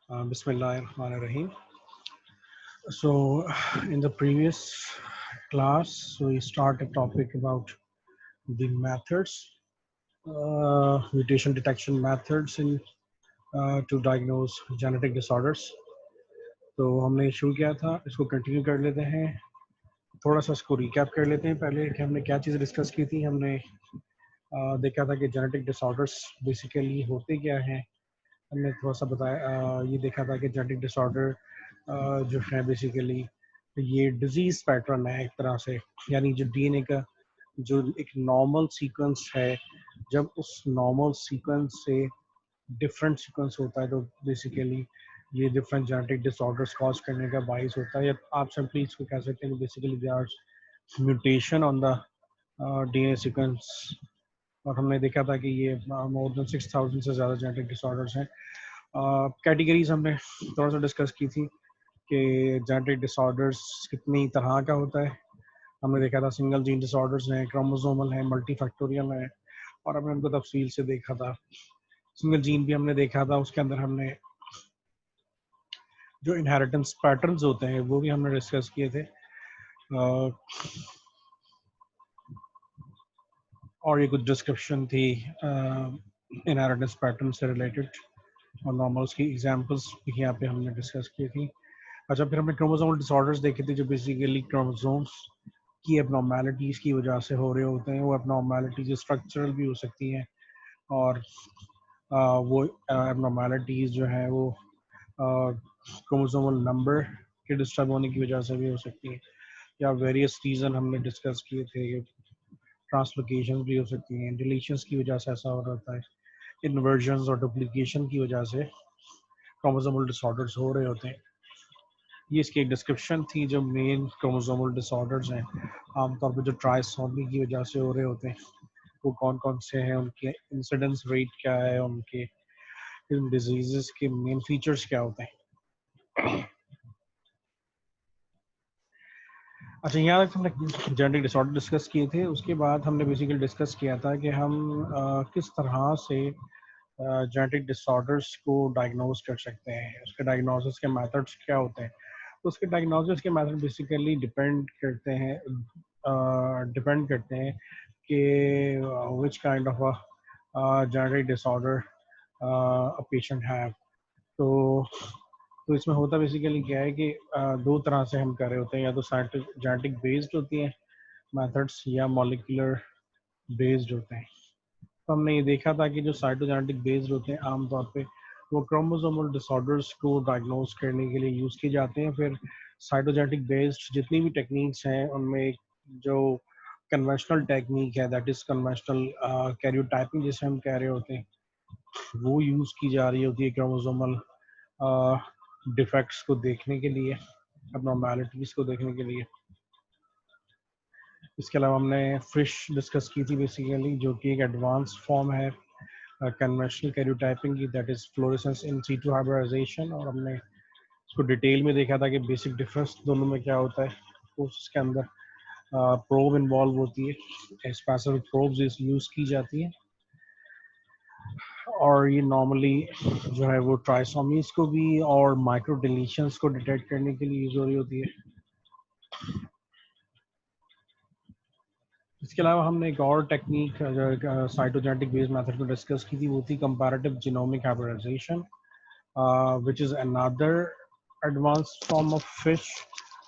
Bismillahirrahmanirrahim. So, in the previous class, we start a topic about the methods, mutation detection methods in to diagnose genetic disorders. तो हमने शुरू किया था, इसको continue कर लेते हैं. थोड़ा सा इसको रिकैप कर लेते हैं पहले कि हमने क्या चीज़ डिस्कस की थी. हमने देखा था कि जेनेटिक डिसऑर्डर्स बेसिकली होते क्या हैं. हमने थोड़ा सा बताया, ये देखा था कि जेनेटिक डिसऑर्डर जो है बेसिकली ये डिजीज पैटर्न है एक तरह से, यानी जो डीएनए का जो एक नॉर्मल सीक्वेंस है, जब उस नॉर्मल सीक्वेंस से डिफरेंट सीक्वेंस होता है तो बेसिकली ये डिफरेंट जेनेटिक डिसऑर्डर्स कॉज करने का बाइस होता है. या आप सिंपली इसको कह सकते हैं basically they are mutation on the DNA sequence. और हमने देखा था कि ये मोर देन 6000 से ज़्यादा जेनेटिक डिसऑर्डर्स हैं. कैटेगरीज हमने थोड़ा सा डिस्कस की थी कि जेनेटिक डिसऑर्डर्स कितनी तरह का होता है. हमने देखा था सिंगल जीन डिसऑर्डर्स हैं, क्रोमोसोमल हैं, मल्टीफैक्टोरियल हैं, और हमने उनको तफसील से देखा था. सिंगल जीन भी हमने देखा था, उसके अंदर हमने जो इनहेरिटेंस पैटर्न्स होते हैं वो भी हमने डिस्कस किए थे. और ये कुछ डिस्क्रिप्शन थी इनहेरिटेंस पैटर्न से रिलेटेड, और नॉर्मल्स की एग्जांपल्स भी यहाँ पे हमने डिस्कस की थी. अच्छा, फिर हमने क्रोमोसोमल डिसऑर्डर्स देखे थे जो बेसिकली क्रोमोसोम्स की एबनॉर्मेलिटीज़ की वजह से हो रहे होते हैं. वो एबनॉर्मेलिटीज़ स्ट्रक्चरल भी हो सकती हैं, और वो एबनॉर्मेलिटीज़ जो हैं वो क्रोमोसोमल नंबर के डिस्टर्ब होने की वजह से भी हो सकती हैं, या वेरियस रीज़न हमने डिस्कस किए थे. ट्रांसलोकेशन भी हो सकती हैं, डिलीशंस की वजह से ऐसा हो रहा है, इन्वर्जन्स और डुप्लीकेशन की वजह से क्रोमोसोमल डिसऑर्डर्स हो रहे होते हैं. ये इसकी एक डिस्क्रिप्शन थी जो मेन क्रोमोसोमल डिसऑर्डर्स हैं आमतौर पर जो ट्राइसोमी की वजह से हो रहे होते हैं, वो कौन कौन से हैं, उनके इंसिडेंस रेट क्या है, उनके इन डिजीज़ के मेन फीचर्स क्या होते हैं. अच्छा, यहाँ तक हमने जेनेटिक डिसऑर्डर डिस्कस किए थे. उसके बाद हमने बेसिकली डिस्कस किया था कि हम किस तरह से जेनेटिक डिसऑर्डर्स को डायग्नोज कर सकते हैं, उसके डायग्नोसिस के मेथड्स क्या होते हैं. तो उसके डायग्नोसिस के मेथड बेसिकली डिपेंड करते हैं कि which kind of a genetic disorder a patient have. तो इसमें होता बेसिकली क्या है कि दो तरह से हम कर रहे होते हैं, या तो जेनेटिक बेस्ड होती हैं मेथड्स या मॉलिक्यूलर बेस्ड होते हैं. तो हमने ये देखा था कि जो साइटोजेनेटिक बेस्ड होते हैं आमतौर पे वो क्रोमोसोमल डिसऑर्डर्स को डायग्नोज करने के लिए यूज़ किए जाते हैं. फिर साइटोजेनेटिक बेस्ड जितनी भी टेक्निक्स हैं उनमें जो कन्वेंशनल टेक्निक है, दैट इज़ कन्वेंशनल कैरियोटाइपिंग जिसे हम कह रहे होते हैं, वो यूज़ की जा रही होती है क्रोमोसोमल डिफेक्ट्स को देखने के लिए, abnormalities को देखने के लिए. इसके अलावा हमने फिश डिस्कस की थी बेसिकली, जो कि एक एडवांस फॉर्म है कन्वेंशनल कैरियोटाइपिंग की, that is fluorescence in situ hybridisation. और हमने इसको डिटेल में देखा था कि बेसिक डिफरेंस दोनों में क्या होता है. उसके अंदर प्रोब इन्वॉल्व होती है, स्पेसिफिक प्रोब्स यूज़ की जाती हैं, और ये नॉर्मली जो है वो ट्राइसोमीज को भी और माइक्रो डिलीशंस को डिटेक्ट करने के लिए यूज हो रही होती है. इसके अलावा हमने एक और टेक्निक साइटोजेनेटिक बेस्ड मेथड को डिस्कस की थी, वो थी comparative genomic hybridisation, which is another advance form of FISH.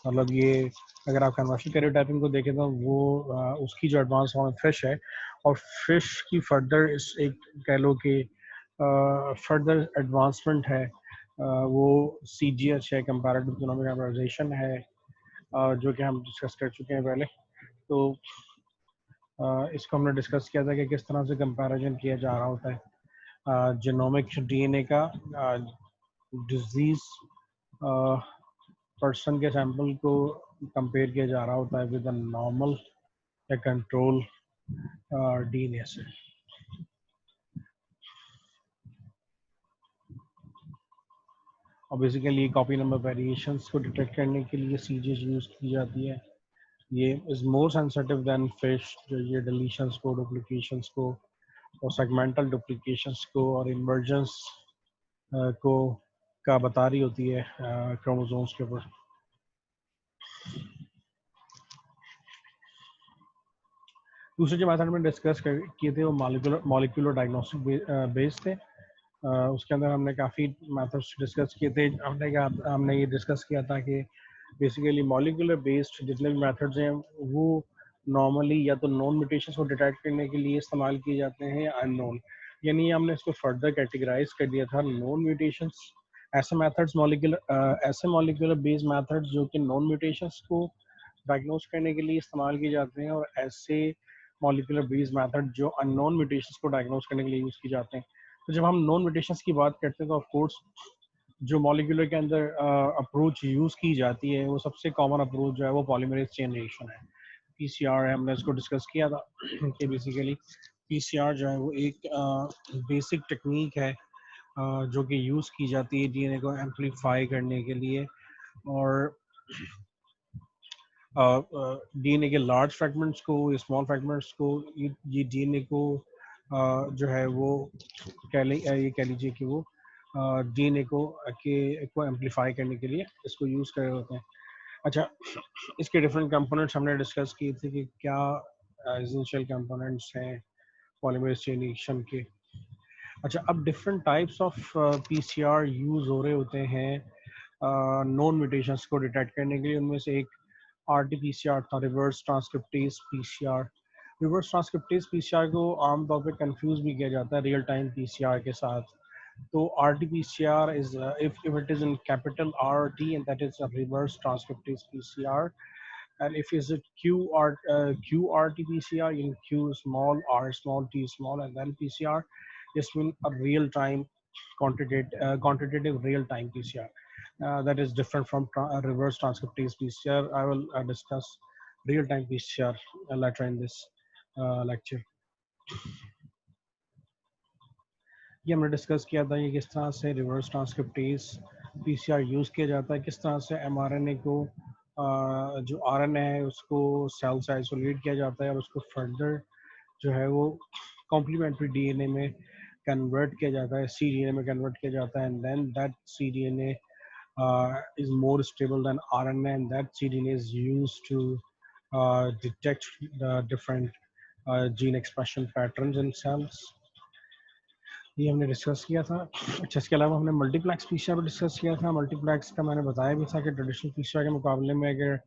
मतलब ये अगर आप कन्वर्शन कैरियोटाइपिंग को देखें तो वो उसकी जो एडवांस फॉर्म फिश है, और फिश की फर्दर इस एक कह लो कि फर्दर एडवांसमेंट है, वो सी जी एच है, कंपैरेटिव जीनोमिक हाइब्रिडाइजेशन है, जो कि हम डिस्कस कर चुके हैं पहले. तो इसको हमने डिस्कस किया था कि किस तरह से कंपैरिजन किया जा रहा होता है जीनोमिक डीएनए का डिजीज पर्सन के सैंपल को कंपेयर किया जा रहा होता है विद अ नॉर्मल या कंट्रोल डीएनए से. और बेसिकली कॉपी नंबर वेरिएशंस को डिटेक्ट करने के लिए सीजीएच यूज़ की जाती है. ये is more sensitive than FISH, जो ये डिलीशंस को, डुप्लीकेशंस को, और सेगमेंटल डुप्लीकेशंस को और इन्वर्जन्स को का बता रही होती है क्रोमोसोम्स के ऊपर। दूसरे जो मेथड में डिस्कस किए थे वो मॉलिक्यूलर डायग्नोस्टिक बेस्ड थे। उसके अंदर हमने काफ़ी मेथड्स डिस्कस किए थे। हमने ये डिस्कस किया था कि बेसिकली मॉलिक्यूलर बेस्ड जितने भी मेथड्स हैं वो नॉर्मली या तो नॉन म्यूटेशंस को डिटेक्ट करने के लिए इस्तेमाल किए जाते हैं या अननोन, यानी हमने इसको फर्दर कैटेगराइज कर दिया था। नॉन म्यूटेशंस ऐसे मेथड्स ऐसे मॉलिक्यूलर बेस्ड मेथड्स जो कि नॉन म्यूटेशंस को डायग्नोस करने के लिए इस्तेमाल किए जाते हैं, और ऐसे मॉलिक्यूलर बेस्ड मेथड जो अननोन म्यूटेशंस को डायग्नोस करने के लिए यूज़ किए जाते हैं। तो जब हम नॉन म्यूटेशंस की बात करते हैं तो ऑफ कोर्स जो मॉलिक्यूलर के अंदर अप्रोच यूज़ की जाती है वो सबसे कॉमन अप्रोच जो है वो पॉलीमरेज चेन रिएक्शन है, पीसीआर है। हमने इसको डिस्कस किया था कि बेसिकली पीसीआर जो है वो एक बेसिक टेक्निक है जो कि यूज़ की जाती है डीएनए को एम्पलीफाई करने के लिए, और डीएनए के लार्ज फ्रैगमेंट्स को, स्मॉल फ्रैगमेंट्स को, ये डीएनए को जो है वो ये कह लीजिए कि वो डीएनए को एम्पलीफाई करने के लिए इसको यूज़ कर रहे होते हैं। अच्छा, इसके डिफरेंट कंपोनेंट्स हमने डिस्कस किए थे कि क्या एसेंशियल कंपोनेंट्स हैं पॉलीमरेज चेन रिएक्शन के। अच्छा, अब different types of PCR use हो रहे होते हैं नॉन म्यूटेशंस को डिटेक्ट करने के लिए। उनमें से एक आरटीपीसीआर था, reverse transcriptase PCR. Reverse transcriptase PCR को आमतौर पे कंफ्यूज भी किया जाता है रियल टाइम पीसीआर के साथ। तो RTPCR is if it is in capital RT and that is a reverse transcriptase PCR, and if is it QRT-PCR in Q small, R small, T small, and then PCR, this means a real time quantitative real time PCR. That is different from reverse transcriptase PCR. I will discuss real time PCR later in this lecture. ये हमने discuss किया था ये किस तरह से reverse transcriptase PCR use किया जाता है, किस तरह से एमआरएनए को जो आरएनए है उसको सेल से आइसोलेट किया जाता है और उसको फर्दर जो है वो कॉम्प्लीमेंट्री डीएनए में कन्वर्ट किया जाता है, सीडीएनए में कन्वर्ट किया जाता है, and then that cDNA is more stable than RNA, and that cDNA is used to detect the different gene expression patterns in cells. ये हमने डिस्कस किया था। अच्छा, इसके अलावा हमने मल्टीप्लेक्स पीसीआर भी डिस्कस किया था। मल्टीप्लेक्स का मैंने बताया भी था कि ट्रेडिशनल पीसीआर के मुकाबले में अगर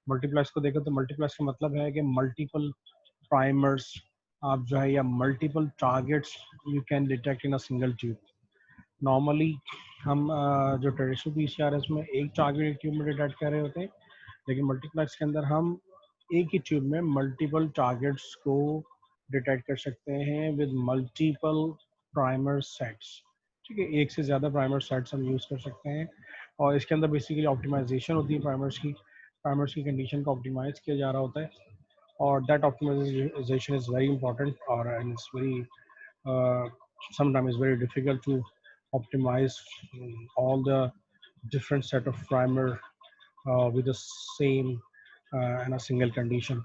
मल्टीप्लेक्स को देखें तो मल्टीप्लेक्स का मतलब है कि मल्टीपल प्राइमर्स आप जो है या multiple targets you can detect in a single tube. Normally हम जो ट्रेडिशनल पीसीआर है उसमें एक टारगेट एक ट्यूब में डिटेक्ट कर रहे होते हैं, लेकिन मल्टीप्लेक्स के अंदर हम एक ही ट्यूब में मल्टीपल टारगेट्स को डिटेक्ट कर सकते हैं विद मल्टीपल प्राइमर सेट्स। ठीक है, एक से ज़्यादा प्राइमर सेट्स हम यूज़ कर सकते हैं, और इसके अंदर बेसिकली ऑप्टिमाइजेशन होती है। प्राइमर्स की कंडीशन को ऑप्टिमाइज किया जा रहा होता है, और that optimisation is very important और it's very sometimes it's very difficult to optimize all the different set of primer with the same and a single condition.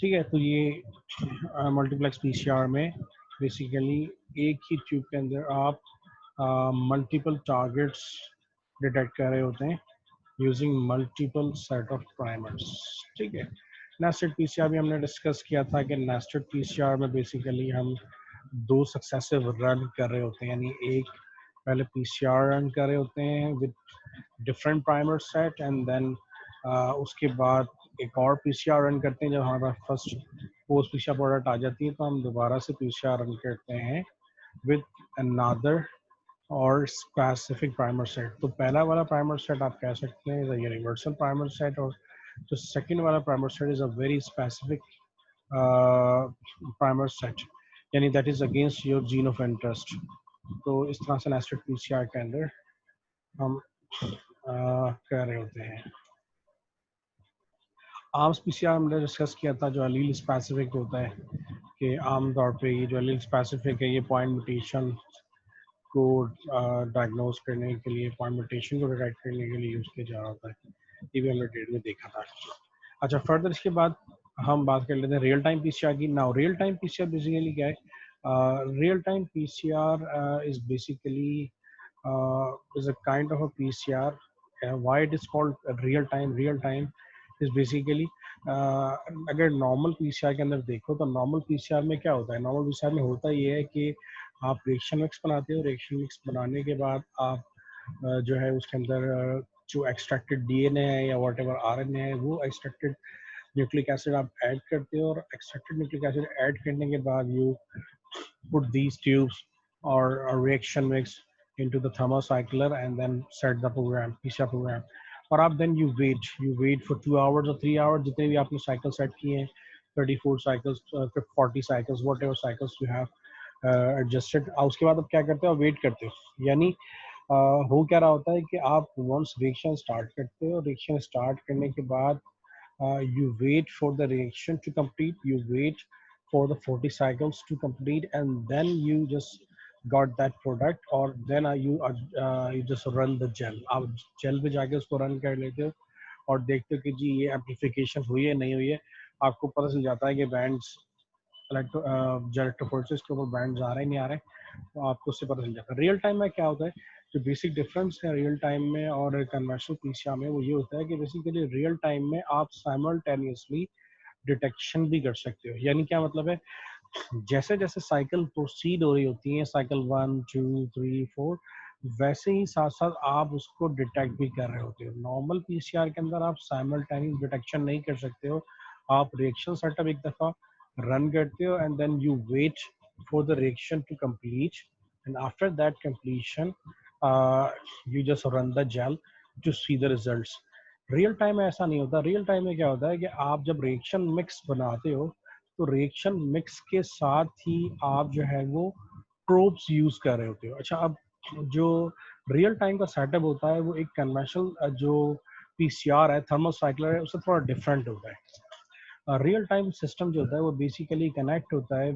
ठीक है, तो ये मल्टीप्लेक्स पीसीआर में बेसिकली एक ही ट्यूब के अंदर आप मल्टीपल टारगेट्स डिटेक्ट कर रहे होते हैं using multiple set of primers. ठीक है, नेस्टेड पीसीआर भी हमने डिस्कस किया था कि नेस्टेड पीसीआर में बेसिकली हम दो सक्सेसिव रन कर रहे होते हैं, यानी एक पहले पीसीआर रन कर रहे होते हैं with different primer set, and then उसके बाद एक और पीसीआर रन करते हैं। जब हमारा फर्स्ट पोस्ट पीसीआर प्रोडक्ट आ जाती है तो हम दोबारा से पीसीआर रन करते हैं विद अनदर और स्पेसिफिक प्राइमर सेट। तो पहला वाला प्राइमर सेट आप कह सकते हैं ये यूनिवर्सल प्राइमर सेट, और जो सेकंड वाला primer set is a very specific primer set, यानी that is against your gene of interest. तो इस तरह से नेस्टेड पीसीआर के अंदर हम कह रहे होते हैं। आर्म्स पीसीआर हमने डिस्कस किया था जो अलील स्पेसिफिक होता है, कि आमतौर पे ये जो अलील स्पेसिफिक है ये पॉइंट म्यूटेशन को डायग्नोज करने के लिए, पॉइंट म्यूटेशन को डिटेक्ट करने के लिए यूज़ किया जा रहा होता है। ये भी हमने डेट में देखा था। अच्छा, फर्दर इसके बाद हम बात कर लेते हैं रियल टाइम पीसीआर की। Now real time PCR basically क्या है? Real time PCR is basically is a kind of a PCR. Why it is called real time? Real time is basically अगर नॉर्मल पीसीआर के अंदर देखो तो normal PCR में क्या होता है, नॉर्मल पीसीआर में होता ये है कि आप रिएक्शन मिक्स बनाते हो, रिएक्शन मिक्स बनाने के बाद आप जो है उसके अंदर जो एक्सट्रैक्टेड डीएनए है या वॉट एवर आरएनए है वो एक्सट्रैक्टेड न्यूक्लिक एसिड आप ऐड करते हो, और एक्सट्रैक्टेड न्यूक्लिक एसिड ऐड करने के बाद you put these tubes or a reaction mix into the thermocycler and then set the program, PCR program. और आप then you wait for 2 hours or 3 hours, जितने भी आपने cycle set किए हैं, 34 cycles, 40 cycles, whatever cycles you have adjusted, उसके बाद आप क्या करते हो, वेट करते हो. यानी हो क्या रहा होता है कि आप once reaction start करते हो, reaction start करने के बाद you wait for the reaction to complete, you wait for the 40 cycles to complete, and then you just got that product, or then you just run the gel. आप gel पे जाके उसको run कर लेते हो और देखते हो कि जी ये amplification हुई है नहीं हुई है. आपको पता चल जाता है कि bands इलेक्ट्रोफोरेसिस के ऊपर बैंड्स आ रहे हैं नहीं आ रहे हैं, तो आपको उससे पता चल जाता है. रियल टाइम में क्या होता है, जो बेसिक डिफरेंस है रियल टाइम में और कन्वेंशनल पीसीआर में वो ये होता है कि बेसिकली रियल टाइम में आप साइमल्टेनियसली डिटेक्शन भी कर सकते हो. यानी क्या मतलब है, जैसे जैसे साइकिल प्रोसीड हो रही होती है, साइकिल 1 2 3 4, वैसे ही साथ साथ आप उसको डिटेक्ट भी कर रहे होते हो. नॉर्मल पीसीआर के अंदर आप साइमल्टेनियस डिटेक्शन नहीं कर सकते हो. आप रिएक्शन सेटअप एक दफ़ा रन करते हो and then you wait for the reaction to complete, and after that completion you just run the gel to see the results. Real time में ऐसा नहीं होता. रियल टाइम में क्या होता है कि आप जब रिएक्शन मिक्स बनाते हो तो रिएक्शन मिक्स के साथ ही आप जो है वो प्रोब्स यूज कर रहे होते हो. अच्छा, अब जो रियल टाइम का सेटअप होता है वो एक कन्वेंशनल जो पीसीआर है, थर्मोसाइक्लर है, उससे थोड़ा डिफरेंट होता है. रियल टाइम सिस्टम जो होता है वो बेसिकली कनेक्ट होता है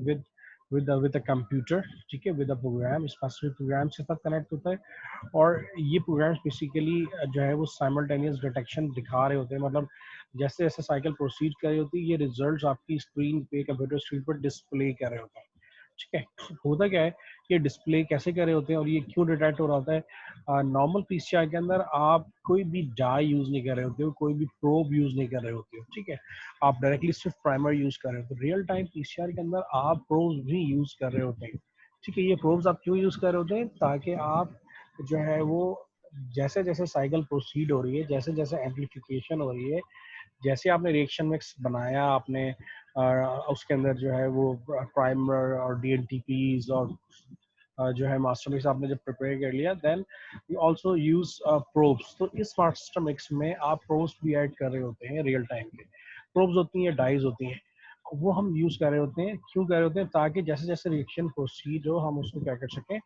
विद अ कंप्यूटर, ठीक है, with a program, specific program के साथ कनेक्ट होता है. और ये प्रोग्राम्स बेसिकली जो है वो साइमल्टेनियस डिटेक्शन दिखा रहे होते हैं. मतलब जैसे जैसे साइकिल प्रोसीड कर रही होती है, ये रिजल्ट्स आपकी स्क्रीन पे, कंप्यूटर स्क्रीन पर डिस्प्ले कर रहे होते हैं. ठीक है, होता क्या है, ये डिस्प्ले कैसे कर रहे होते हैं और ये क्यों डिटेक्ट हो रहा होता है. नॉर्मल पीसीआर के अंदर आप कोई भी डाई यूज नहीं कर रहे होते हो, कोई भी प्रोब यूज नहीं कर रहे होते हो. ठीक है, आप डायरेक्टली सिर्फ प्राइमर यूज कर रहे हो. तो रियल टाइम पीसीआर के अंदर आप प्रोब्स भी यूज कर रहे होते हैं. ठीक है, ये प्रोब्स आप क्यों यूज कर रहे होते हैं, ताकि आप जो है वो जैसे जैसे साइकिल प्रोसीड हो रही है, जैसे जैसे एम्पलीफिकेशन हो रही है, जैसे आपने रिएक्शन मिक्स बनाया, आपने उसके अंदर जो है वो प्राइमर और डीएनटीपीज और जो है मास्टर मिक्स आपने जब प्रिपेयर कर लिया, then you also use probes. तो इस मास्टर मिक्स में आप प्रोब्स भी ऐड कर रहे होते हैं. रियल टाइम पे प्रोब्स होती हैं, डाइज होती हैं, वो हम यूज कर रहे होते हैं. क्यों कर रहे होते हैं, ताकि जैसे जैसे रिएक्शन प्रोसीड हो हम उसको क्या कर सकें,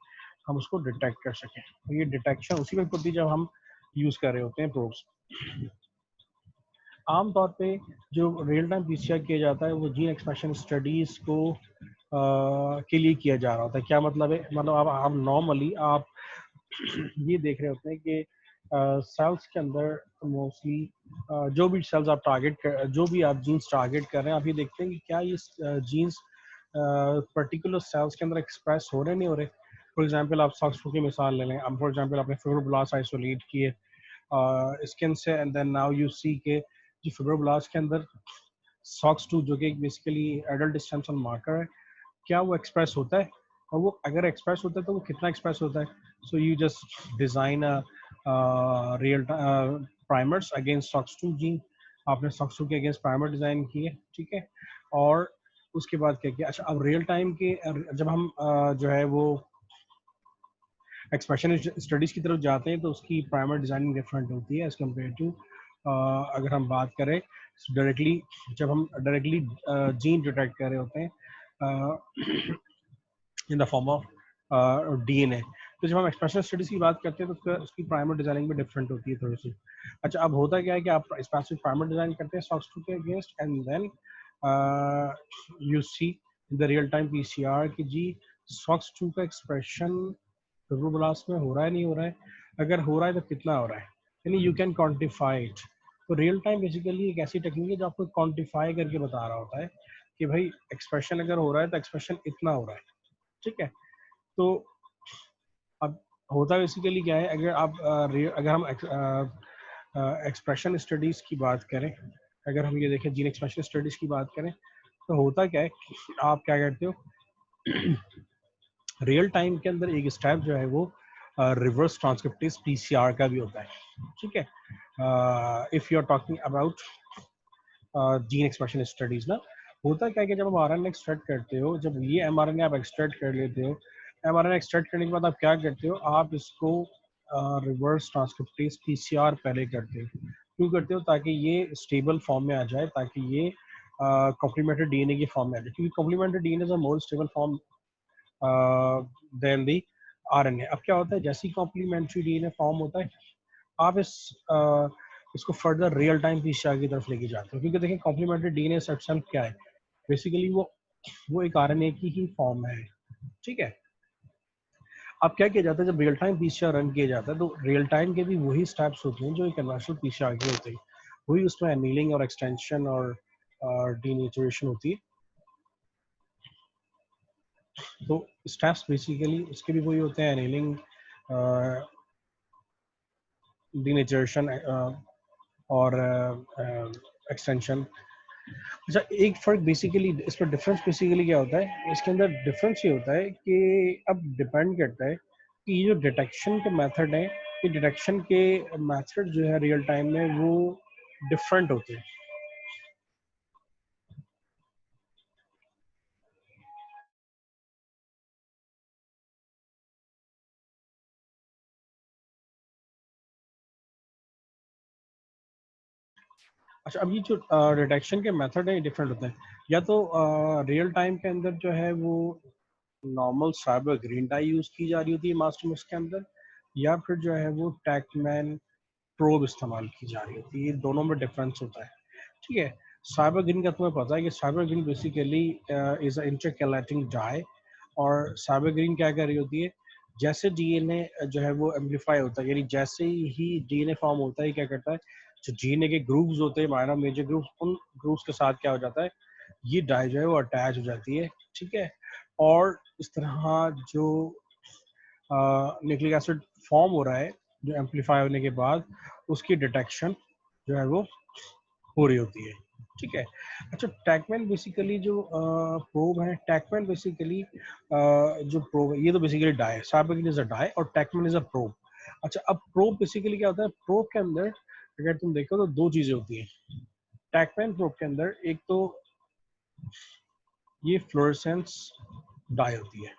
हम उसको डिटेक्ट कर सकें. तो ये डिटेक्शन उसी वक्त होती है जब हम यूज कर रहे होते हैं प्रोब्स. आमतौर पे जो रियल टाइम पीसीआर किया जाता है वो जीन एक्सप्रेशन स्टडीज को के लिए किया जा रहा होता है. क्या मतलब है, मतलब आप नॉर्मली आप ये देख रहे होते हैं कि सेल्स के अंदर मोस्टली जो भी सेल्स आप टारगेट कर, जो भी आप जीन्स टारगेट कर रहे हैं, आप ये देखते हैं कि क्या ये जीन्स पर्टिकुलर सेल्स के अंदर एक्सप्रेस हो रहे नहीं हो रहे. फॉर एग्जांपल आप सॉक्स की मिसाल ले लें. अब फॉर एग्जांपल आपने फिब्रोब्लास्ट आइसोलेट किए स्किन से, and then now you see के जो फिब्रोब्लास्ट के अंदर सॉक्स 2 जो कि basically adult stem cell marker है, क्या वो एक्सप्रेस होता है, और वो अगर एक्सप्रेस होता है तो वो कितना एक्सप्रेस होता है. So you just design real primers against socks 2 gene. आपने सॉक्स 2 के अगेंस्ट प्राइमर डिजाइन किए, ठीक है, और उसके बाद क्या किया. अच्छा, अब रियल टाइम के जब हम जो है वो एक्सप्रेशन स्टडीज की तरफ जाते हैं तो उसकी प्राइमर डिजाइनिंग डिफरेंट होती है एज कम्पेयर टू अगर हम बात करें डायरेक्टली, जब हम डायरेक्टली जीन डिटेक्ट कर रहे होते हैं in the form of DNA. तो जब हम एक्सप्रेशन स्टडीज की बात करते हैं तो उसकी प्राइमर डिजाइनिंग भी डिफरेंट होती है थोड़ी सी. अच्छा, अब होता क्या है कि आप स्पेसिफिक प्राइमर डिजाइन करते हैं सॉक्स 2 के अगेंस्ट, and then you see in the real time PCR कि जी सॉक्स 2 का एक्सप्रेशन फिब्रोब्लास्ट में हो रहा है नहीं हो रहा है, अगर हो रहा है तो कितना हो रहा है, यानी यू कैन क्वान्टिफाई इट. तो रियल टाइम बेसिकली एक ऐसी टेक्निक है जो आपको क्वान्टिफाई करके बता रहा होता है कि भाई एक्सप्रेशन अगर हो रहा है तो एक्सप्रेशन इतना हो रहा है. ठीक है, तो अब होता बेसिकली क्या है, अगर आप अगर हम एक्सप्रेशन स्टडीज की बात करें, अगर हम ये देखें जीन एक्सप्रेशन स्टडीज की बात करें, तो होता क्या है, आप क्या करते हो, रियल टाइम के अंदर एक स्टेप जो है वो रिवर्स ट्रांसक्रिप्टेज पीसीआर का भी होता है, ठीक है। If you are talking about gene expression studies ना, होता क्या है कि जब आप आरएनए एक्सट्रैक्ट करते हो, जब ये एमआरएनए आप एक्सट्रैक्ट कर लेते हो, एमआरएनए एक्सट्रैक्ट करने के बाद आप क्या करते हो, आप इसको रिवर्स ट्रांसक्रिप्टेज पीसीआर पहले करते हो। क्यों करते हो? ताकि ये स्टेबल फॉर्म में आ जाए, ताकि ये कॉम्प्लीमेंट्री डीएनए की फॉर्म में आ जाए, क्योंकि complementary DNA is a more stable form than the RNA. अब क्या होता है, जैसे ही कॉम्प्लीमेंट्री डीएनए फॉर्म होता है, आप इसको फर्दर रियल टाइम पीसीआर की तरफ लेके जाते हो, क्योंकि देखिए कॉम्प्लीमेंट्री डीएनए सेल्फ क्या है, बेसिकली वो एक आरएनए की ही फॉर्म है, ठीक है। अब क्या किया जाता है, जब रियल टाइम पीसीआर रन किया जाता है, तो रियल टाइम के भी वही स्टेप्स होते हैं जो एक कन्वेंशनल पीसीआर के होते हैं, वही उसमें एनीलिंग और एक्सटेंशन और डीनेचुरेशन होती है। तो स्टेप्स बेसिकली इसके भी वही होते हैं, एनीलिंग, डीनेचुरेशन और एक्सटेंशन। अच्छा, एक फर्क बेसिकली इस पर डिफरेंस बेसिकली क्या होता है, इसके अंदर डिफरेंस ये होता है कि अब डिपेंड करता है कि ये जो डिटेक्शन के मेथड है, ये डिटेक्शन के मेथड जो है रियल टाइम में वो डिफरेंट होते हैं। अच्छा, अब ये जो डिटेक्शन के मेथड है, डिफरेंट होते हैं। या तो रियल टाइम के अंदर जो है वो normal cyber green dye use की जा रही होती है मास्टर मिक्स के अंदर, या फिर जो है वो टैकमैन प्रोब इस्तेमाल की जा रही होती है। ये दोनों में डिफरेंस होता है, ठीक है। साइबर ग्रीन का तुम्हें पता है कि SYBR Green basically is a intercalating dye, और साइबर ग्रीन क्या कर रही होती है, जैसे डीएनए जो है वो एम्पलीफाई होता है, यानी जैसे ही डीएनए फॉर्म होता है, क्या करता है, जो डीएनए के ग्रुप्स होते हैं, माइनर मेजर ग्रुप्स, उन ग्रुप्स के साथ क्या हो जाता है, ये डाई जो है वो अटैच हो जाती है, ठीक है। और इस तरह जो न्यूक्लिक एसिड फॉर्म हो रहा है, जो एम्पलीफाई होने के बाद उसकी डिटेक्शन जो है वो हो रही होती है, ठीक है। अच्छा, टैकमैन बेसिकली जो प्रोब है, टैकमैन बेसिकली जो प्रोब है, ये तो बेसिकली डाई है, साइबरग्रीन इज अ डाई और टैकमैन इज अ प्रोब। अच्छा, अब प्रोब बेसिकली क्या होता है, प्रोब के अंदर अगर तुम देखो तो दो चीजें होती हैं टैकमैन प्रोब के अंदर। एक तो ये फ्लोरेसेंस डाई होती है,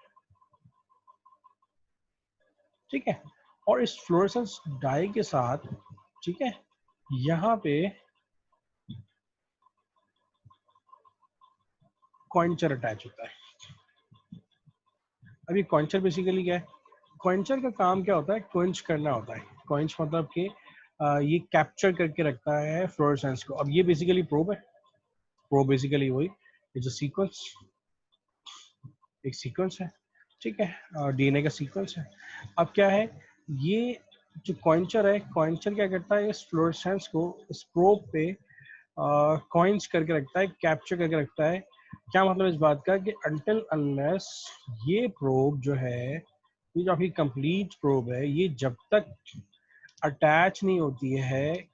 ठीक है, और इस फ्लोरेसेंस डाई के साथ, ठीक है, यहाँ पे कॉइंचर अटैच होता है। अभी कॉइंचर बेसिकली क्या है, कॉइंचर का काम क्या होता है, क्वेंच करना होता है। क्वेंच मतलब कि ये कैप्चर करके रखता है फ्लोरेसेंस को। अब ये बेसिकली प्रोब है, प्रोब बेसिकली वही इज अ सीक्वेंस, एक सीक्वेंस है, ठीक है, डीएनए का सीक्वेंस है। अब क्या है, ये जो कॉइंचर है, कॉइंचर क्या करता है, इस फ्लोरेसेंस को इस प्रोब पे कॉइंस करके रखता है, कैप्चर करके रखता है। क्या मतलब इस बात का कि अनटिल अनलेस ये प्रोब जो है, ये जो आपकी कंप्लीट प्रोब है, ये जब तक अटैच नहीं होती है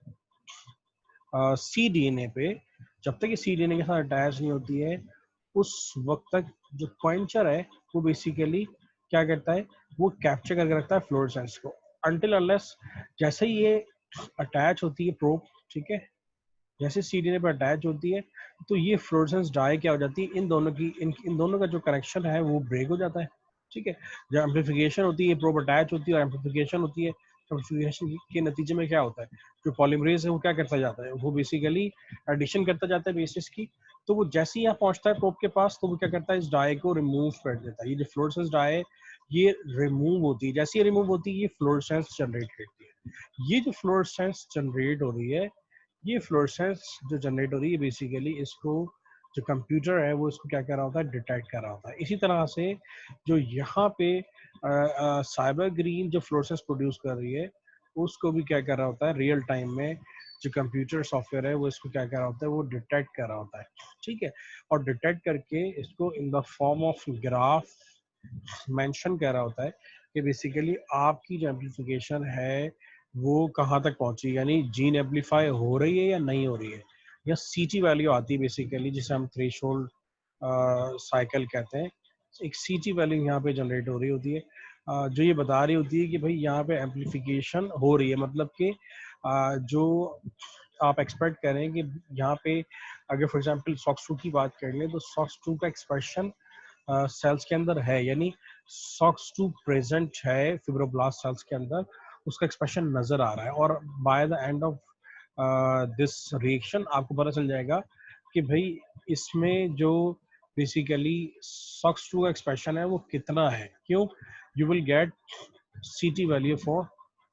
सी डीएनए पे, जब तक ये सी डीएनए के साथ अटैच नहीं होती है, उस वक्त तक जो क्वेंचर है वो बेसिकली क्या करता है, वो कैप्चर करके रखता है फ्लोरेसेंस को। अनटिल अनलेस जैसे ही ये अटैच होती है प्रोब, ठीक है, जैसे सी डीएनए पर अटैच होती है, तो ये फ्लोरेसेंस डाई क्या हो जाती है, इन दोनों की इन दोनों का जो कनेक्शन है वो ब्रेक हो जाता है, ठीक है। जब एम्पलीफिकेशन होती है, प्रोब अटैच होती है और एम्पलीफिकेशन होती है, एम्पलीफिकेशन के नतीजे में क्या होता है, जो पॉलीमरेज है वो क्या करता जाता है, वो बेसिकली एडिशन करता जाता है बेसिस की। तो वो जैसे ही यहाँ पहुंचता है प्रोब के पास, तो वो क्या करता है, इस डाई को रिमूव कर देता है। ये जो फ्लोरेसेंस डाई है, ये रिमूव होती है, जैसे ये रिमूव होती है, ये फ्लोरेसेंस जनरेट करती है। ये जो फ्लोरेसेंस जनरेट हो रही है, ये फ्लोरेसेंस जो जनरेट हो रही है, बेसिकली इसको जो कंप्यूटर है वो इसको क्या कर रहा होता है, डिटेक्ट कर रहा होता है। इसी तरह से जो यहाँ पे साइबर ग्रीन जो फ्लोरेसेंस प्रोड्यूस कर रही है, उसको भी क्या कर रहा होता है, रियल टाइम में जो कंप्यूटर सॉफ्टवेयर है वो इसको क्या कर रहा होता है, वो डिटेक्ट कर रहा होता है, ठीक है। और डिटेक्ट करके इसको in the form of graph mention कर रहा होता है कि बेसिकली आपकी जो एम्पलीफिकेशन है वो कहाँ तक पहुंची, यानी जीन एम्पलीफाई हो रही है या नहीं हो रही है, या सीटी वैल्यू आती है बेसिकली, जिसे हम थ्रेशोल्ड साइकिल कहते हैं। एक सीटी वैल्यू यहाँ पे जनरेट हो रही होती है, जो ये बता रही होती है कि भाई यहाँ पे एम्पलीफिकेशन हो रही है, मतलब कि जो आप एक्सपेक्ट करें कि यहाँ पे अगर फॉर एग्जांपल सॉक्स2 की बात कर लें तो सॉक्स2 का एक्सप्रेशन सेल्स के अंदर है, यानी सॉक्स2 प्रेजेंट है फिब्रोब्लास्ट सेल्स के अंदर, उसका एक्सप्रेशन नजर आ रहा है। और by the end of this reaction आपको पता चल जाएगा कि भाई इसमें जो बेसिकली सॉक्स2 का एक्सप्रेशन है वो कितना है। क्यों? यू विल गेट सीटी वैल्यू फॉर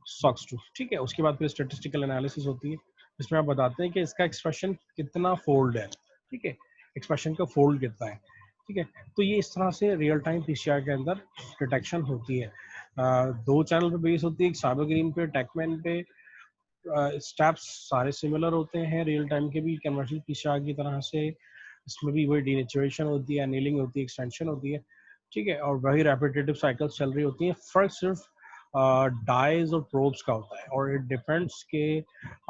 सॉक्स2, ठीक है। उसके बाद फिर स्टेटिस्टिकल एनालिसिस होती है जिसमें आप बताते हैं कि इसका एक्सप्रेशन कितना फोल्ड है, ठीक है, एक्सप्रेशन का फोल्ड कितना है, ठीक है। तो ये इस तरह से रियल टाइम पीसीआर के अंदर डिटेक्शन होती है। दो चैनल पे बेस होती है, एक साइबरग्रीन पे, टेकमैन पे। स्टेप्स सारे सिमिलर होते हैं रियल टाइम के भी, कन्वर्जन पीसीआर की तरह से इसमें भी वही डीनेचुरेशन होती है, एनीलिंग होती है, एक्सटेंशन होती है, ठीक है, और वही रेपिटेटिव साइकिल्स चल रही होती हैं। फर्क सिर्फ डाइज और प्रोब्स का होता है, और इट डिपेंड्स के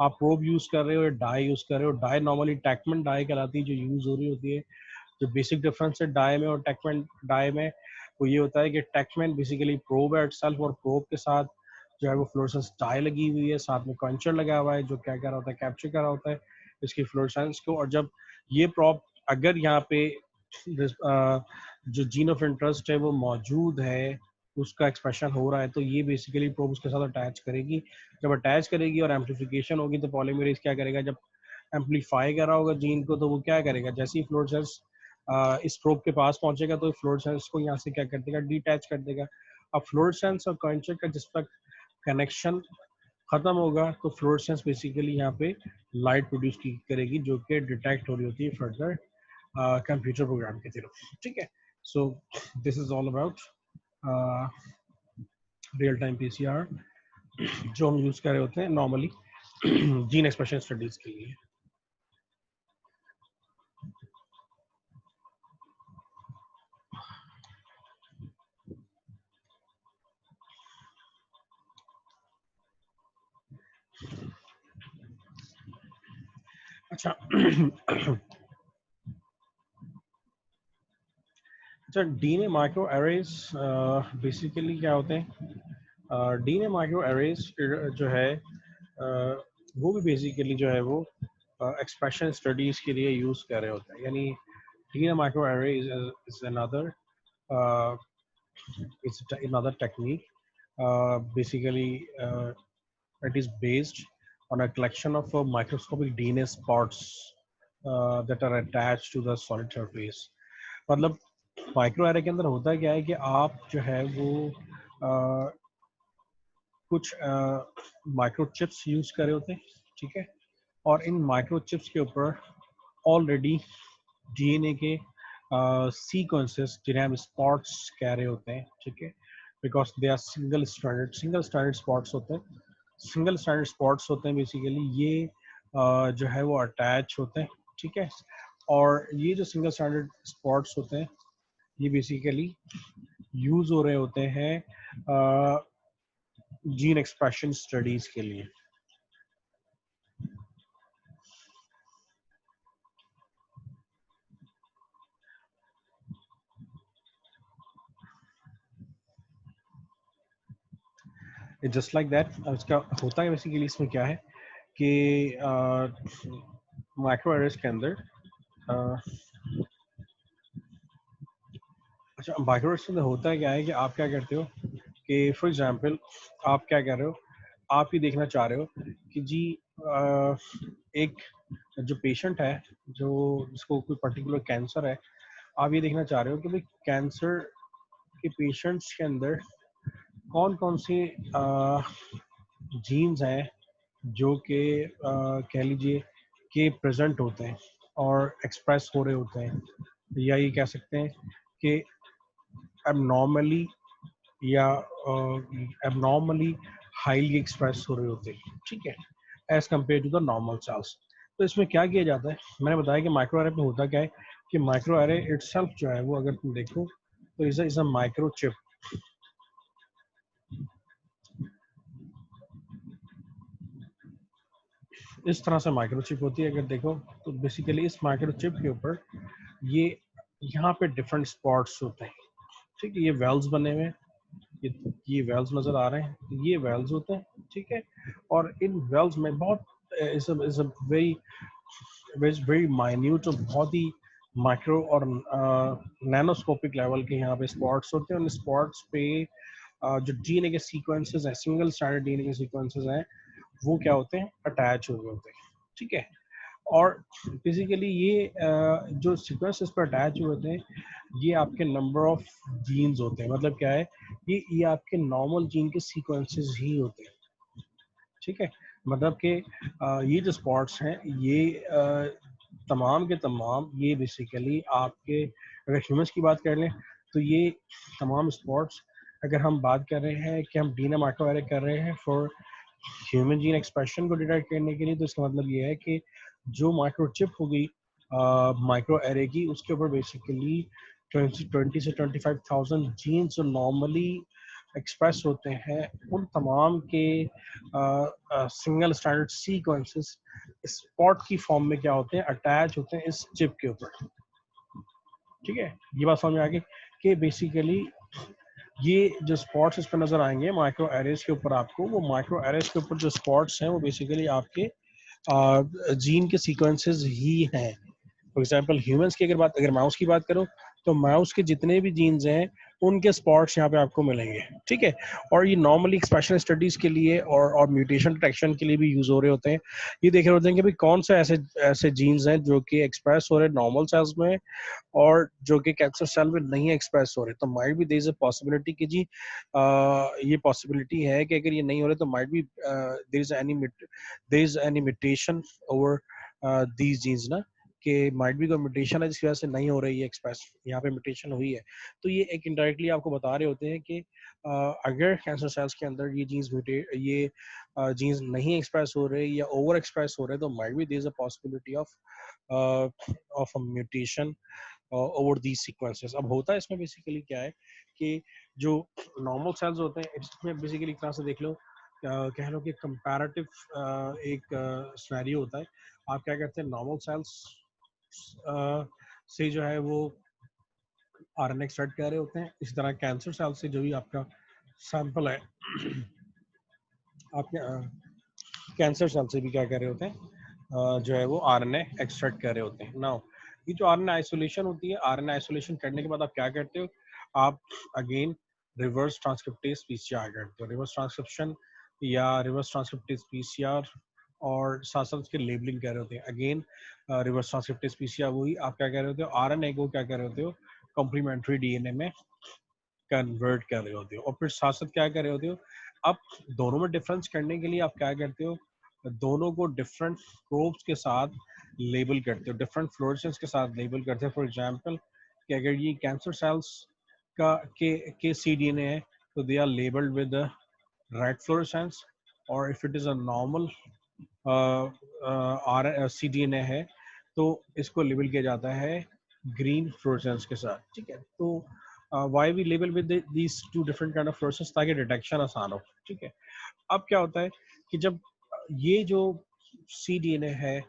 आप प्रोब यूज कर रहे हो या डाई यूज कर रहे हो। डाई नॉर्मली टैकमैन डाई कहलाती है जो यूज हो रही होती है। जो बेसिक डिफरेंस है डाई में और टैकमैन डाई में वो ये होता है कि टैकमैन बेसिकली प्रोब है इटसेल्फ, और प्रोब के साथ जो है वो फ्लोरेसेंस डाई लगी हुई है, साथ में क्वेंचर लगा हुआ है जो क्या कर रहा होता है, कैप्चर कर रहा होता है इसकी फ्लोरेसेंस को। और जब ये प्रोब अगर यहाँ पे जो जीन ऑफ इंटरेस्ट है वो मौजूद है, उसका एक्सप्रेशन हो रहा है, तो ये बेसिकली प्रोब उसके साथ अटैच करेगी। जब अटैच करेगी और एम्पलीफिकेशन होगी तो पॉलीमरेज क्या करेगा, जब एम्पलीफाई कर रहा होगा जीन को तो वो क्या करेगा, जैसे ही फ्लोरेसेंस इस प्रोब के पास पहुंचेगा तो फ्लोरेसेंस को यहाँ से क्या कर देगा, डिटैच कर देगा। अब फ्लोरेसेंस और क्वेंचर का जिस तक कनेक्शन खत्म होगा तो फ्लोरेसेंस बेसिकली यहाँ पे लाइट प्रोड्यूस की करेगी जो कि डिटेक्ट हो रही होती है फर्दर कंप्यूटर प्रोग्राम की तरफ, ठीक है। So this is all about real time PCR जो हम यूज कर रहे होते हैं नॉर्मली जीन एक्सप्रेशन स्टडीज के लिए। अच्छा अच्छा, डीएनए माइक्रो एरेज बेसिकली क्या होते हैं? डीएनए माइक्रो एरेज जो है वो भी बेसिकली जो है वो एक्सप्रेशन स्टडीज के लिए यूज कर रहे होते हैं, यानी DNA micro array is another it's another technique. Basically, it is based on a collection of microscopic DNA spots that are attached to the solid surface. मतलब माइक्रो एरे के अंदर होता क्या है कि आप जो है वो कुछ माइक्रो चिप्स यूज कर रहे होते हैं, ठीक है, और इन माइक्रो चिप्स के ऊपर ऑलरेडी डीएनए के सीक्वेंसेस जिन्हें हम स्पॉट्स कह रहे होते हैं, ठीक है, because they are single stranded spots होते हैं। सिंगल स्ट्रैंडेड स्पॉट्स होते हैं बेसिकली ये जो है वो अटैच होते हैं, ठीक है। और ये जो सिंगल स्ट्रैंडेड स्पॉट्स होते हैं ये बेसिकली यूज हो रहे होते हैं जीन एक्सप्रेशन स्टडीज के लिए। जस्ट लाइक दैट इसका होता है बेसिकली। इसमें क्या है कि माइक्रो एरेज के अंदर अच्छा, माइक्रो एरेज के अंदर होता है क्या है कि आप क्या करते हो कि फॉर एग्जांपल आप क्या कर रहे हो, आप ये देखना चाह रहे हो कि जी एक जो पेशेंट है जो जिसको कोई पर्टिकुलर कैंसर है, आप ये देखना चाह रहे हो कि भाई कैंसर के पेशेंट्स के अंदर कौन कौन से जीन्स हैं जो कि कह लीजिए कि प्रेजेंट होते हैं और एक्सप्रेस हो रहे होते हैं, या ये कह सकते हैं कि एबनॉर्मली या एबनॉर्मली हाईली एक्सप्रेस हो रहे होते हैं, ठीक है, as compare to the normal cells. तो इसमें क्या किया जाता है, मैंने बताया कि माइक्रो एरे में होता क्या है कि माइक्रो एरे इटसेल्फ जो है वो अगर तुम देखो तो इज अ माइक्रो चिप, इस तरह से माइक्रोचिप होती है। अगर देखो तो बेसिकली इस माइक्रोचिप के ऊपर ये यहाँ पे डिफरेंट स्पॉट्स होते हैं, ठीक है। ये वेल्स बने हुए हैं, ये वेल्स नजर आ रहे हैं, तो ये वेल्स होते हैं, ठीक है। और इन वेल्स में बहुत is a very very minute और बहुत ही माइक्रो और नैनोस्कोपिक लेवल के यहाँ पे स्पॉट्स होते हैं। उन स्पॉट्स पे जो डीएनए के सीक्वेंसेस हैं, सिंगल स्ट्रैंडेड डीएनए के सीक्वेंसेस हैं, वो क्या होते हैं, अटैच हुए होते हैं, ठीक है। और बेसिकली ये जो सीक्वेंसेस पर अटैच हुए होते हैं, ये आपके नंबर ऑफ जीन्स होते हैं। मतलब क्या है, ये आपके नॉर्मल जीन के सीक्वेंसेस ही होते हैं, ठीक है। मतलब कि ये जो स्पॉट्स हैं, ये तमाम के तमाम, ये बेसिकली आपके, अगर ह्यूमंस की बात कर लें तो ये तमाम स्पॉट्स, अगर हम बात कर रहे हैं कि हम डीएनए माइक्रो एरे कर रहे हैं फॉर ह्यूमन जीन एक्सप्रेशन को डिटेक्ट करने के लिए, तो इसका मतलब ये है कि जो माइक्रोचिप होगी माइक्रो एरे की, उसके ऊपर बेसिकली 20 से 25,000 जीन्स जो नॉर्मली एक्सप्रेस होते हैं, उन तमाम के सिंगल स्टैंडर्ड सीक्वेंसेस स्पॉट की फॉर्म में क्या होते हैं, अटैच होते हैं इस चिप के ऊपर, ठीक है। ये बात समझ में आ गई कि बेसिकली ये जो स्पॉट्स इस पर नजर आएंगे माइक्रो एरेज के ऊपर आपको, वो माइक्रो एरेज के ऊपर जो स्पॉट्स हैं वो बेसिकली आपके जीन के सीक्वेंसेस ही हैं। फॉर एग्जांपल ह्यूमंस की अगर माउस की बात करो, तो माउस के जितने भी जीन्स हैं उनके स्पॉट्स यहाँ पे आपको मिलेंगे, ठीक है। और ये नॉर्मली एक्सप्रेशन स्टडीज के लिए और म्यूटेशन डिटेक्शन के लिए भी यूज हो रहे होते हैं। ये देख रहे होते हैं कि भाई कौन से ऐसे ऐसे जीन्स हैं जो कि एक्सप्रेस हो रहे हैं नॉर्मल सेल्स में, और जो कि कैंसर सेल में नहीं एक्सप्रेस हो रहे। तो माइट भी देयर इज अ पॉसिबिलिटी कि जी ये पॉसिबिलिटी है कि अगर ये नहीं हो रहे तो माइट भी there is any mutation over these genes ना, कि माइट भी कोई म्यूटेशन है जिसकी वजह से नहीं हो रही है एक्सप्रेस, यहाँ पे म्यूटेशन हुई है। तो ये एक इनडायरेक्टली आपको बता रहे होते हैं कि अगर कैंसर सेल्स के अंदर ये जीन्स नहीं एक्सप्रेस हो रहे या ओवर एक्सप्रेस हो रहे, तो माइट भी there is a possibility of a mutation over these sequences. अब होता है इसमें बेसिकली क्या है कि जो नॉर्मल सेल्स होते हैं, इसमें बेसिकली एक तरह से देख लो, कह लो कि कंपैरेटिव एक सिनेरियो होता है। आप क्या करते हैं, नॉर्मल सेल्स से जो है वो आरएनए एक्सट्रैक्ट कर रहे होते हैं। इसी तरह कैंसर सेल से जो भी आपका सैंपल है, आपके कैंसर सेल से भी क्या कर रहे होते हैं, जो है वो आरएनए एक्सट्रैक्ट कर रहे होते हैं। नाउ ये जो आरएनए आइसोलेशन होती है, आरएनए आइसोलेशन करने के बाद आप क्या करते हो, आप अगेन रिवर्स ट्रांसक्रिप्टेज पीसीआर करते हो। रिवर्स ट्रांसक्रिप्शन या रिवर्स ट्रांसक्रिप्टेज पीसीआर और साथ साथ उसके लेबलिंग कर रहे होते हैं। अगेन रिवर्स ट्रांसक्रिप्टेज पीसीआर, वही आप क्या कर रहे होते हो, आरएनए को क्या कर रहे होते हो, कॉम्प्लीमेंट्री डीएनए में कन्वर्ट कर रहे होते हो। और फिर साथ साथ क्या कर रहे होते हो, अब दोनों में डिफरेंस करने के लिए आप क्या करते हो, दोनों को डिफरेंट प्रोब्स के साथ लेबल करते हो, डिफरेंट फ्लोरेसेंस के साथ लेबल करते हो। फॉर एग्जांपल कि अगर ये कैंसर सेल्स का के सीडीएनए है, तो they are labelled with red fluorescence, और if it is a normal cDNA है तो इसको लेबल किया जाता है ग्रीन फ्लोरेसेंस के साथ, ठीक है। तो why we label with these two different kind of fluorescence, ताकि डिटेक्शन आसान हो, ठीक है। अब क्या होता है कि जब ये जो सीडीएनए है,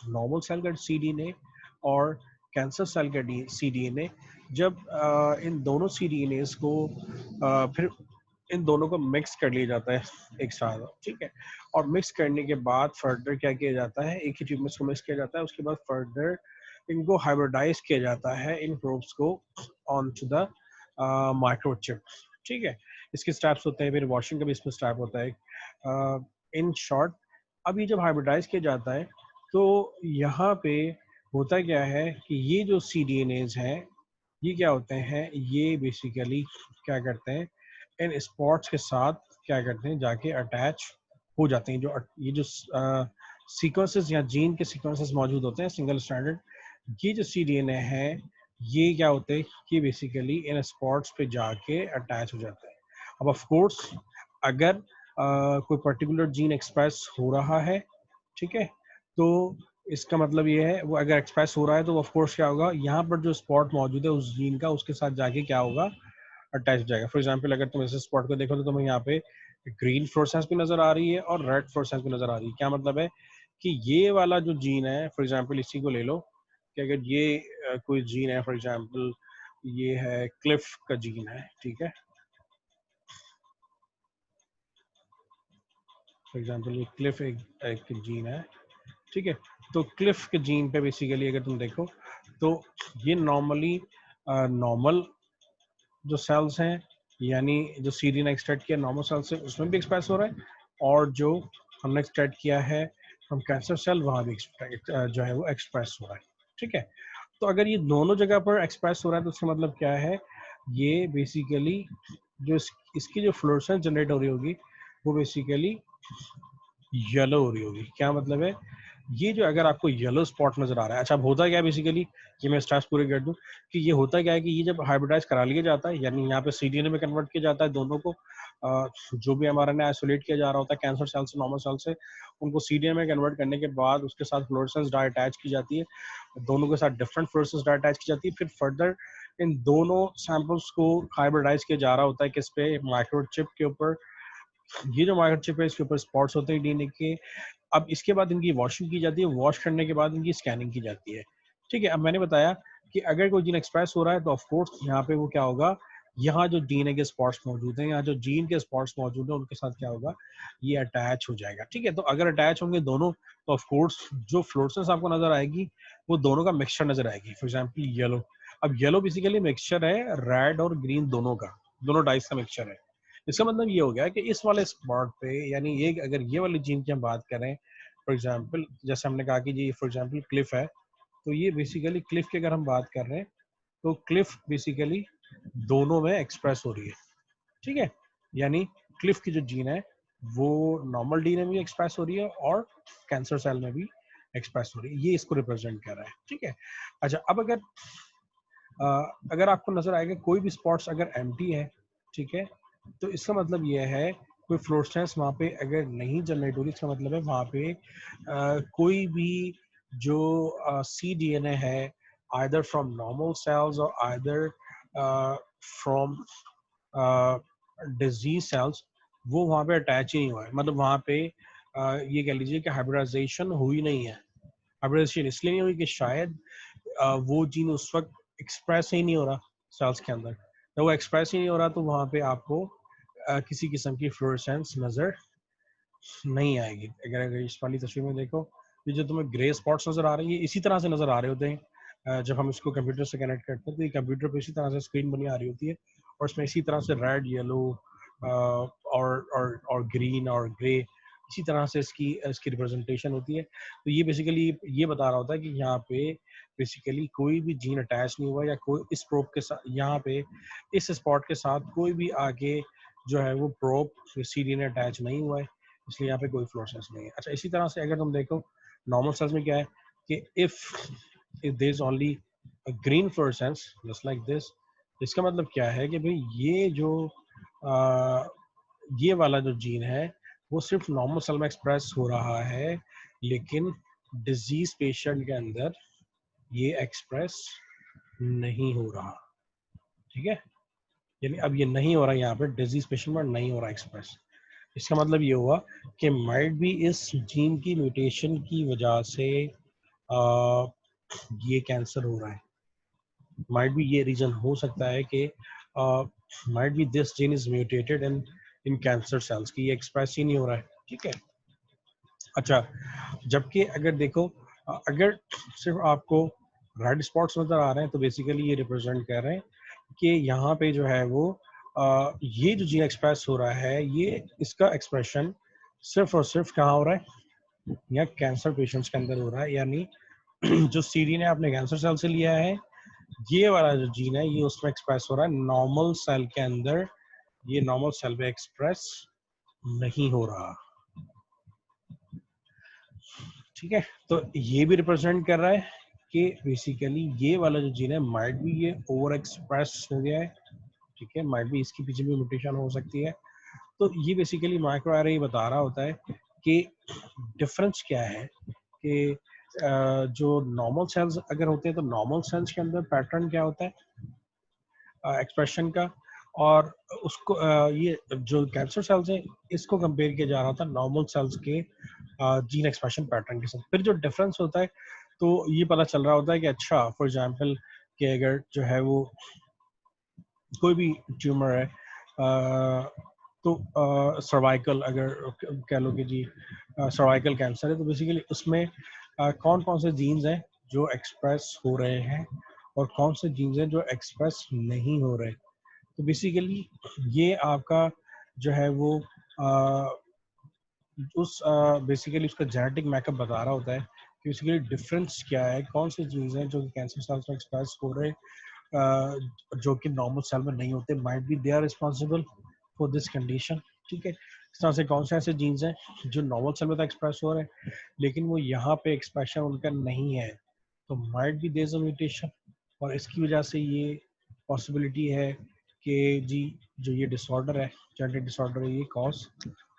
नॉर्मल सेल का सीडीएनए और कैंसर सेल का सीडीएनए, जब इन दोनों सीडीएनए को फिर इन दोनों को मिक्स कर लिया जाता है एक साथ, ठीक है। और मिक्स करने के बाद फर्दर क्या किया जाता है, एक ही ट्यूब में इसको मिक्स किया जाता है, उसके बाद फर्दर इनको हाइब्रिडाइज किया जाता है, इन प्रोब्स को ऑन टू द माइक्रोचिप, ठीक है। इसके स्टेप्स होते हैं, फिर वॉशिंग का भी इसमें स्टेप होता है। इन शॉर्ट, अब ये जब हाइब्रिडाइज किया जाता है तो यहाँ पे होता क्या है कि ये जो सीडीएनएज हैं, ये क्या होते हैं, ये बेसिकली क्या करते हैं, इन स्पॉट्स के साथ क्या करते हैं, जाके अटैच हो जाते हैं। ये जो सीक्वेंसेस या जीन के सीक्वेंसेस मौजूद होते हैं सिंगल स्ट्रैंडेड, ये जो सीडीएनए है, ये क्या होते हैं, ये बेसिकली इन स्पॉट्स पे जाके अटैच हो जाते हैं। अब ऑफ कोर्स अगर कोई पर्टिकुलर जीन एक्सप्रेस हो रहा है, ठीक है, तो इसका मतलब ये है वो अगर एक्सप्रेस हो रहा है तो ऑफ कोर्स क्या होगा, यहाँ पर जो स्पॉट मौजूद है उस जीन का, उसके साथ जाके क्या होगा, अटैच हो जाएगा। फॉर एग्जांपल अगर तुम इस स्पॉट को देखो तो तुम्हें यहाँ पे ग्रीन फ्लोरेसेंस भी नजर आ रही है और रेड फ्लोरेसेंस भी नजर आ रही है। क्या मतलब है कि ये वाला जो जीन है, फॉर एग्जांपल इसी को ले लो कि अगर ये कोई जीन है, फॉर एग्जांपल ये है क्लिफ का जीन है, ठीक है, फॉर एग्जांपल ये क्लिफ एक जीन है, ठीक है। तो क्लिफ के जीन पे बेसिकली अगर तुम देखो तो ये नॉर्मली नॉर्मल जो सेल्स हैं, यानी जो सीडी ने एक्सट्रैक्ट किया नॉर्मल सेल से, उसमें भी एक्सप्रेस हो रहा है, और जो हमने एक्सट्रैक्ट किया है फ्रॉम कैंसर सेल वहाँ भी जो है वो एक्सप्रेस हो रहा है, ठीक है। तो अगर ये दोनों जगह पर एक्सप्रेस हो रहा है तो उसका मतलब क्या है, ये बेसिकली जो इसकी जो फ्लोरेसेंस जनरेट हो रही होगी वो बेसिकली येलो हो रही होगी। क्या मतलब है, ये जो अगर आपको येलो स्पॉट नजर आ रहा है, अच्छा अब होता क्या है बेसिकली, ये मैं स्टेप्स पूरे कर दूं कि ये होता क्या है कि ये जब हाइब्रिडाइज करा लिया जाता है, यानी यहाँ पे सीडीएनए में कन्वर्ट किया जाता है दोनों को, जो भी एमआरएनए आइसोलेट किया जा रहा होता है कैंसर सेल से नॉर्मल सेल से, उनको सीडीएनए में कन्वर्ट करने के बाद उसके साथ फ्लोरेसेंस डाई अटैच की जाती है, दोनों के साथ डिफरेंट फ्लोरेसेंस डाई अटैच की जाती है, फिर फर्दर इन दोनों सैंपल्स को हाइब्रिडाइज किया जा रहा होता है किस पे, माइक्रोचिप के ऊपर। ये जो माइक्रोचिप है इसके ऊपर स्पॉट्स होते हैं डीएनए के। अब इसके बाद इनकी वॉशिंग की जाती है, वॉश करने के बाद इनकी स्कैनिंग की जाती है, ठीक है। अब मैंने बताया कि अगर कोई जीन एक्सप्रेस हो रहा है तो ऑफ कोर्स यहाँ पे वो क्या होगा, यहाँ जो डीएनए के स्पॉट्स मौजूद हैं, यहाँ जो जीन के स्पॉट्स मौजूद हैं, उनके साथ क्या होगा, ये अटैच हो जाएगा, ठीक है। तो अगर अटैच होंगे दोनों तो ऑफ कोर्स जो फ्लोरेसेंस आपको नजर आएगी वो दोनों का मिक्सचर नजर आएगी। फॉर एग्जाम्पल येलो, अब येलो बेसिकली मिक्सचर है रेड और ग्रीन दोनों का, दोनों डाइस का मिक्सचर है। इसका मतलब ये हो गया कि इस वाले स्पॉट पे, यानी ये अगर ये वाली जीन की हम बात करें, फॉर एग्जांपल जैसे हमने कहा कि जी फॉर एग्जांपल क्लिफ है, तो ये बेसिकली क्लिफ की अगर हम बात कर रहे हैं तो क्लिफ बेसिकली दोनों में एक्सप्रेस हो रही है, ठीक है। यानी क्लिफ की जो जीन है वो नॉर्मल डीएनए में भी एक्सप्रेस हो रही है और कैंसर सेल में भी एक्सप्रेस हो रही है, ये इसको रिप्रेजेंट कर रहा है, ठीक है। अच्छा अब अगर आपको नजर आएगा कोई भी स्पॉट्स अगर एम्प्टी है, ठीक है, तो इसका मतलब ये है कोई फ्लोरेसेंस वहाँ पे अगर नहीं जनरेट हो रही, इसका मतलब है वहाँ पे कोई भी जो सी डी एन ए है, आइदर फ्रॉम नॉर्मल सेल्स और आइदर फ्रॉम डिजीज सेल्स, वो वहाँ पे अटैच ही नहीं हुआ है, मतलब वहाँ पे ये कह लीजिए कि हाइब्रिडाइजेशन हुई नहीं है। हाइब्रिडाइजेशन इसलिए नहीं हुई कि शायद वो जीन उस वक्त एक्सप्रेस ही नहीं हो रहा सेल्स के अंदर, जब वो एक्सप्रेस ही नहीं हो रहा तो वहाँ पे आपको किसी किस्म की फ्लोरेसेंस नजर नहीं आएगी। अगर इस वाली तस्वीर में देखो, ये जो तुम्हें ग्रे स्पॉट्स नजर आ रही है इसी तरह से नजर आ रहे होते हैं जब हम इसको कंप्यूटर से कनेक्ट करते हैं, तो ये कंप्यूटर पे इसी तरह से स्क्रीन बनी आ रही होती है और इसमें इसी तरह से रेड, येलो और ग्रीन और ग्रे इसी तरह से इसकी इसकी रिप्रेजेंटेशन होती है। तो ये बेसिकली ये बता रहा होता है कि यहाँ पे बेसिकली कोई भी जीन अटैच नहीं हुआ, या कोई इस प्रोब के साथ यहाँ पे इस स्पॉट के साथ कोई भी आगे जो है वो प्रोब सीडीएनए अटैच नहीं हुआ है, इसलिए यहाँ पे कोई फ्लोरेसेंस नहीं है। अच्छा इसी तरह से अगर तुम देखो नॉर्मल सेल्स में क्या है कि if there is only a green fluorescence just like this, इसका मतलब क्या है कि भाई ये जो ये वाला जो जीन है वो सिर्फ नॉर्मल सेल में एक्सप्रेस हो रहा है, लेकिन डिजीज पेशेंट के अंदर ये एक्सप्रेस नहीं हो रहा, ठीक है। यानी अब ये नहीं हो रहा, यहाँ पे डिजीज पेशेंट में नहीं हो रहा एक्सप्रेस, इसका मतलब ये हुआ कि माइट भी इस जीन की म्यूटेशन की वजह से ये कैंसर हो रहा है, माइट भी ये रीजन हो सकता है कि might be this gene is mutated in in cancer cells की ये एक्सप्रेस ही नहीं हो रहा है, ठीक है। अच्छा जबकि अगर देखो अगर सिर्फ आपको रेड स्पॉट्स नजर आ रहे हैं तो बेसिकली ये रिप्रेजेंट कर रहे हैं कि यहाँ पे जो है वो ये जो जीन एक्सप्रेस हो रहा है ये इसका एक्सप्रेशन सिर्फ और सिर्फ कहाँ हो रहा है, या कैंसर पेशेंट्स के अंदर हो रहा है, यानी जो सीडी ने आपने कैंसर सेल से लिया है ये वाला जो जीन है ये उसमें एक्सप्रेस हो रहा है, नॉर्मल सेल के अंदर ये नॉर्मल सेल में एक्सप्रेस नहीं हो रहा, ठीक है। तो ये भी रिप्रेजेंट कर रहा है कि बेसिकली ये वाला जो जीन है माइट भी ये ओवर एक्सप्रेस हो गया है, ठीक है, माइट भी इसके पीछे भी म्यूटेशन हो सकती है। तो ये बेसिकली माइक्रो आरए ये बता रहा होता है कि डिफरेंस क्या है कि जो नॉर्मल सेल्स अगर होते हैं तो नॉर्मल सेल्स के अंदर पैटर्न क्या होता है एक्सप्रेशन का, और उसको ये जो कैंसर सेल्स हैं इसको कंपेयर किया जा रहा था नॉर्मल सेल्स के जीन एक्सप्रेशन पैटर्न के साथ। फिर जो डिफरेंस होता है तो ये पता चल रहा होता है कि अच्छा फॉर एग्जांपल कि अगर जो है वो कोई भी ट्यूमर है तो सर्वाइकल अगर कह लो कि जी सर्वाइकल कैंसर है तो बेसिकली उसमें कौन कौन से जीन्स हैं जो एक्सप्रेस हो रहे हैं और कौन से जीन्स हैं जो एक्सप्रेस नहीं हो रहे। तो बेसिकली ये आपका जो है वो आ, उस बेसिकली उसका जेनेटिक मैकअप बता रहा होता है कि बेसिकली डिफरेंस क्या है, कौन सी चीज़ है जो कि कैंसर सेल्स में एक्सप्रेस हो रहे जो कि नॉर्मल सेल में नहीं होते, might be they are responsible for this condition. ठीक है, इस तरह से कौन से ऐसे जीन्स हैं जो नॉर्मल सेल में तो एक्सप्रेस हो रहे हैं लेकिन वो यहाँ पे एक्सप्रेशन उनका नहीं है, तो might be there is a mutation. और इसकी वजह से ये पॉसिबिलिटी है कि जी जो ये डिसऑर्डर है, जेनेटिक डिसऑर्डर है, ये कॉज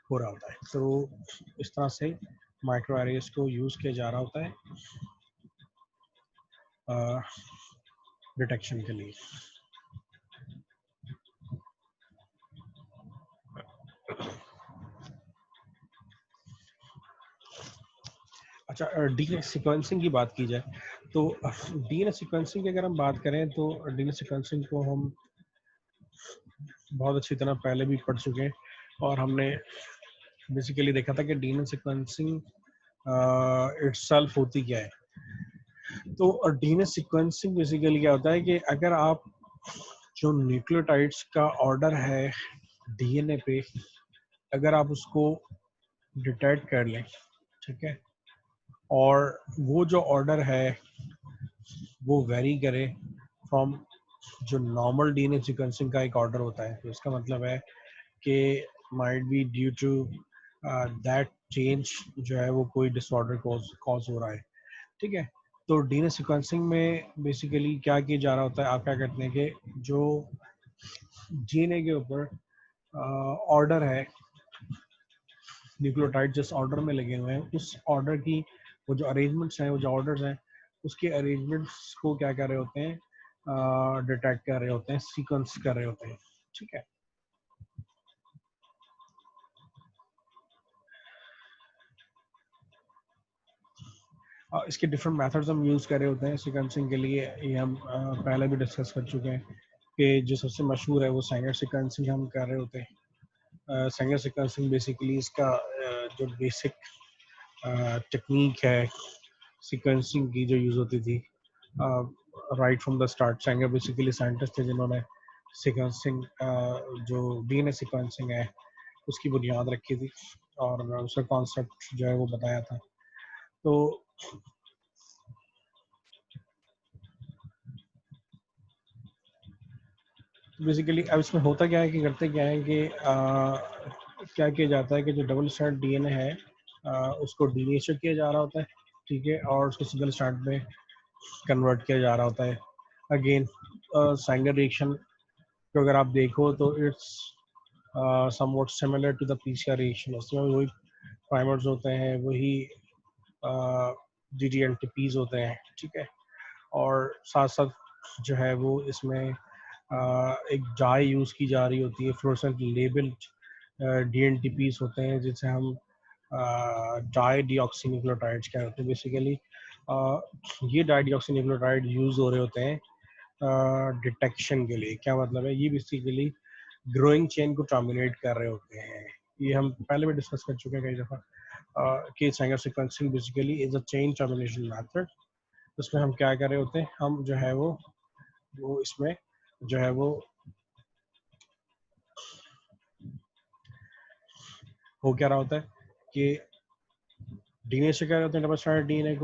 हो रहा होता है। तो इस तरह से माइक्रो एरेज को यूज़ किया जा रहा होता है डिटेक्शन के लिए। अच्छा, डीएनए सीक्वेंसिंग की बात की जाए तो डीएनए सीक्वेंसिंग की अगर हम बात करें तो डीएनए सीक्वेंसिंग को हम बहुत अच्छी तरह पहले भी पढ़ चुके हैं और हमने बेसिकली देखा था कि डीएनए सीक्वेंसिंग इटसेल्फ होती क्या है। तो डीएनए सीक्वेंसिंग बेसिकली क्या होता है कि अगर आप जो न्यूक्लियोटाइड्स का ऑर्डर है डीएनए पे, अगर आप उसको डिटेक्ट कर लें, ठीक है, और वो जो ऑर्डर है वो वेरी करे फ्रॉम जो नॉर्मल डीएनए सीक्वेंसिंग का एक ऑर्डर होता है, तो इसका मतलब है कि might be due to that change जो है वो कोई डिसऑर्डर कॉज हो रहा है। ठीक है, तो डीएनए सीक्वेंसिंग में बेसिकली क्या किया जा रहा होता है, आप क्या करते हैं कि जो डीएनए के ऊपर ऑर्डर है, न्यूक्लियोटाइड जिस ऑर्डर में लगे हुए हैं उस ऑर्डर की वो जो अरेंजमेंट्स हैं, वो जो ऑर्डर्स हैं उसके अरेंजमेंट्स को क्या कर रहे होते हैं, डिटेक्ट कर रहे होते हैं, सीक्वेंस कर रहे होते हैं। ठीक है, इसके डिफरेंट मेथड्स हम यूज़ कर रहे होते हैं सीक्वेंसिंग के लिए, ये हम पहले भी डिस्कस कर चुके हैं कि जो सबसे मशहूर है वो सैंगर सीक्वेंसिंग हम कर रहे होते हैं। सैंगर सीक्वेंसिंग बेसिकली इसका जो बेसिक टेक्निक है सीक्वेंसिंग की जो यूज़ होती थी right from the start, Sanger basically scientist थे जिन्होंने सीक्वेंसिंग जो डीएनए सीक्वेंसिंग है उसकी बुनियाद रखी थी और उसका कॉन्सेप्ट जो है वो बताया था। तो बेसिकली अब इसमें होता क्या है कि करते क्या है कि क्या किया जाता है कि जो डबल स्ट्रैंड डीएनए है उसको डीनेचर किया जा रहा होता है, ठीक है, और उसको सिंगल स्ट्रैंड में कन्वर्ट किया जा रहा होता है। अगेन सैंगर रिएक्शन को अगर आप देखो तो it's somewhat similar to the PCR reaction. उसमें वही प्राइमर्स होते हैं, वही जीजीएनटीपीज होते हैं, ठीक है, और साथ साथ जो है वो इसमें एक डाई यूज़ की जा रही होती है, फ्लोरोसेंट लेबल्ड डीएनटीपीज होते हैं जिसे हम डाई डीऑक्सीन्यूक्लियोटाइड्स क्या होते हैं बेसिकली। ये डाई डीऑक्सीन्यूक्लियोटाइड यूज़ हो रहे होते हैं डिटेक्शन के लिए। क्या मतलब है, ये बेसिकली ग्रोइंग चेन को टर्मिनेट कर रहे होते हैं। ये हम पहले भी डिस्कस कर चुके हैं कई दफ़ा कि Sanger sequencing basically is a chain termination method. उसमें हम क्या कर रहे होते हैं, हम जो है वो इसमें जो है वो हो क्या रहा होता है कि डीएनए से क्या करते हैं, डबल स्ट्रैंडेड डीएनए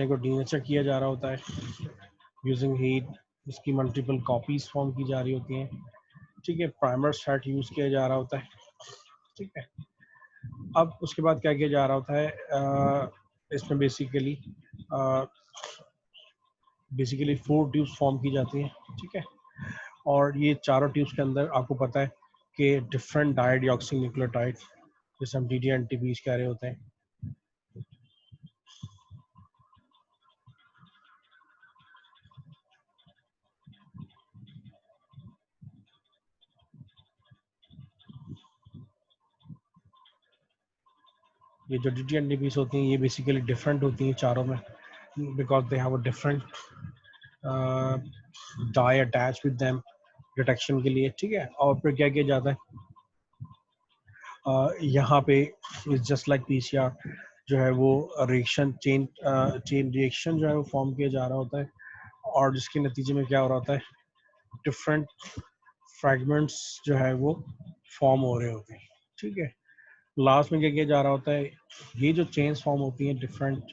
को डीनेचर किया जा रहा होता है यूजिंग हीट। इसकी मल्टीपल कॉपीज फॉर्म की जा रही होती हैं, ठीक है, प्राइमर सेट यूज किया जा रहा होता है, ठीक है। अब उसके बाद क्या किया जा रहा होता है, इसमें बेसिकली 4 ट्यूब्स फॉर्म की जाती हैं, ठीक है, और ये चारों ट्यूब्स के अंदर आपको पता है कि डिफरेंट डाइडिऑक्सीन्यूक्लियोटाइड जिसे हम डीडीएनटीपीज कह रहे होते हैं, ये जो DTNTPs होती हैं ये बेसिकली डिफरेंट होती हैं चारों में, because they have a different dye attach with them detection के लिए, ठीक है। और फिर क्या किया जाता है, यहाँ पे जस्ट लाइक PCR जो है वो रिएक्शन चेन रिएक्शन जो है वो फॉर्म किया जा रहा होता है, और जिसके नतीजे में क्या हो रहा होता है, डिफरेंट फ्रैगमेंट्स जो है वो फॉर्म हो रहे होते हैं, ठीक है। लास्ट में क्या किया जा रहा होता है, ये जो चेन्स फॉर्म होती हैं डिफरेंट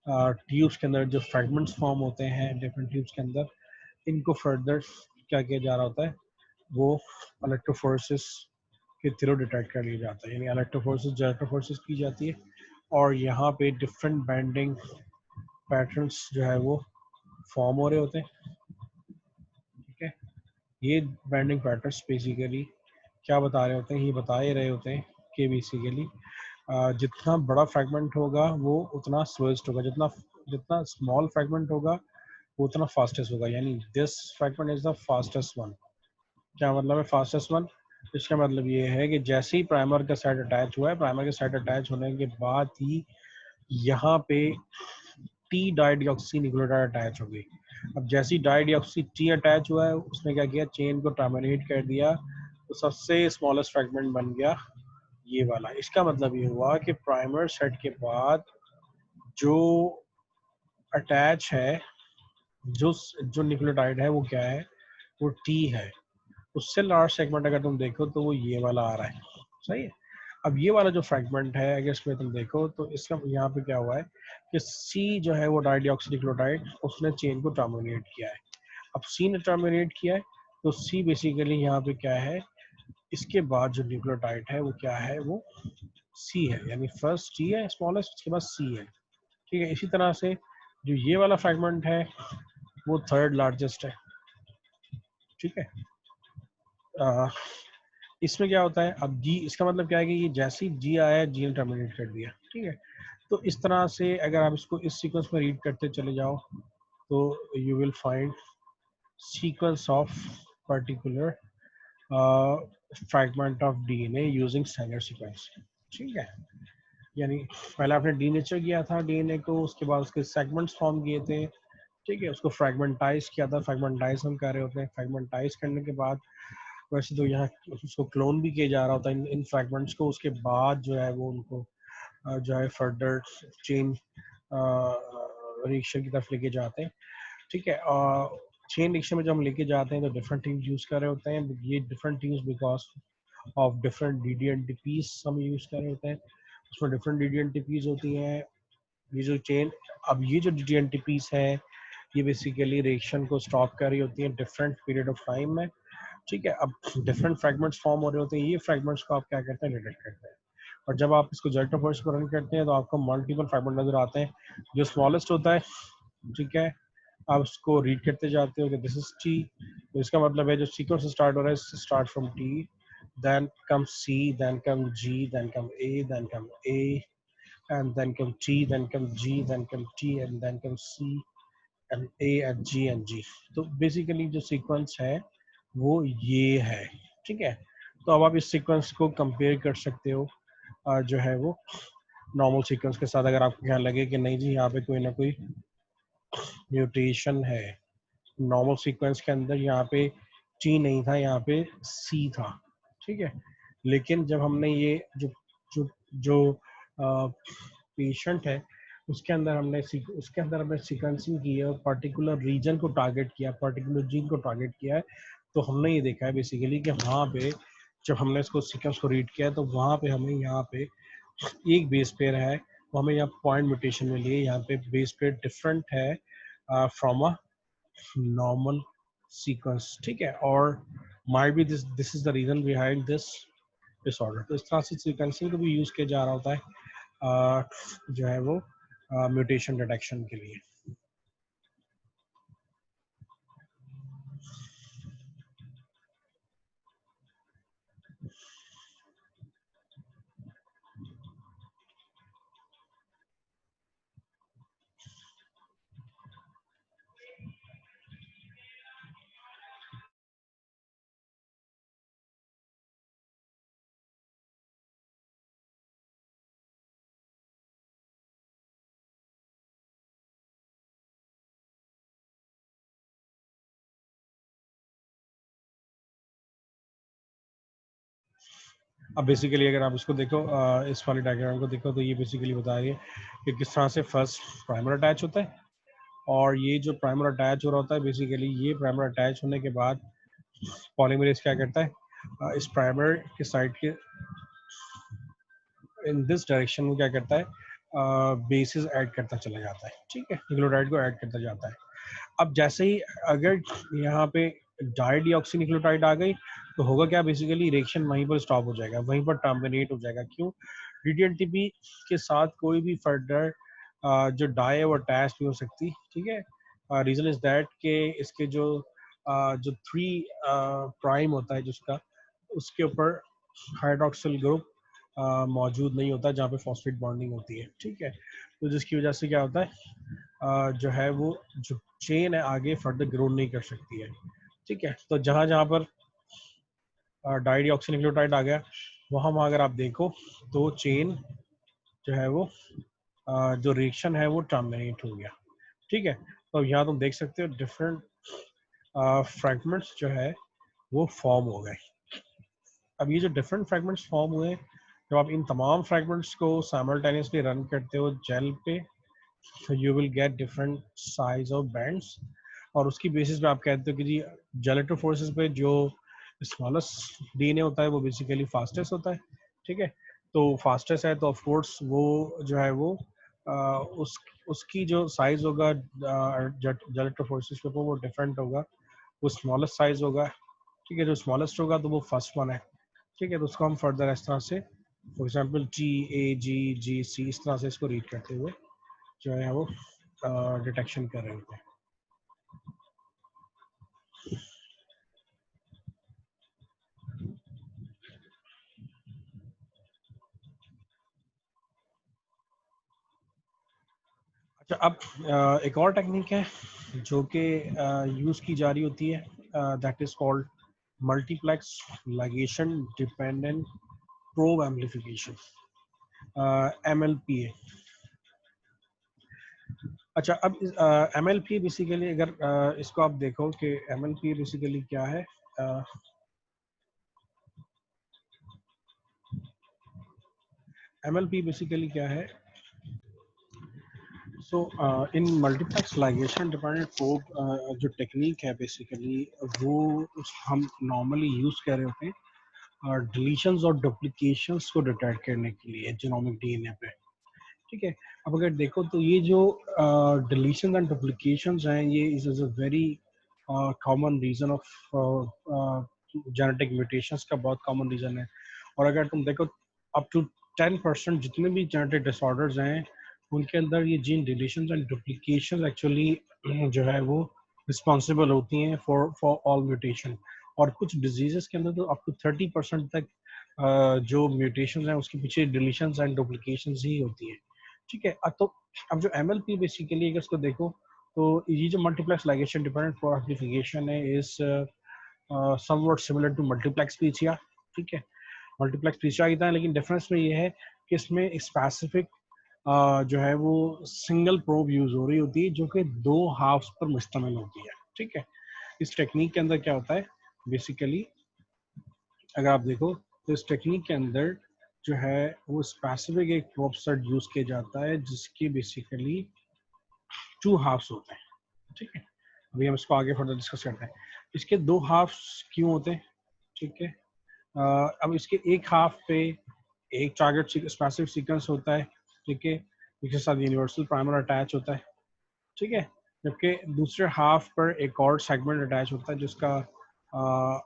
ट्यूब्स के अंदर, जो फ्रैगमेंट्स फॉर्म होते हैं डिफरेंट ट्यूब्स के अंदर, इनको फर्दर क्या किया जा रहा होता है, वो इलेक्ट्रोफोरेसिस के थ्रू डिटेक्ट कर लिया जाता है, यानी इलेक्ट्रोफोरेसिस जो इलेक्ट्रोफोरेसिस की जाती है, और यहाँ पे डिफरेंट बैंडिंग पैटर्न्स जो है वो फॉर्म हो रहे होते हैं, ठीक है। ये बैंडिंग पैटर्न्स बेसिकली क्या बता रहे होते हैं, ये बता ही रहे होते हैं कि बेसिकली जितना बड़ा फ्रैगमेंट होगा वो उतना स्लोएस्ट होगा, जितना जितना स्मॉल फ्रैगमेंट होगा वो उतना फास्टेस्ट होगा, यानी this fragment is the fastest one. क्या मतलब है फास्टेस्ट वन, इसका मतलब ये है कि जैसे ही प्राइमर का साइड अटैच हुआ है, प्राइमर के साइड अटैच होने के बाद ही यहाँ पे टी डाइडिऑक्सी न्यूक्लियोटाइड अटैच हो गई। अब जैसे ही डाइडिऑक्सी टी अटैच हुआ है, उसने क्या किया, चेन को टर्मिनेट कर दिया, तो सबसे स्मॉलेस्ट फ्रैगमेंट बन गया ये वाला। इसका मतलब ये हुआ कि प्राइमर सेट के बाद जो अटैच है, जो जो न्यूक्लियोटाइड है वो क्या है, वो टी है। उससे लार्ज सेगमेंट अगर तुम देखो तो वो ये वाला आ रहा है, सही है। अब ये वाला जो फ्रैगमेंट है अगर इसमें तुम देखो तो इसका यहाँ पे क्या हुआ है कि सी जो है वो डाइडिऑक्सीन्यूक्लियोटाइड उसने चेन को टर्मिनेट किया है। अब सी ने टर्मिनेट किया है, तो सी बेसिकली यहाँ पे क्या है, इसके बाद जो न्यूक्लियोटाइड है वो क्या है, वो सी है, यानी फर्स्ट टी है स्मॉलेस्ट, उसके बाद सी है, ठीक है। इसी तरह से जो ये वाला फ्रैगमेंट है वो थर्ड लार्जेस्ट है, ठीक है। इसमें क्या होता है, अब जी, इसका मतलब क्या है कि ये जैसे ही जी आया, जी ने टर्मिनेट कर दिया, ठीक है। तो इस तरह से अगर आप इसको इस सीक्वेंस में रीड करते चले जाओ तो you will find sequence of particular fragment of DNA using standard sequence, ठीक है। यानी पहले आपने डीनेचर किया था डीएनए को, उसके बाद उसके सेगमेंट्स फॉर्म किए थे, ठीक है, उसको फ्रैगमेंटाइज किया था, फ्रैगमेंटाइज हम कर रहे होते हैं, फ्रैगमेंटाइज करने के बाद वैसे तो यहाँ उसको क्लोन भी किया जा रहा होता है इन फ्रैगमेंट्स को, उसके बाद जो है वो उनको जो है फर्दर चेन रिएक्शन की तरफ लेके जाते हैं, ठीक है। चेन रिएक्शन में जब हम लेके जाते हैं तो डिफरेंट टीम्स यूज कर रहे होते हैं, ये different teams because of different DDNTPs हम यूज कर रहे होते हैं, उसमें डिफरेंट DDNTPs होती हैं। ये जो चेन, अब ये जो DDNTPs है ये बेसिकली रिएक्शन को स्टॉप कर रही होती है डिफरेंट पीरियड ऑफ टाइम में, ठीक है। अब डिफरेंट फ्रैगमेंट्स फॉर्म हो रहे होते हैं, ये फ्रैगमेंट्स को आप क्या करते हैं, डिटेक्ट करते हैं, और जब आप इसको जेल्टोफोर्स को रन करते हैं तो आपको मल्टीपल फ्रैगमेंट नजर आते हैं, जो स्मॉलेस्ट होता है, ठीक है। आप उसको रीड करते जाते हो कि दिस इज टी, तो इसका मतलब है जो सीक्वेंस स्टार्ट हो रहा है start from T, then comes C, then comes G, then comes A, then comes A, and then comes T, then comes G, then comes T, and then comes C, and A, and G, and G। तो basically जो sequence है वो ये है, ठीक है। तो अब आप इस सीक्वेंस को कंपेयर कर सकते हो जो है वो नॉर्मल सीक्वेंस के साथ, अगर आपको ख्याल लगे कि नहीं जी यहाँ पे कोई ना कोई म्यूटेशन है। नॉर्मल सीक्वेंस के अंदर यहाँ पे टी नहीं था, यहाँ पे सी था, ठीक है। लेकिन जब हमने ये जो जो जो पेशेंट है उसके अंदर हमने सीक्वेंसिंग की है, पर्टिकुलर रीजन को टारगेट किया, पर्टिकुलर जीन को टारगेट किया है, तो हमने ये देखा है बेसिकली कि वहाँ पे जब हमने इसको सीक्वेंस को रीड किया है तो वहाँ पे हमें यहाँ पे एक बेस पेयर है, वो हमें यहाँ पॉइंट म्यूटेशन में लिए, यहाँ पे बेस पेयर डिफरेंट है फ्रॉम अ नॉर्मल सीक्वेंस, ठीक है। और might be this is the reason behind this disorder. तो इस तरह से सीक्वेंसिंग को भी यूज किया जा रहा होता है जो है वो म्यूटेशन डिटेक्शन के लिए। अब बेसिकली अगर आप इसको देखो, इस वाले डायग्राम को देखो, तो ये बेसिकली बता रही है कि किस तरह से फर्स्ट प्राइमर अटैच होता है, और ये जो प्राइमर अटैच हो रहा होता है बेसिकली ये प्राइमर अटैच होने के बाद पॉलीमरेज क्या करता है, इस प्राइमर के साइड के इन दिस डायरेक्शन में क्या करता है, बेसिस ऐड करता चला जाता है, ठीक है, न्यूक्लियोटाइड को ऐड करता जाता है। अब जैसे ही अगर यहाँ पे डाइडिऑक्सीन्यूक्लियोटाइड आ गई तो होगा क्या, बेसिकली रिएक्शन वहीं पर स्टॉप हो जाएगा, वहीं पर टर्मिनेट हो जाएगा। क्यों? DDNTP के साथ कोई भी फर्दर जो डाई है वो अटैच नहीं हो सकती, ठीक है। रीजन इज दैट कि इसके जो 3 प्राइम होता है जिसका, उसके ऊपर हाइड्रोक्सिल ग्रुप मौजूद नहीं होता जहाँ पे फॉस्फेट बॉन्डिंग होती है, ठीक है। तो जिसकी वजह से क्या होता है, जो है वो जो चेन है आगे फर्दर ग्रो नहीं कर सकती है, ठीक है। तो जहाँ जहाँ पर डाइडिऑक्सीन्यूक्लियोटाइड आ गया, वहाँ अगर आप देखो तो चेन जो है वो जो रिएक्शन है वो टर्मिनेट हो गया, ठीक है। तो यहाँ तुम देख सकते हो डिफरेंट फ्रैगमेंट्स जो है वो फॉर्म हो गए। अब ये जो डिफरेंट फ्रैगमेंट्स फॉर्म हुए, जब आप इन तमाम फ्रैगमेंट्स को साइमल्टेनियसली रन करते हो जेल पे, तो you will get different size of bands, और उसकी बेसिस पे आप कहते हो कि जी जेलेटिव फोर्सेस पे जो स्मॉलेस्ट डीएनए होता है वो बेसिकली फास्टेस्ट होता है, ठीक है। तो फास्टेस्ट है तो ऑफ कोर्स वो जो है वो उसकी जो साइज होगा जेलेटिव फोर्सेस के ऊपर वो डिफरेंट होगा, वो स्मॉलेस्ट साइज होगा, ठीक है। जो स्मॉलेस्ट होगा तो वो फर्स्ट वन है, ठीक है। तो उसको हम फर्दर इस तरह से फॉर एग्जांपल GAGGC इस तरह से इसको रीड करते हुए जो है वो डिटेक्शन कर रहे होते हैं। अच्छा, अब एक और टेक्निक है जो कि यूज़ की जा रही होती है, that is called multiplex ligation dependent probe amplification, MLPA। अच्छा, अब MLPA बेसिकली अगर इसको आप देखो कि MLPA बेसिकली क्या है, MLPA बेसिकली क्या है। सो इन मल्टीप्लेक्स लाइगेशन डिपेंडेंट प्रोब जो टेक्निक है बेसिकली वो हम नॉर्मली यूज़ कर रहे होते हैं डिलीशंस और डुप्लीकेशंस को डिटेक्ट करने के लिए जीनोमिक डीएनए पे, ठीक है। अब अगर देखो तो ये जो डिलीशन एंड डुप्लीकेशंस हैं ये is a very common reason of genetic mutations का बहुत कॉमन रीजन है। और अगर तुम देखो अप टू 10% जितने भी जेनेटिक डिसऑर्डर्स हैं उनके अंदर ये gene deletion and duplication actually जो है वो रिस्पॉन्सिबल होती हैं फॉर ऑल म्यूटेशन। और कुछ डिजीजेस के अंदर तो अप टू 30% तक जो म्यूटेशन हैं उसके पीछे डिलीशन एंड डुप्लीकेशन ही होती है, ठीक है। तो अब जो MLP बेसिकली अगर इसको देखो तो ये जो multiplex ligation dependent probe amplification है is somewhat similar to multiplex PCR, ठीक है। मल्टीप्लेक्स पीसीआर की तरह, लेकिन डिफरेंस में ये है कि इसमें स्पेसिफिक जो है वो सिंगल प्रोब यूज हो रही होती है जो कि 2 हाफ्स पर मुश्तमिल होती है, ठीक है। इस टेक्निक के अंदर क्या होता है बेसिकली, अगर आप देखो तो इस टेक्निक के अंदर जो है वो स्पेसिफिक एक प्रोब सेट यूज किया जाता है जिसकी बेसिकली 2 हाफ्स होते हैं, ठीक है। अभी हम इसको आगे फर्दर डिस्कस करते हैं इसके 2 हाफ्स क्यों होते हैं, ठीक है। अब इसके एक हाफ पे एक टारगेट स्पेसिफिक सीक्वेंस होता है, ठीक है, जिसके साथ यूनिवर्सल प्राइमर अटैच होता है, ठीक है। जबकि दूसरे हाफ पर एक और सेगमेंट अटैच होता है जिसका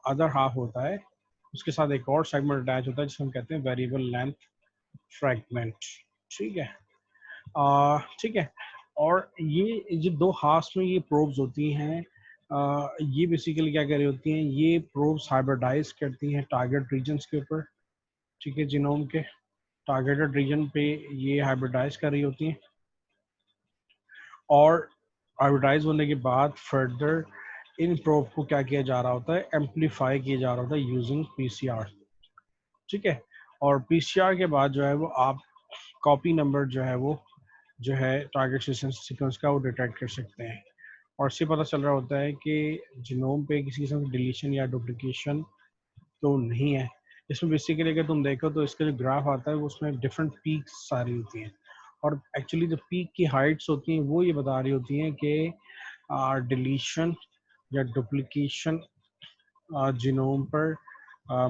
अदर हाफ होता है, उसके साथ एक और सेगमेंट अटैच होता है जिसे हम कहते हैं वेरिएबल लेंथ फ्रैगमेंट, ठीक है। ठीक है। और ये जो 2 हाफ्स में ये प्रोब्स होती हैं, ये बेसिकली क्या कर रही होती हैं, ये प्रोब्स हाइब्रिडाइज करती हैं टारगेट रीजन्स के ऊपर, ठीक है, जीनोम के टारगेटेड रीजन पे ये हाइब्रिडाइज कर रही होती हैं, और हाइब्रिडाइज होने के बाद फर्दर इन प्रोब को क्या किया जा रहा होता है, एम्पलीफाई किया जा रहा होता है यूजिंग पीसीआर, ठीक है। और पीसीआर के बाद जो है वो आप कॉपी नंबर जो है वो जो है टारगेट सीक्वेंस का वो डिटेक्ट कर सकते हैं, और इससे पता चल रहा होता है कि जीनोम पे किसी किस्म की डिलीशन या डुप्लीकेशन तो नहीं है, इसमें बेसिकली अगर तुम देखो तो इसका जो ग्राफ आता है वो उसमें डिफरेंट पीक्स सारी होती हैं, और एक्चुअली जो पीक की हाइट्स होती हैं वो ये बता रही होती हैं कि डिलीशन या डुप्लीकेशन जीनोम पर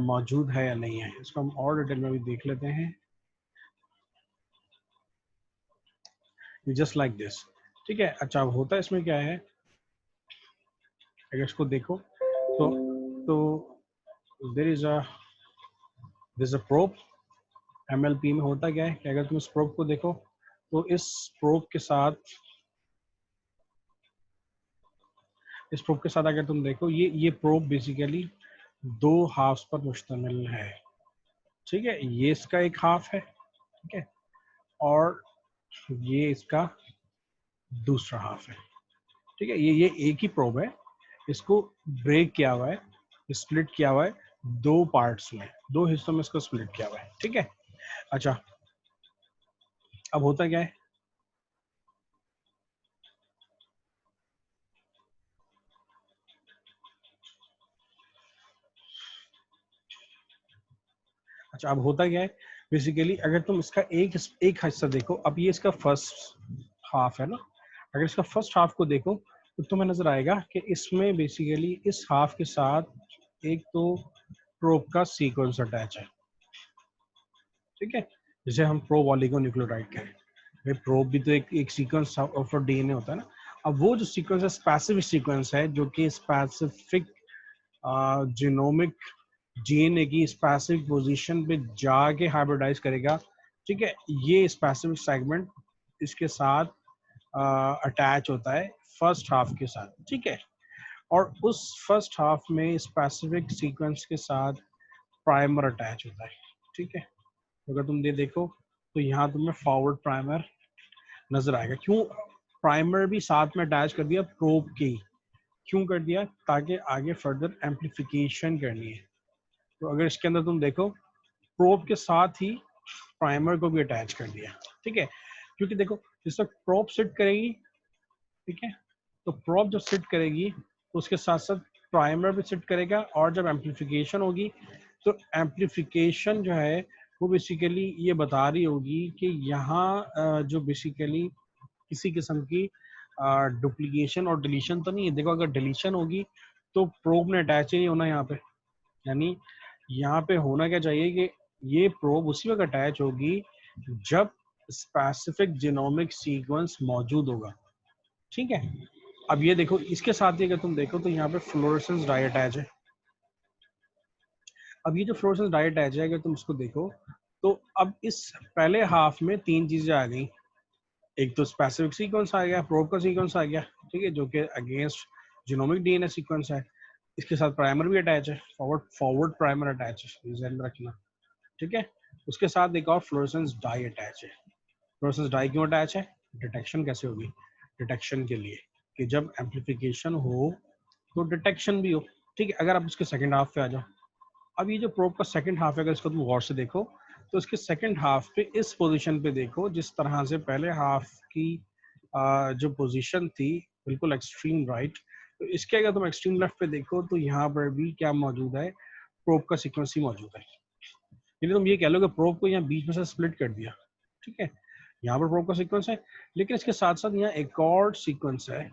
मौजूद है या नहीं है। इसको हम और डिटेल में भी देख लेते हैं। जस्ट लाइक दिस, ठीक है। अच्छा, अब होता है इसमें क्या है, अगर इसको देखो तो there is a probe. MLP में होता क्या है कि अगर तुम इस प्रोब को देखो तो इस प्रोब के साथ अगर तुम देखो, ये प्रोब बेसिकली दो हाफ्स पर मुश्तमिल है, ठीक है। ये इसका एक हाफ है, ठीक है, और ये इसका दूसरा हाफ है, ठीक है। ये एक ही प्रोब है, इसको ब्रेक किया हुआ है, स्प्लिट किया हुआ है दो पार्ट्स में, दो हिस्सों में इसको स्प्लिट किया हुआ है, ठीक है। अच्छा, अब होता क्या है, अच्छा अब होता क्या है, बेसिकली अगर तुम इसका एक हिस्सा देखो, अब ये इसका फर्स्ट हाफ है ना, अगर इसका फर्स्ट हाफ को देखो तो तुम्हें नजर आएगा कि इसमें बेसिकली इस हाफ के साथ एक तो प्रोब का सीक्वेंस अटैच है, ठीक है, जिसे हम प्रोब ऑलिगोन्यूक्लियोटाइड कहें। भाई प्रोब भी तो एक सीक्वेंस ऑफ डीएनए होता है ना। अब वो जो सीक्वेंस है स्पेसिफिक सीक्वेंस है, जो कि स्पेसिफिक जीनोमिक डीएनए की स्पेसिफिक पोजीशन पे जाके हाइब्रिडाइज करेगा, ठीक है। ये स्पेसिफिक सेगमेंट इसके साथ अटैच होता है फर्स्ट हाफ के साथ, ठीक है। और उस फर्स्ट हाफ में स्पेसिफिक सीक्वेंस के साथ प्राइमर अटैच होता है, ठीक है। तो अगर तुम ये देखो तो यहाँ तुम्हें फॉरवर्ड प्राइमर नजर आएगा। क्यों प्राइमर भी साथ में अटैच कर दिया प्रोब के, क्यों कर दिया, ताकि आगे फर्दर एम्पलीफिकेशन करनी है। तो अगर इसके अंदर तुम देखो, प्रोब के साथ ही प्राइमर को भी अटैच कर दिया, ठीक है। क्योंकि देखो जिस वक्त प्रोब सिट करेगी, ठीक है, तो प्रोब जब सिट करेगी तो उसके साथ साथ प्राइमर भी सिट करेगा, और जब एम्पलीफिकेशन होगी तो एम्पलीफिकेशन जो है वो बेसिकली ये बता रही होगी कि यहाँ जो बेसिकली किसी किस्म की डुप्लीकेशन और डिलीशन तो नहीं है। देखो अगर डिलीशन होगी तो प्रोब ने अटैच ही नहीं होना यहाँ पे, यानी यहाँ पे होना क्या चाहिए कि ये प्रोब उसी वक्त अटैच होगी जब स्पेसिफिक जीनोमिक सीक्वेंस मौजूद होगा, ठीक है। अब ये देखो इसके साथ ही अगर तुम देखो तो यहाँ पे फ्लोरेसेंस डाई अटैच है। अब ये जो फ्लोरेसेंस डाई अटैच है, अगर तुम इसको देखो तो अब इस पहले हाफ में तीन चीजें आ गई। एक तो स्पेसिफिक सीक्वेंस आ गया, प्रोब का सीक्वेंस आ गया, ठीक है, जो कि अगेंस्ट जीनोमिक डीएनए सीक्वेंस है। इसके साथ प्राइमर भी अटैच है, फॉरवर्ड प्राइमर अटैच है, ध्यान में रखना, ठीक है। उसके साथ एक और फ्लोरेसेंस डाई अटैच है। फ्लोरेसेंस डाई क्यों अटैच है, डिटेक्शन कैसे होगी, डिटेक्शन के लिए कि जब एम्पलीफिकेशन हो तो डिटेक्शन भी हो, ठीक है। अगर आप उसके सेकंड हाफ पे आ जाओ, अब ये जो प्रोब का सेकंड हाफ है, अगर इसको तुम गौर से देखो तो इसके सेकंड हाफ पे इस पोजीशन पे देखो, जिस तरह से पहले हाफ की जो पोजीशन थी बिल्कुल एक्सट्रीम राइट, तो इसके अगर तुम एक्सट्रीम लेफ्ट पे देखो तो यहाँ पर भी क्या मौजूद है, प्रोब का सीक्वेंस ही मौजूद है। यानी तुम ये कह लो कि प्रोब को यहाँ बीच में से स्प्लिट कर दिया, ठीक है। यहाँ पर प्रोब का सीक्वेंस है, लेकिन इसके साथ साथ यहाँ एक और सीक्वेंस है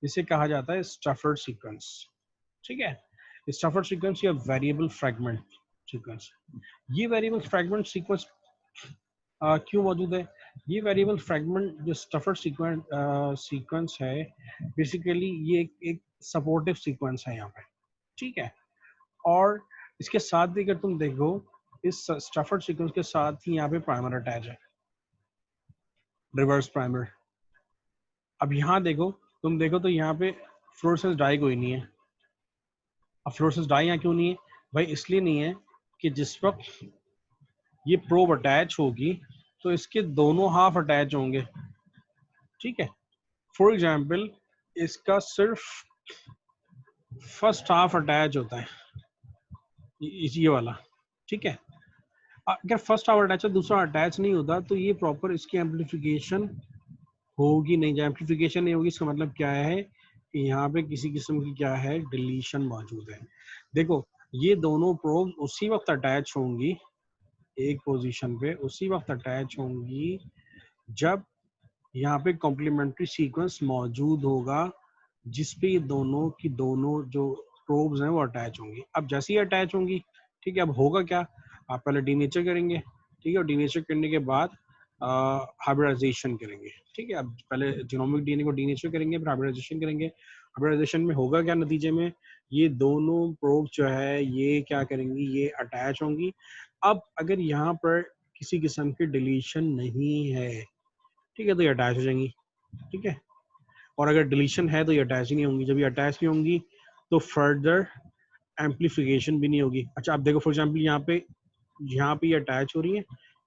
जिसे कहा जाता है स्टफर्ड सीक्वेंस, ठीक है। स्टफर्ड सीक्वेंस या वेरिएबल फ्रैगमेंट सीक्वेंस। ये वेरिएबल फ्रैगमेंट सीक्वेंस क्यों मौजूद है, ये वेरिएबल फ्रैगमेंट जो स्टफर्ड सीक्वेंस है, बेसिकली ये एक सपोर्टिव सीक्वेंस है यहाँ पे, ठीक है। और इसके साथ भी अगर तुम देखो, इस स्टफर्ड सीक्वेंस के साथ ही यहाँ पे प्राइमर अटैच है, रिवर्स प्राइमर। अब यहाँ देखो, तुम देखो तो यहाँ पे फ्लोरेसेंस डाई कोई नहीं है। अब फ्लोरेसेंस डाई यहाँ क्यों नहीं है भाई, इसलिए नहीं है कि जिस वक्त ये प्रोब अटैच होगी तो इसके दोनों हाफ अटैच होंगे, ठीक है। फॉर एग्जाम्पल इसका सिर्फ फर्स्ट हाफ अटैच होता है, ये वाला, ठीक है। अगर फर्स्ट हाफ अटैच है, दूसरा अटैच नहीं होता, तो ये प्रॉपर इसकी एम्पलीफिकेशन होगी नहीं। जब एम्पलीफिकेशन नहीं होगी इसका मतलब क्या है कि यहाँ पे किसी किस्म की क्या है, डिलीशन मौजूद है। देखो ये दोनों प्रोब उसी वक्त अटैच होंगी एक पोजीशन पे, उसी वक्त अटैच होंगी जब यहाँ पे कॉम्प्लीमेंट्री सीक्वेंस मौजूद होगा जिसपे ये दोनों की दोनों जो प्रोब्स हैं वो अटैच होंगी। अब जैसे ही अटैच होंगी, ठीक है, अब होगा क्या, आप पहले डीनेचर करेंगे, ठीक है, और डीनेचर करने के बाद हाइब्रिडाइजेशन करेंगे, ठीक है। अब पहले जीनोमिक डीएनए को डीनेचर करेंगे, फिर हाइब्रिडाइजेशन करेंगे। हाइब्रिडाइजेशन में होगा क्या नतीजे में, ये दोनों प्रोब जो है ये क्या करेंगी, ये अटैच होंगी। अब अगर यहाँ पर किसी किस्म की डिलीशन नहीं है, ठीक है, तो ये अटैच हो जाएंगी, ठीक है। और अगर डिलीशन है तो ये अटैच ही नहीं होंगी। जब ये अटैच नहीं होंगी तो फर्दर एम्पलीफिकेशन भी नहीं होगी। अच्छा, आप देखो फॉर एग्जांपल यहाँ पे ये अटैच हो रही है,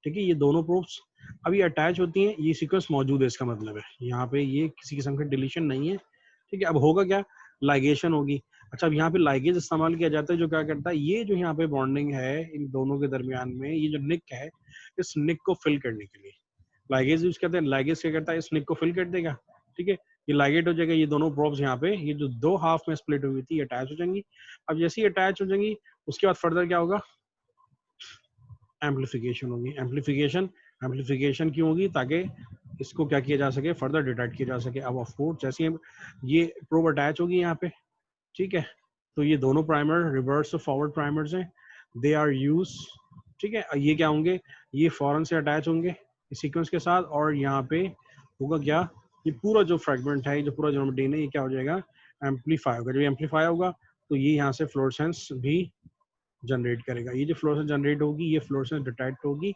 ठीक है, ये दोनों प्रोब्स अब ये अटैच होती हैं, ये सीक्वेंस मौजूद है, इसका मतलब है यहाँ पे ये किसी किस्म का डिलीशन नहीं है, ठीक है। अब होगा क्या, लाइगेशन होगी। अच्छा, अब यहाँ पे लाइगेज इस्तेमाल किया जाता है जो क्या करता है, ये जो यहाँ पे बॉन्डिंग है इन दोनों के दरमियान में, ये जो निक है, इस निक को फिल करने के लिए लाइगेज यूज करते हैं। लाइगेज क्या करता है, इस निक को फिल कर देगा, ठीक है, ये लाइगेट हो जाएगा। ये दोनों प्रोब्स यहाँ पे ये जो दो हाफ में स्प्लिट हुई थी अटैच हो जाएंगी। अब जैसे ही अटैच हो जाएंगी उसके बाद फर्दर क्या होगा, एम्पलीफिकेशन होगी। एम्पलीफिकेशन क्यों होगी, ताकि इसको क्या किया जा सके, फर्दर डिटेक्ट किया जा सके। अब ऑफ कोर्स जैसे ये प्रोब अटैच होगी यहाँ पे, ठीक है, तो ये दोनों प्राइमर रिवर्स और फॉरवर्ड प्राइमर्स हैं, दे आर यूज, ठीक है। ये क्या होंगे, ये फॉरन से अटैच होंगे इस सीक्वेंस के साथ, और यहाँ पे होगा क्या, ये पूरा जो फ्रेगमेंट है, ये जो पूरा जो डीएनए, ये क्या हो जाएगा, एम्पलीफाई होगा। जब एम्पलीफाई होगा तो ये यहाँ से फ्लोरेसेंस भी जनरेट करेगा। ये जो फ्लोरेसेंस जनरेट होगी, ये फ्लोरेसेंस डिटेक्ट होगी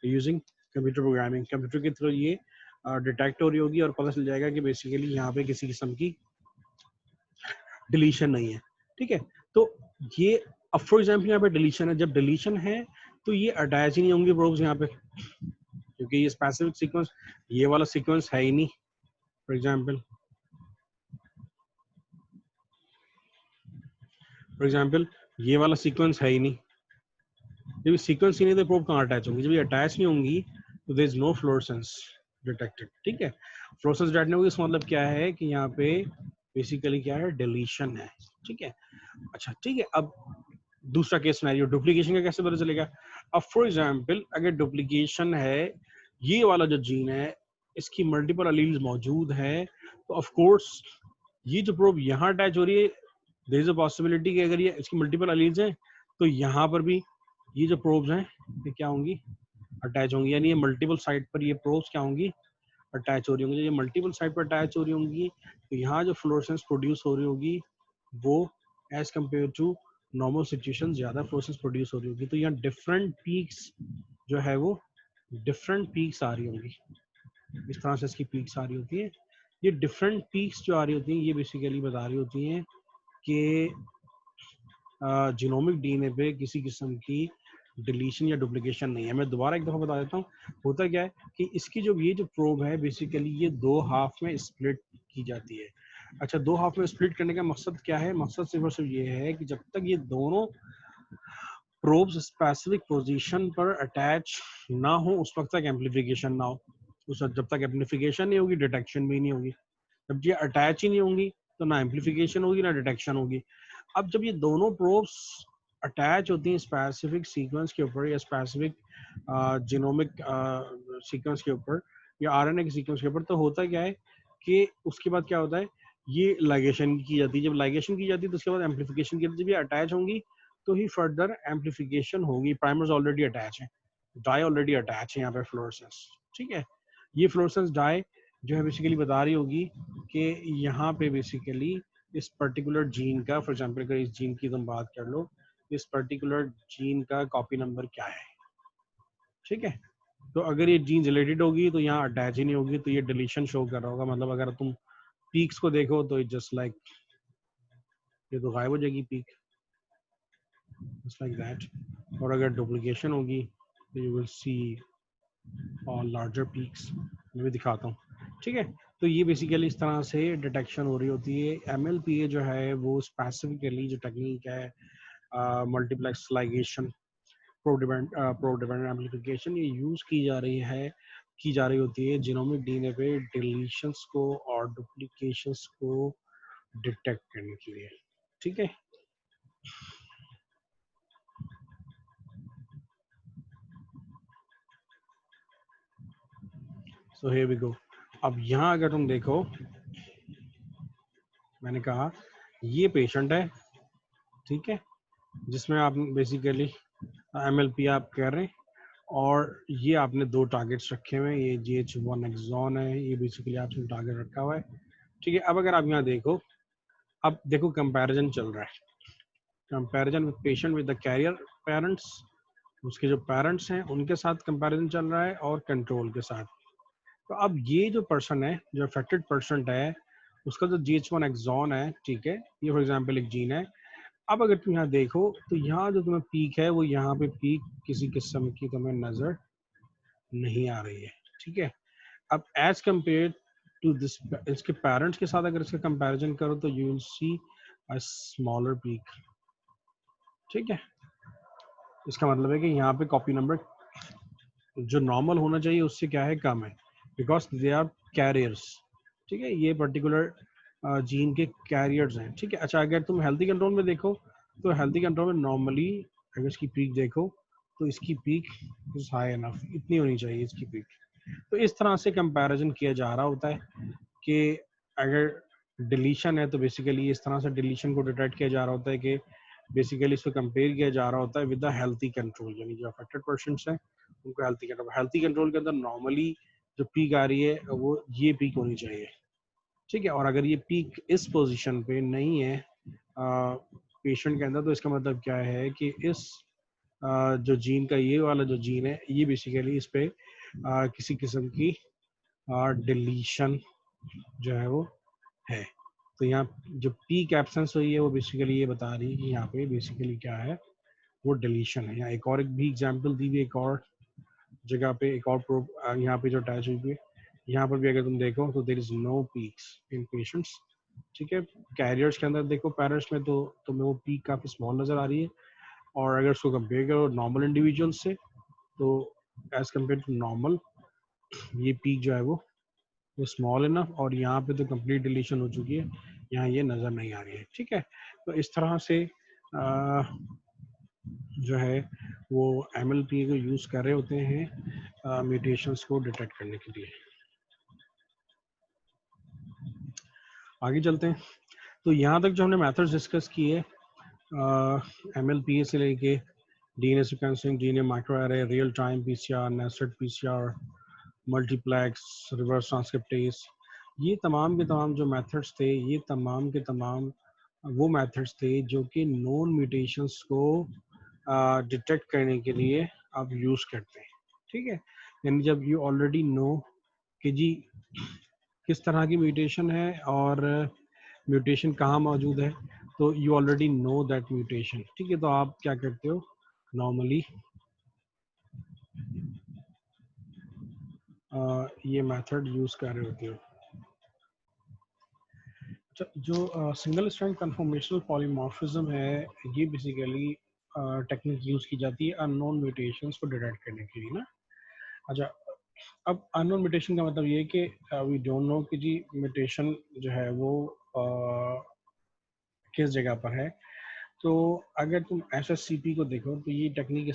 यूजिंग कंप्यूटर प्रोग्रामिंग। कंप्यूटर के थ्रू ये डिटेक्ट हो रही होगी और पता चल जाएगा कि बेसिकली यहाँ पे किसी किस्म की डिलीशन नहीं है, ठीक है। तो ये अब फॉर एग्जाम्पल यहाँ पे डिलीशन है, जब डिलीशन है तो ये अटैच ही नहीं होंगे प्रोब्स यहाँ पे, क्योंकि ये स्पेसिफिक सीक्वेंस, ये वाला सीक्वेंस है ही नहीं। फॉर एग्जाम्पल ये वाला सीक्वेंस है ही नहीं। जब ये सीक्वेंस ही नहीं तो प्रोब कहाँ अटैच होंगी, जब ये अटैच नहीं होंगी तो there is no fluorescence detected, ठीक है। फ्लोरेसेंस डिटेक्ट नहीं होगी, इसका मतलब क्या है कि यहाँ पे बेसिकली क्या है, डिलीशन है, ठीक है। अच्छा, ठीक है, अब दूसरा केस सिनेरियो, डुप्लीकेशन का कैसे पता चलेगा। अब फॉर एग्जांपल अगर डुप्लीकेशन है, ये वाला जो जीन है इसकी मल्टीपल अलील्स मौजूद है, तो ऑफ कोर्स ये जो प्रोब यहाँ अटैच हो रही है, देयर इज अ पॉसिबिलिटी कि अगर ये इसकी मल्टीपल अलील्स हैं तो यहाँ पर भी ये जो प्रोब्स हैं ये क्या होंगी, अटैच होंगी। यानी ये मल्टीपल साइड पर ये प्रोब्स क्या होंगी, अटैच हो रही होंगी। जब ये मल्टीपल साइड पर अटैच हो रही होंगी तो यहाँ जो फ्लोरेसेंस प्रोड्यूस हो रही होगी वो as compare to normal situation ज्यादा फ्लोरेसेंस प्रोड्यूस हो रही होगी। तो यहाँ डिफरेंट पीक्स जो है वो डिफरेंट पीक्स आ रही होंगी, इस तरह से इसकी पीक्स आ रही होती है। ये डिफरेंट पीक्स जो आ रही होती हैं ये बेसिकली बता रही होती हैं कि जीनोमिक डीएनए पे किसी किस्म की डिलीशन या डुप्लीकेशन नहीं है। मैं दोबारा एक दफ़ा बता देता हूँ, होता क्या है कि इसकी ये जो प्रोब है बेसिकली ये दो हाफ में स्प्लिट की जाती है। अच्छा, दो हाफ में स्प्लिट करने का मकसद क्या है, मकसद सिर्फ और सिर्फ ये है कि जब तक ये दोनों प्रोब्स स्पेसिफिक पोजीशन पर अटैच ना हो उस वक्त तक एम्पलीफिकेशन ना हो। उस जब तक एम्पलीफिकेशन नहीं होगी डिटेक्शन भी नहीं होगी। जब ये अटैच ही नहीं होंगी तो ना एम्पलीफिकेशन होगी ना डिटेक्शन होगी। अब जब ये दोनों प्रोब्स अटैच होती हैं स्पेसिफिक सीक्वेंस के ऊपर या स्पेसिफिक जीनोमिक सीक्वेंस के ऊपर या आरएनए के सीक्वेंस के ऊपर, तो होता क्या है कि उसके बाद क्या होता है, ये लाइगेशन की जाती है। जब लाइगेशन की जाती है तो उसके बाद एम्पलीफिकेशन की जाती है। जब ये अटैच होंगी तो ही फर्दर एम्पलीफिकेशन होगी। प्राइमर्स ऑलरेडी अटैच है, डाई ऑलरेडी अटैच है यहाँ पे फ्लोरेसेंस, ठीक है। ये फ्लोरेसेंस डाई जो है बेसिकली बता रही होगी कि यहाँ पे बेसिकली इस पर्टिकुलर जीन का, फॉर एग्जांपल अगर इस जीन की तुम बात कर लो, इस पर्टिकुलर जीन का कॉपी नंबर क्या है, ठीक है। तो अगर ये जीन रिलेटेड होगी तो यहाँ अटैच ही नहीं होगी, तो ये डिलीशन शो कर रहा होगा। मतलब अगर तुम पीक्स को देखो तो जस्ट लाइक ये तो गायब हो जाएगी पीक, जस्ट लाइक दैट। और अगर डुप्लीकेशन होगी तो यू विल सी और लार्जर पीक्स। मैं भी दिखाता हूँ, ठीक है। तो ये बेसिकली इस तरह से डिटेक्शन हो रही होती है। MLPA जो है वो स्पेसिफिकली जो टेक्निक है multiplex ligation probe dependent amplification, ये यूज की जा रही होती है जीनोमिक डीएनए पे डिलीशंस को और डुप्लीकेशंस को डिटेक्ट करने के लिए, ठीक है। So here we go. अब यहाँ अगर तुम देखो, मैंने कहा ये पेशेंट है, ठीक है, जिसमें आप बेसिकली MLP आप कर रहे हैं, और ये आपने दो टारगेट्स रखे हुए हैं, ये GH1 एक्सॉन है, ये बेसिकली आपने टारगेट रखा हुआ है, ठीक है। अब अगर आप यहाँ देखो, अब देखो कंपैरिजन चल रहा है, comparison with patient with the carrier parents, उसके जो पेरेंट्स हैं उनके साथ कंपैरिजन चल रहा है, और कंट्रोल के साथ। तो अब ये जो पर्सन है, जो अफेक्टेड पर्सन है, उसका जो GH1 एक्सॉन है, ठीक है, ये फॉर एग्जांपल एक जीन है। अब अगर तुम यहाँ देखो तो यहाँ जो तुम्हें पीक है, वो यहाँ पे पीक किसी किस्म की तुम्हें नजर नहीं आ रही है, ठीक है। अब एज कम्पेयर टू दिस, इसके पेरेंट्स के साथ अगर इसका कंपैरिजन करो तो you will see a smaller peak, ठीक है। इसका मतलब है कि यहाँ पे कॉपी नंबर जो नॉर्मल होना चाहिए उससे क्या है, कम है, बिकॉज दे आर कैरियर्स, ठीक है, ये पर्टिकुलर जीन के कैरियर्स हैं, ठीक है। अच्छा, अगर तुम हेल्थी कंट्रोल में देखो तो हेल्थी कंट्रोल में नॉर्मली अगर इसकी पीक देखो तो इसकी पीक इज हाई इनफ, इतनी होनी चाहिए इसकी पीक। तो इस तरह से कंपैरिजन किया जा रहा होता है कि अगर डिलीशन है तो बेसिकली इस तरह से डिलीशन को डिटेक्ट किया जा रहा होता है कि बेसिकली इसको कंपेयर किया जा रहा होता है विद द हेल्थी कंट्रोल, यानी जो अफेक्टेड पर्सन्स हैं उनको हेल्थी कंट्रोल के अंदर नॉर्मली जो पीक आ रही है वो ये पीक होनी चाहिए, ठीक है। और अगर ये पीक इस पोजीशन पे नहीं है पेशेंट के अंदर, तो इसका मतलब क्या है कि इस जो जीन का ये वाला जो जीन है, ये बेसिकली इस पे किसी किस्म की डिलीशन जो है वो है। तो यहाँ जो पीक एब्सेंस हुई है वो बेसिकली ये बता रही है कि यहाँ पे बेसिकली क्या है, वो डिलीशन है। यहाँ एक भी एग्जांपल दी हुई, एक और जगह पे एक और प्रूफ यहाँ पे जो अटैच हुई है, यहाँ पर भी अगर तुम देखो तो there is no peaks in patients, ठीक है। कैरियर्स के अंदर देखो पेरेंट्स में तो तुम्हें वो पीक काफ़ी स्मॉल नज़र आ रही है, और अगर उसको कंपेयर करो नॉर्मल इंडिविजुअल से तो एज कम्पेयर टू नॉर्मल ये पीक जो है वो स्मॉल इनफ, और यहाँ पे तो कंप्लीट डिलीशन हो चुकी है, यहाँ ये नज़र नहीं आ रही है, ठीक है। तो इस तरह से जो है वो MLP को यूज़ कर रहे होते हैं म्यूटेशंस को डिटेक्ट करने के लिए। आगे चलते हैं। तो यहाँ तक जो हमने मेथड्स डिस्कस किए MLP से लेके DNA sequencing, DNA microarray, real time PCR, nested PCR, multiplex, reverse transcriptase, ये तमाम के तमाम जो मेथड्स थे, ये तमाम के तमाम वो मेथड्स थे जो कि नोन म्यूटेशंस को डिटेक्ट करने के लिए आप यूज़ करते हैं, ठीक है। यानी जब यू ऑलरेडी नो कि जी किस तरह की म्यूटेशन है और म्यूटेशन कहाँ मौजूद है, तो you already know that mutation, ठीक है। तो आप क्या करते हो, नॉर्मली ये मेथड यूज़ कर रहे होते हो। जो सिंगल स्ट्रैंड कन्फर्मेशनल पॉलीमॉर्फिज्म है, ये बेसिकली टेक्निक यूज़ की जाती है अननोन म्यूटेशंस को डिटेक्ट करने के लिए ना। अच्छा, अब अननोन म्यूटेशन का मतलब ये है कि वी डोंट नो कि जी म्यूटेशन जो है वो किस जगह पर है। तो अगर तुम SSCP को देखो तो ये टेक्निक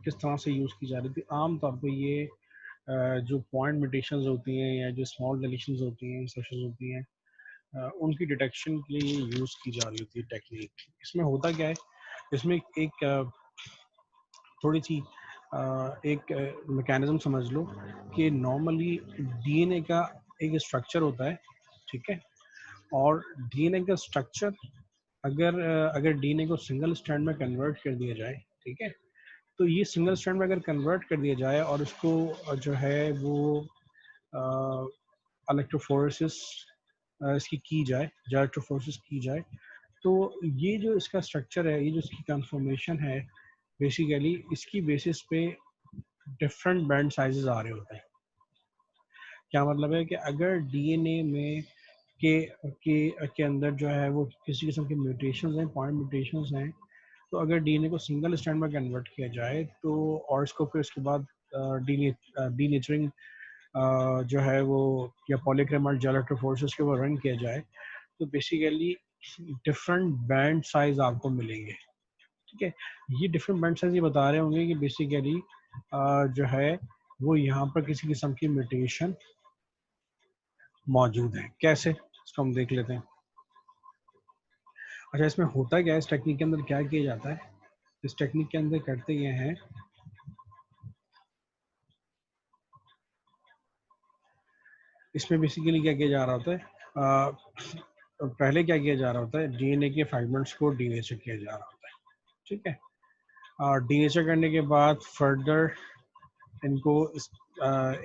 किस तरह से यूज़ की जा रही थी। आम तौर पे ये जो पॉइंट म्यूटेशंस होती हैं या जो स्मॉल डिलीशंस होती हैं, इंसर्शंस होती हैं, उनकी डिटेक्शन के लिए यूज़ की जा रही होती है टेक्निक। इसमें होता क्या है, इसमें एक थोड़ी सी एक मैकेनिज्म समझ लो कि नॉर्मली DNA का एक स्ट्रक्चर होता है, ठीक है। और DNA का स्ट्रक्चर अगर DNA को सिंगल स्ट्रैंड में कन्वर्ट कर दिया जाए, ठीक है, तो ये सिंगल स्ट्रैंड में अगर कन्वर्ट कर दिया जाए और उसको जो है वो इलेक्ट्रोफोरेसिस इसकी की जाए, इलेक्ट्रोफोरेसिस की जाए, तो ये जो इसका स्ट्रक्चर है, ये जो इसकी कन्फर्मेशन है, बेसिकली इसकी बेसिस पे डिफरेंट बैंड साइजेस आ रहे होते हैं। क्या मतलब है कि अगर DNA में के अंदर जो है वो किसी किस्म के म्यूटेशंस हैं, पॉइंट म्यूटेशंस हैं, तो अगर DNA को सिंगल स्ट्रैंड में कन्वर्ट किया जाए तो, और इसको फिर उसके बाद डीनेचरिंग जो है वो या पॉलीक्रेमल जेल इलेक्ट्रोफोरेसिस के ऊपर रन किया जाए, तो बेसिकली डिफरेंट बैंड साइज आपको मिलेंगे, ठीक है। ये डिफरेंट बैंड साइज ये बता रहे होंगे कि बेसिकली जो है वो यहाँ पर किसी किस्म की म्यूटेशन मौजूद है। कैसे, इसको हम देख लेते हैं। अच्छा, इसमें होता क्या है, इस टेक्निक के अंदर क्या किया जाता है, इस टेक्निक के अंदर करते ये हैं, इसमें बेसिकली क्या किया जा रहा होता है, पहले क्या किया जा रहा होता है, डीएनए के फ्रैगमेंट्स को डीनेचर किया जा रहा होता है, ठीक है। और डीनेचर करने के बाद फर्दर इनको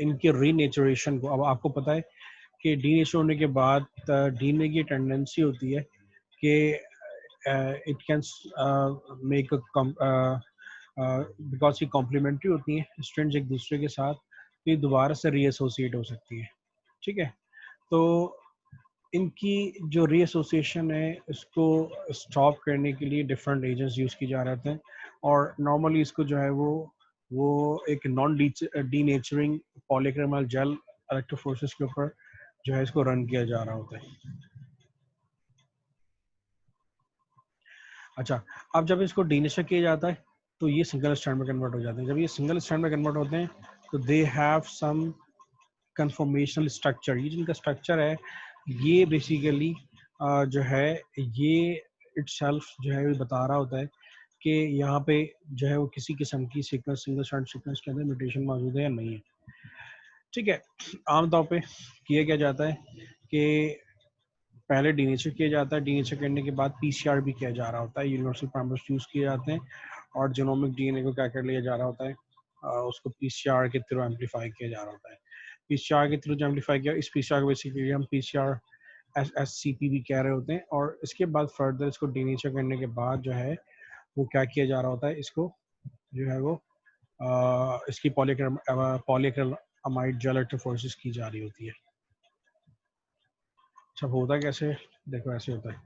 इनके रीनेचुरेशन को, अब आपको पता है कि डीनेचर होने के बाद डीएनए की टेंडेंसी होती है कि इट कैन मेक बिकॉज ये कॉम्प्लीमेंट्री होती हैं स्ट्रैंड्स एक दूसरे के साथ, तो ये दोबारा से रीएसोसिएट हो सकती है, ठीक है। तो इनकी जो रीएसोसिएशन है इसको स्टॉप करने के लिए डिफरेंट एजेंट्स यूज़ किए जा रहे थे, और नॉर्मली इसको जो है वो एक नॉन डीनेचरिंग पॉलीक्रोमल जेल इलेक्ट्रोफोरेसिस के ऊपर जो है इसको रन किया जा रहा होता है। अच्छा, अब जब इसको डीनेचर किया जाता है तो ये सिंगल स्ट्रैंड में कन्वर्ट हो जाते हैं। जब ये सिंगल स्ट्रैंड में कन्वर्ट होते हैं तो they have some conformational structure. ये जिनका स्ट्रक्चर है ये बेसिकली जो है ये इटसेल्फ जो है ये बता रहा होता है कि यहाँ पे जो है वो किसी किस्म की सीक्वेंस, सिंगल स्ट्रैंड सीक्वेंस के अंदर म्यूटेशन मौजूद है या नहीं है, ठीक है। आमतौर पे किया क्या जाता है कि पहले डीनेचर किया जाता है, डीनेचर करने के बाद पीसीआर भी किया जा रहा होता है, यूनिवर्सल पैरामीटर्स यूज किए जाते हैं, और जीनोमिक डीएनए को क्या कर लिया जा रहा होता है, उसको पीसीआर के थ्रू एम्पलीफाई किया जा रहा होता है। पीसीआर के थ्रू एम्पलीफाई किया, इस पीसीआर को बेसिकली हम पीसीआर एससीपी भी कह रहे होते हैं, और इसके बाद फर्दर इसको डीनेचर करने के बाद जो है वो क्या किया जा रहा होता है, इसको जो है वो इसकी पॉलीक्रमाइड जेल इलेक्ट्रोफोरेसिस की जा रही होती है। सब होता कैसे, देखो ऐसे होता है,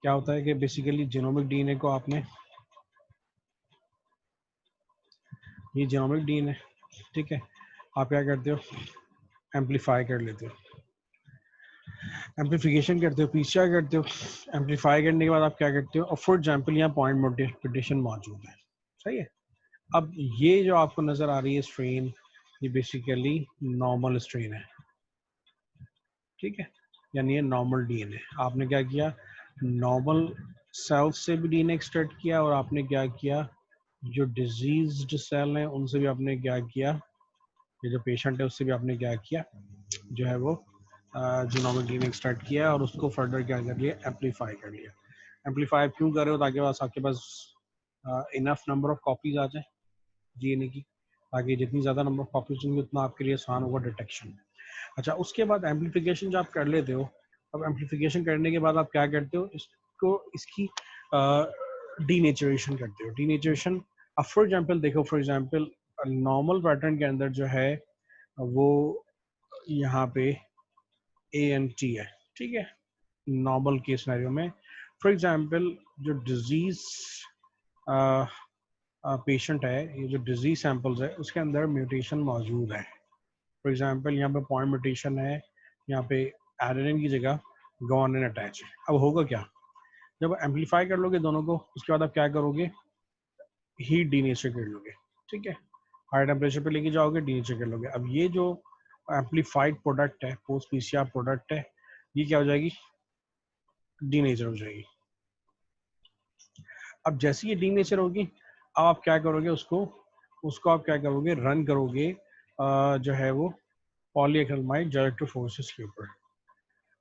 क्या होता है कि बेसिकली जीनोमिक डीएनए को आपने, ये जीनोमिक डीएनए, ठीक है, आप क्या करते हो, एम्पलीफाई कर लेते हो, एम्पलीफिकेशन करते हो, पीसीआर करते हो, एम्पलीफाई करने के बाद आप क्या करते हो, और फॉर एग्जांपल यहाँ पॉइंट म्यूटेशन मौजूद है, सही है। अब ये जो आपको नजर आ रही है स्ट्रेन, ये बेसिकली नॉर्मल स्ट्रेन है, ठीक है, यानी ये नॉर्मल डीएनए। आपने क्या किया, नॉर्मल सेल्स से भी डीएनए एक्सट्रैक्ट किया, और आपने क्या किया, जो डिजीज्ड सेल हैं उनसे भी आपने क्या किया, ये जो पेशेंट है उससे भी आपने क्या किया, जो है वो जीनोमिक डीएनए एक्सट्रैक्ट किया, और उसको फर्दर क्या कर लिया, एम्पलीफाई कर लिया। एम्पलीफाई क्यों कर रहे हो, ताकि आपके पास इनफ नंबर ऑफ कॉपीज आ जाए डीएनए की, ताकि जितनी ज़्यादा नंबर ऑफ कॉपीज होंगी उतना आपके लिए आसान होगा डिटेक्शन। अच्छा, उसके बाद एम्पलीफिकेशन जो आप कर लेते हो, अब एम्पलीफिकेशन करने के बाद आप क्या करते हो, इसको इसकी डीनेचरेशन करते हो। डीनेचरेशन, अब फॉर एग्जांपल देखो, फॉर एग्जांपल नॉर्मल पैटर्न के अंदर जो है वो यहाँ पे ANT है, ठीक है, नॉर्मल के सिनेरियो में। फॉर एग्जांपल जो डिजीज पेशेंट है, ये जो डिजीज सैंपल्स है उसके अंदर म्यूटेशन मौजूद है। फॉर एग्जांपल यहाँ पे पॉइंट म्यूटेशन है, यहाँ पे एडेनिन की जगह गुआनिन अटैच है। अब होगा क्या, जब एम्पलीफाई कर लोगे दोनों को, उसके बाद आप क्या करोगे, हीट डीनेचर कर लोगे, ठीक है, हाई टेम्परेचर पे लेके जाओगे, डीनेचर कर लोगे। अब ये जो एम्पलीफाइड प्रोडक्ट है, पोस्ट पीसीआर प्रोडक्ट है, ये क्या हो जाएगी, डीनेचर हो जाएगी। अब जैसे ये डीनेचर होगी, अब आप क्या करोगे, उसको उसको आप क्या करोगे, रन करोगे जो है वो पॉलीएक्रिलामाइड जेल इलेक्ट्रोफोरेसिस के ऊपर।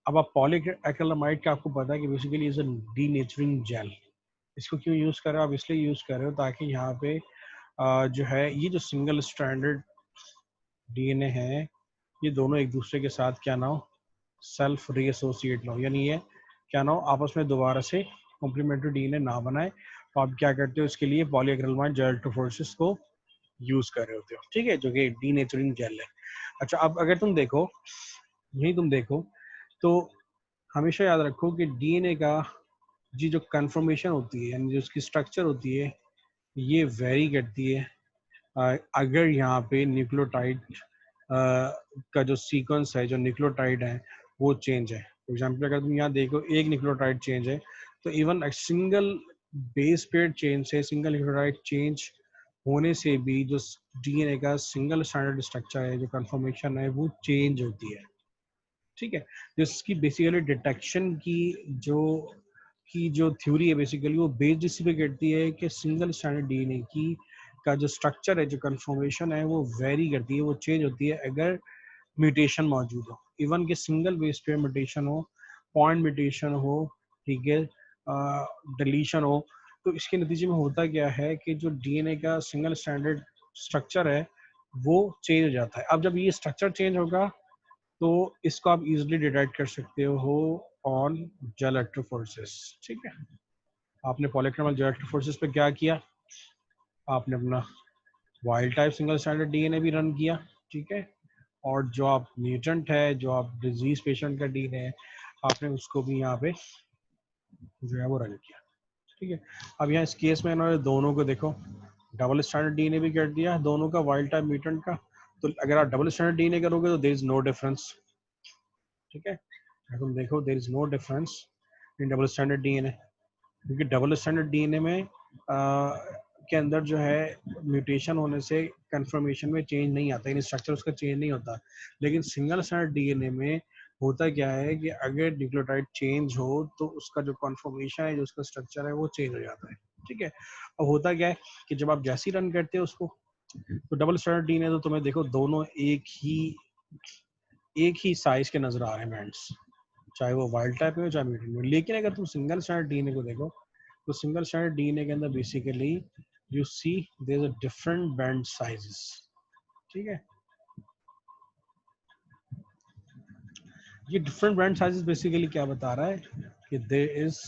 अब आप पॉलीएक्रिलामाइड का आपको पता है कि basically is a denaturing gel. इसको क्यों यूज कर रहे हो आप, इसलिए यूज कर रहे हो ताकि यहाँ पे जो है ये जो सिंगल स्ट्रैंडेड डीएनए है, ये दोनों एक दूसरे के साथ क्या ना हो, सेल्फ रीएसोसिएट ना हो, यानी ये क्या ना हो, आपस में दोबारा से कॉम्प्लीमेंट्री डीएनए ना बनाए। तो आप क्या करते हो, इसके लिए पॉलीएक्रिलामाइड जेल इलेक्ट्रोफोरेसिस को यूज कर रहे होते हो, ठीक है, जो कि डीनेचरिंग जेल है। अच्छा, अब अगर तुम देखो, यही तुम देखो, तो हमेशा याद रखो कि डीएनए का जी जो कन्फर्मेशन होती है, यानी जो उसकी स्ट्रक्चर होती है, ये वेरी करती है अगर यहाँ पे न्यूक्लियोटाइड का जो सीक्वेंस है, जो न्यूक्लियोटाइड है वो चेंज है। फॉर एग्जांपल अगर तुम यहाँ देखो एक न्यूक्लियोटाइड चेंज है, तो even single base pair change से सिंगल न्यूक्लियोटाइड चेंज होने से भी जो डीएनए का सिंगल स्टैंडर्ड स्ट्रक्चर है, जो कंफर्मेशन है, वो चेंज होती है। ठीक है, जिसकी बेसिकली डिटेक्शन की जो थ्योरी है बेसिकली वो बेस्ड इसी पे करती है कि सिंगल स्टैंडर्ड डीएनए की का जो स्ट्रक्चर है, जो कंफर्मेशन है, वो वेरी करती है, वो चेंज होती है अगर म्यूटेशन मौजूद हो। इवन के सिंगल बेस पे म्यूटेशन हो, पॉइंट म्यूटेशन हो, ठीक है, डिलीशन हो, तो इसके नतीजे में होता क्या है कि जो डीएनए का सिंगल स्टैंडर्ड स्ट्रक्चर है वो चेंज हो जाता है। अब जब ये स्ट्रक्चर चेंज होगा तो इसको आप इजीली डिटेक्ट कर सकते हो ऑन जेल इलेक्ट्रोफोरेसिस। ठीक है, आपने पॉलीक्रोमल जेल इलेक्ट्रोफोरेसिस पे क्या किया, आपने अपना wild type single standard DNA भी रन किया। ठीक है, और जो आप म्यूटेंट है, जो आप डिजीज पेशेंट का डीएनए है, आपने उसको भी यहाँ पे जो है वो रन किया। ठीक है, अब यहाँ इस केस में इन्होंने दोनों को देखो, डबल स्टैंडर्ड डीएनए भी कर दिया दोनों का, वाइल्ड टाइप म्यूटेंट का। तो अगर आप डबल स्टैंडर्ड डीएनए करोगे तो देयर इज नो डिफरेंस। ठीक है, तुम देखो there is no difference in double standard DNA, क्योंकि डबल स्टैंडर्ड डीएनए में के अंदर जो है म्यूटेशन होने से कंफर्मेशन में चेंज नहीं आता, यानी स्ट्रक्चर उसका चेंज नहीं होता। लेकिन सिंगल स्टैंडर्ड डीएनए में होता क्या है कि अगर न्यूक्लियोटाइड चेंज हो तो उसका जो कंफर्मेशन है, जो उसका स्ट्रक्चर है, वो चेंज हो जाता है। ठीक है, अब होता क्या है कि जब आप जैसे ही रन करते हो उसको, तो डबल स्टैंडर्ड डीएनए तो तुम्हें देखो दोनों एक ही साइज के नजर आ रहे हैं बैंड्स, चाहे वो वाइल्ड टाइप में हो चाहे म्यूटेंट में। लेकिन अगर तुम सिंगल स्टैंडर्ड डीएनए को देखो तो सिंगल स्टैंडर्ड डीएनए के अंदर basically you see there is a different band sizes. ठीक है, ये डिफरेंट बैंड साइजेस बेसिकली क्या बता रहा है कि there is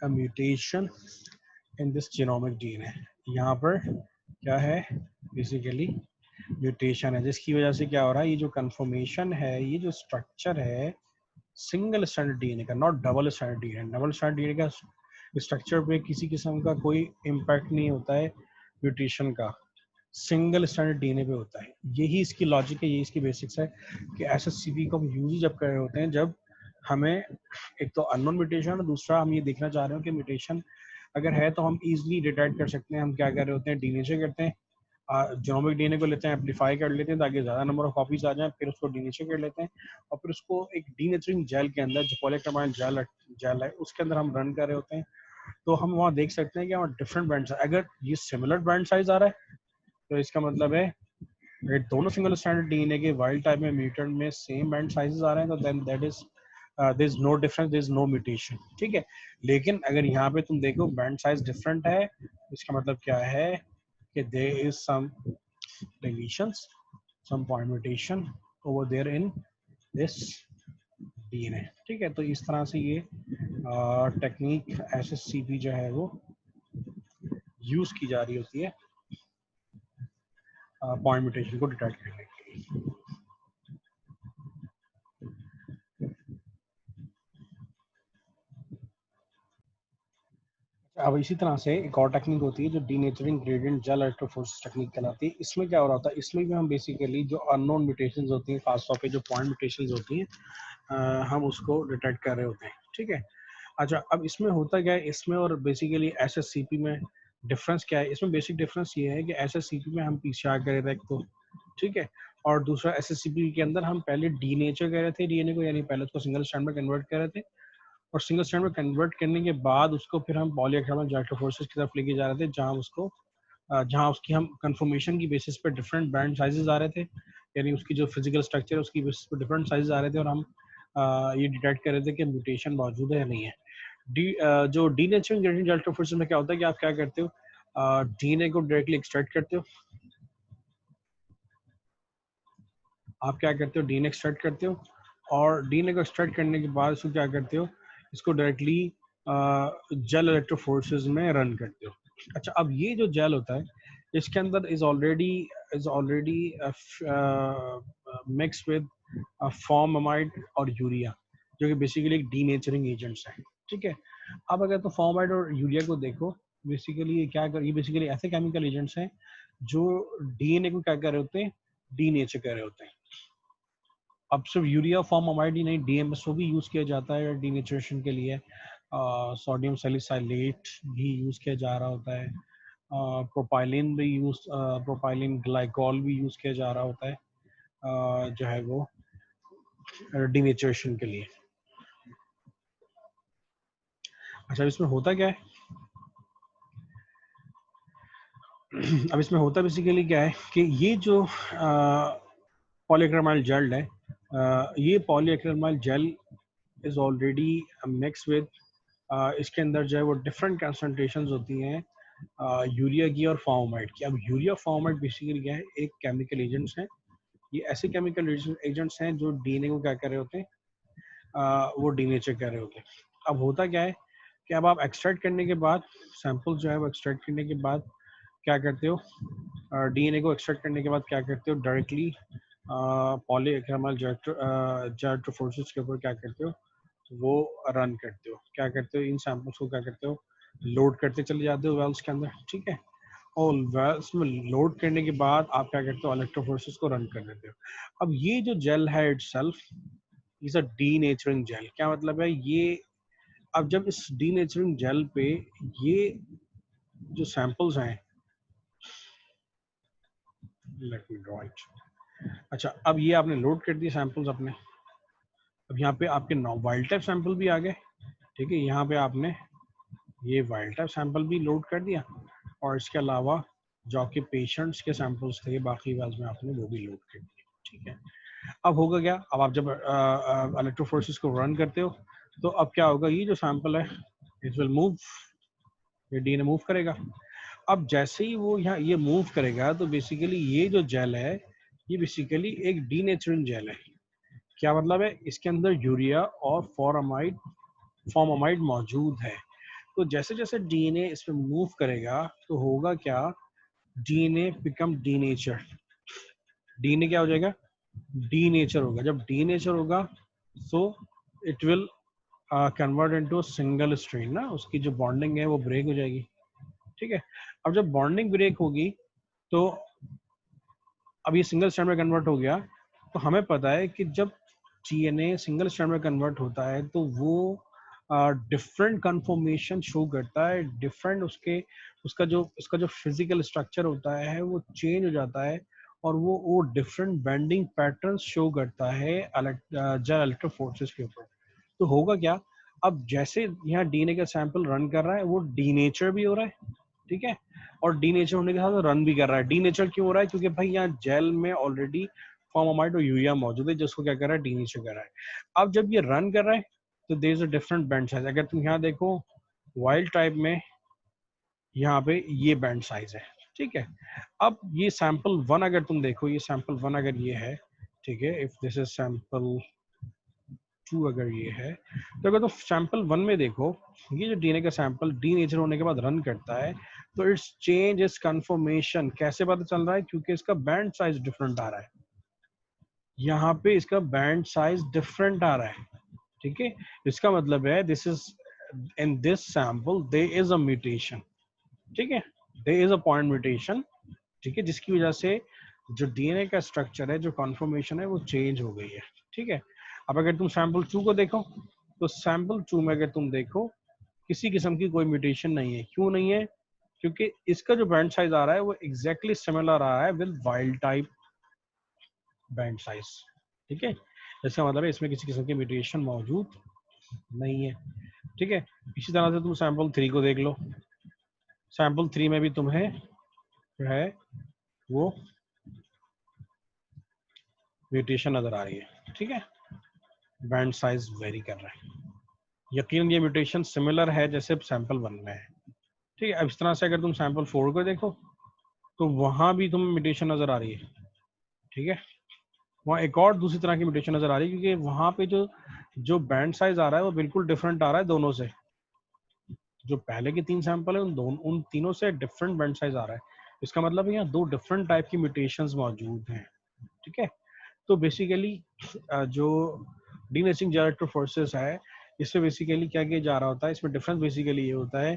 a mutation in this genomic DNA. यहाँ पर क्या है, बेसिकली म्यूटेशन है, जिसकी वजह से क्या हो रहा है, ये जो कंफर्मेशन है, ये जो स्ट्रक्चर है सिंगल स्टैंडर्ड डीएनए का, not double standard DNA. Double standard DNA का स्ट्रक्चर पे किसी किस्म का कोई इम्पैक्ट नहीं होता है म्यूटेशन का, सिंगल स्टैंडर्ड डीएनए पे होता है। यही इसकी लॉजिक है, यही इसकी बेसिक्स है कि एसएससीपी को हम यूज जब कर रहे होते हैं, जब हमें एक तो अननोन म्यूटेशन और दूसरा हम ये देखना चाह रहे हो कि म्यूटेशन अगर है तो हम इजीली डिटेक्ट कर सकते हैं। हम क्या कर रहे होते हैं, डीनेचर करते हैं, जीनोमिक डीएनए को लेते हैं, एम्पलीफाई कर लेते हैं ताकि ज़्यादा नंबर ऑफ कॉपीज आ जाएं, फिर उसको डीनेचर कर लेते हैं और फिर उसको एक डीनेचरिंग जेल के अंदर, जो पॉलीक्रमाइड जेल है, उसके अंदर हम रन कर रहे होते हैं। तो हम वहाँ देख सकते हैं कि वहाँ डिफरेंट बैंड, अगर ये सिमिलर बैंड साइज आ रहा है तो इसका मतलब है ये दोनों सिंगल स्टैंडर्ड डीएनए के वाइल्ड टाइप में, म्यूटेंट में सेम बैंड साइजेस आ रहे हैं, तो then that is there is no difference, there is no mutation. ठीक है, लेकिन अगर यहाँ पे तुम देखो बैंड साइज डिफरेंट है, इसका मतलब क्या है कि there is some deletions, some point mutation over there in this DNA। ठीक है, तो इस तरह से ये टेक्निक एसएससीपी जो है वो यूज की जा रही होती है पॉइंट म्यूटेशन को डिटेक्ट करने के लिए। अब इसी तरह से एक और टेक्निक होती है जो denaturing gradient gel electrophoresis technique कहलाती है। इसमें क्या हो रहा होता है, इसमें भी हम बेसिकली जो अननोन म्यूटेशंस होती हैं, खासतौर पे जो पॉइंट म्यूटेशंस होती हैं, हम उसको डिटेक्ट कर रहे होते हैं। ठीक है, अच्छा अब इसमें होता क्या है, इसमें और बेसिकली एसएससीपी में डिफरेंस क्या है। इसमें बेसिक डिफरेंस ये है कि एसएससीपी में हम पीसीआर कर रहे थे एक तो, ठीक है, और दूसरा एसएससीपी के अंदर हम पहले डीनेचर कर रहे थे डीएनए को, यानी पहले उसको सिंगल स्ट्रैंड में कन्वर्ट कर रहे थे और सिंगल स्ट्रैंड में कन्वर्ट करने के बाद उसको फिर हम पॉलीएक्रामल जेल्टोफोरेसिस की तरफ लेके जा रहे थे, जहाँ उसकी हम कंफर्मेशन की बेसिस पे डिफरेंट बैंड साइजेस आ रहे थे, यानी उसकी जो फिजिकल स्ट्रक्चर है उसकी बेसिस पे डिफरेंट साइजेस आ रहे थे और हम ये डिटेक्ट कर रहे थे कि म्यूटेशन मौजूद है या नहीं है। जो डीनेचरिंग ग्रेडियंट जेल्टोफोरेसिस में क्या होता है कि आप क्या करते हो, डीएनए को डायरेक्टली एक्सट्रैक्ट करते हो, आप क्या करते हो, डीएनए एक्सट्रैक्ट करते हो और डीएनए को एक्सट्रैक्ट करने के बाद इसको क्या करते हो, इसको डायरेक्टली जेल इलेक्ट्रोफोरेसिस में रन करते हो। अच्छा, अब ये जो जेल होता है इसके अंदर is already mix with formamide और यूरिया, जो कि बेसिकली एक डीनेचरिंग एजेंट्स हैं। ठीक है, अब अगर तो फॉर्मामाइड और यूरिया को देखो, बेसिकली ये बेसिकली ऐसे केमिकल एजेंट्स हैं जो डीएनए को क्या कर रहे होते हैं, डीनेचर कर रहे होते हैं। अब सिर्फ यूरिया फॉर्मामाइड ही नहीं, डीएमएसओ भी यूज किया जाता है डीनेचुरेशन के लिए, सोडियम सैलिसाइलेट भी यूज किया जा रहा होता है, प्रोपाइलिन भी यूज, प्रोपाइलिन ग्लाइकॉल भी यूज किया जा रहा होता है जो है वो डिनेचरेशन के लिए। अच्छा, इसमें होता क्या है अब इसमें होता बेसिकली क्या है कि ये जो पॉलीक्रमाइल जेल है, ये polyacrylamide gel is already mix with, इसके अंदर जो है वो डिफरेंट कंसंट्रेशंस होती हैं यूरिया की और फॉर्मेट की। अब यूरिया फॉर्मेट बेसिकली क्या है, एक केमिकल एजेंट्स हैं, ये ऐसे केमिकल एजेंट्स हैं जो डीएनए को क्या कर रहे होते हैं, वो डीनेचर कर रहे होते हैं। अब होता क्या है कि अब आप एक्सट्रैक्ट करने के बाद, सैंपल जो है वो एक्सट्रैक्ट करने के बाद क्या करते हो, डीएनए को एक्सट्रैक्ट करने के बाद क्या करते हो, डायरेक्टली पॉलीक्रमाइल जेलेट्रोफोरेसिस के ऊपर क्या करते हो, वो रन करते हो। क्या करते हो, इन सैंपल्स को क्या करते हो, लोड करते चले जाते हो वेल्स के अंदर, ठीक है। और वेल्स में लोड करने के बाद आप क्या करते हो, इलेक्ट्रोफोरेसिस को रन कर देते हो। अब ये जो जेल है itself is a denaturing gel. क्या मतलब है ये, अब जब इस डीनेचरिंग जेल पे ये जो सैंपल्स हैं, लेट मी ड्रॉ इट। अच्छा, अब ये आपने लोड कर दिए सैंपल्स अपने, अब यहाँ पे आपके वाइल्ड टाइप सैंपल भी आ गए, ठीक है। यहाँ पे आपने ये वाइल्ड टाइप सैंपल भी लोड कर दिया और इसके अलावा जो आपके पेशेंट्स के सैंपल्स थे बाकी वेल्स में आपने वो भी लोड कर दिए, ठीक है। अब होगा क्या, अब आप जब इलेक्ट्रोफोरेसिस को रन करते हो तो अब क्या होगा, ये जो सैंपल है इट विल मूव, ये डीएनए मूव करेगा। अब जैसे ही वो यहाँ ये मूव करेगा तो बेसिकली ये जो जेल है ये बेसिकली एक डीनेचरिंग जेल है। क्या मतलब है, इसके अंदर यूरिया और फॉर्मामाइड मौजूद है। तो जैसे जैसे डीएनए इसमें मूव करेगा तो होगा क्या, डीएनए बिकम डीनेचर। डीएनए क्या हो जाएगा, डीनेचर होगा। जब डीनेचर होगा so it will convert into single strain ना, उसकी जो बॉन्डिंग है वो ब्रेक हो जाएगी, ठीक है। अब जब बॉन्डिंग ब्रेक होगी तो अब ये सिंगल स्ट्रैंड में कन्वर्ट हो गया। तो हमें पता है कि जब डीएनए सिंगल स्ट्रैंड में कन्वर्ट होता है तो वो डिफरेंट कन्फॉर्मेशन शो करता है, डिफरेंट उसका जो फिजिकल स्ट्रक्चर होता है वो चेंज हो जाता है और वो डिफरेंट बेंडिंग पैटर्न्स शो करता है जेल इलेक्ट्रोफोरेसिस के ऊपर। तो होगा क्या, अब जैसे यहाँ डीएनए का सैंपल रन कर रहा है वो डीनेचर भी हो रहा है, ठीक है, और डीनेचर होने के साथ रन भी कर रहा है। डीनेचर क्यों हो रहा है, क्योंकि भाई यहाँ जेल में ऑलरेडी फॉर्मामाइड और यूरिया मौजूद है जिसको क्या कर रहा है, डीनेचर कर रहा है। अब जब ये रन कर रहा है तो there is a different band size. अगर तुम यहाँ देखो वाइल्ड टाइप में यहाँ पे ये बैंड साइज है, ठीक है। अब ये सैंपल वन अगर तुम देखो, ये सैंपल वन अगर ये है, ठीक है, if this is sample two अगर ये है, तो अगर तुम सैंपल वन में देखो ये जो डीएनए का सैंपल डीनेचर होने के बाद रन करता है तो इट्स चेंज इट्स कन्फर्मेशन। कैसे पता चल रहा है, क्योंकि इसका बैंड साइज डिफरेंट आ रहा है, यहाँ पे इसका बैंड साइज डिफरेंट आ रहा है, ठीक है। इसका मतलब है this is in this sample there is a mutation, ठीक है, there is a point mutation, ठीक है, जिसकी वजह से जो डीएनए का स्ट्रक्चर है, जो कन्फर्मेशन है वो चेंज हो गई है, ठीक है। अब अगर तुम सैंपल टू को देखो तो सैंपल टू में अगर तुम देखो किसी किस्म की कोई म्यूटेशन नहीं है। क्यों नहीं है, क्योंकि इसका जो बैंड साइज आ रहा है वो एग्जैक्टली सिमिलर आ रहा है with wild type band size, ठीक है। इसका मतलब है इसमें किसी किस्म की म्यूटेशन मौजूद नहीं है, ठीक है। इसी तरह से तुम सैंपल थ्री को देख लो, सैंपल थ्री में भी तुम्हें जो है वो म्यूटेशन नजर आ रही है, ठीक है, बैंड साइज वेरी कर रहा है। यकीनन ये म्यूटेशन सिमिलर है जैसे सैंपल वन में है, ठीक है। अब इस तरह से अगर तुम सैंपल फोर को देखो तो वहां भी तुम्हें म्यूटेशन नजर आ रही है, ठीक है। वहाँ एक और दूसरी तरह की म्यूटेशन नजर आ रही है क्योंकि वहां पे जो जो बैंड साइज आ रहा है वो बिल्कुल डिफरेंट आ रहा है दोनों से। जो पहले के तीन सैंपल है उन तीनों से डिफरेंट बैंड साइज आ रहा है। इसका मतलब है यहाँ दो डिफरेंट टाइप की म्यूटेशंस मौजूद हैं, ठीक है। तो बेसिकली जो डीनेचरिंग जेलेट्रोफोरेसिस है इसमें बेसिकली क्या किया जा रहा होता है, इसमें डिफरेंस बेसिकली ये होता है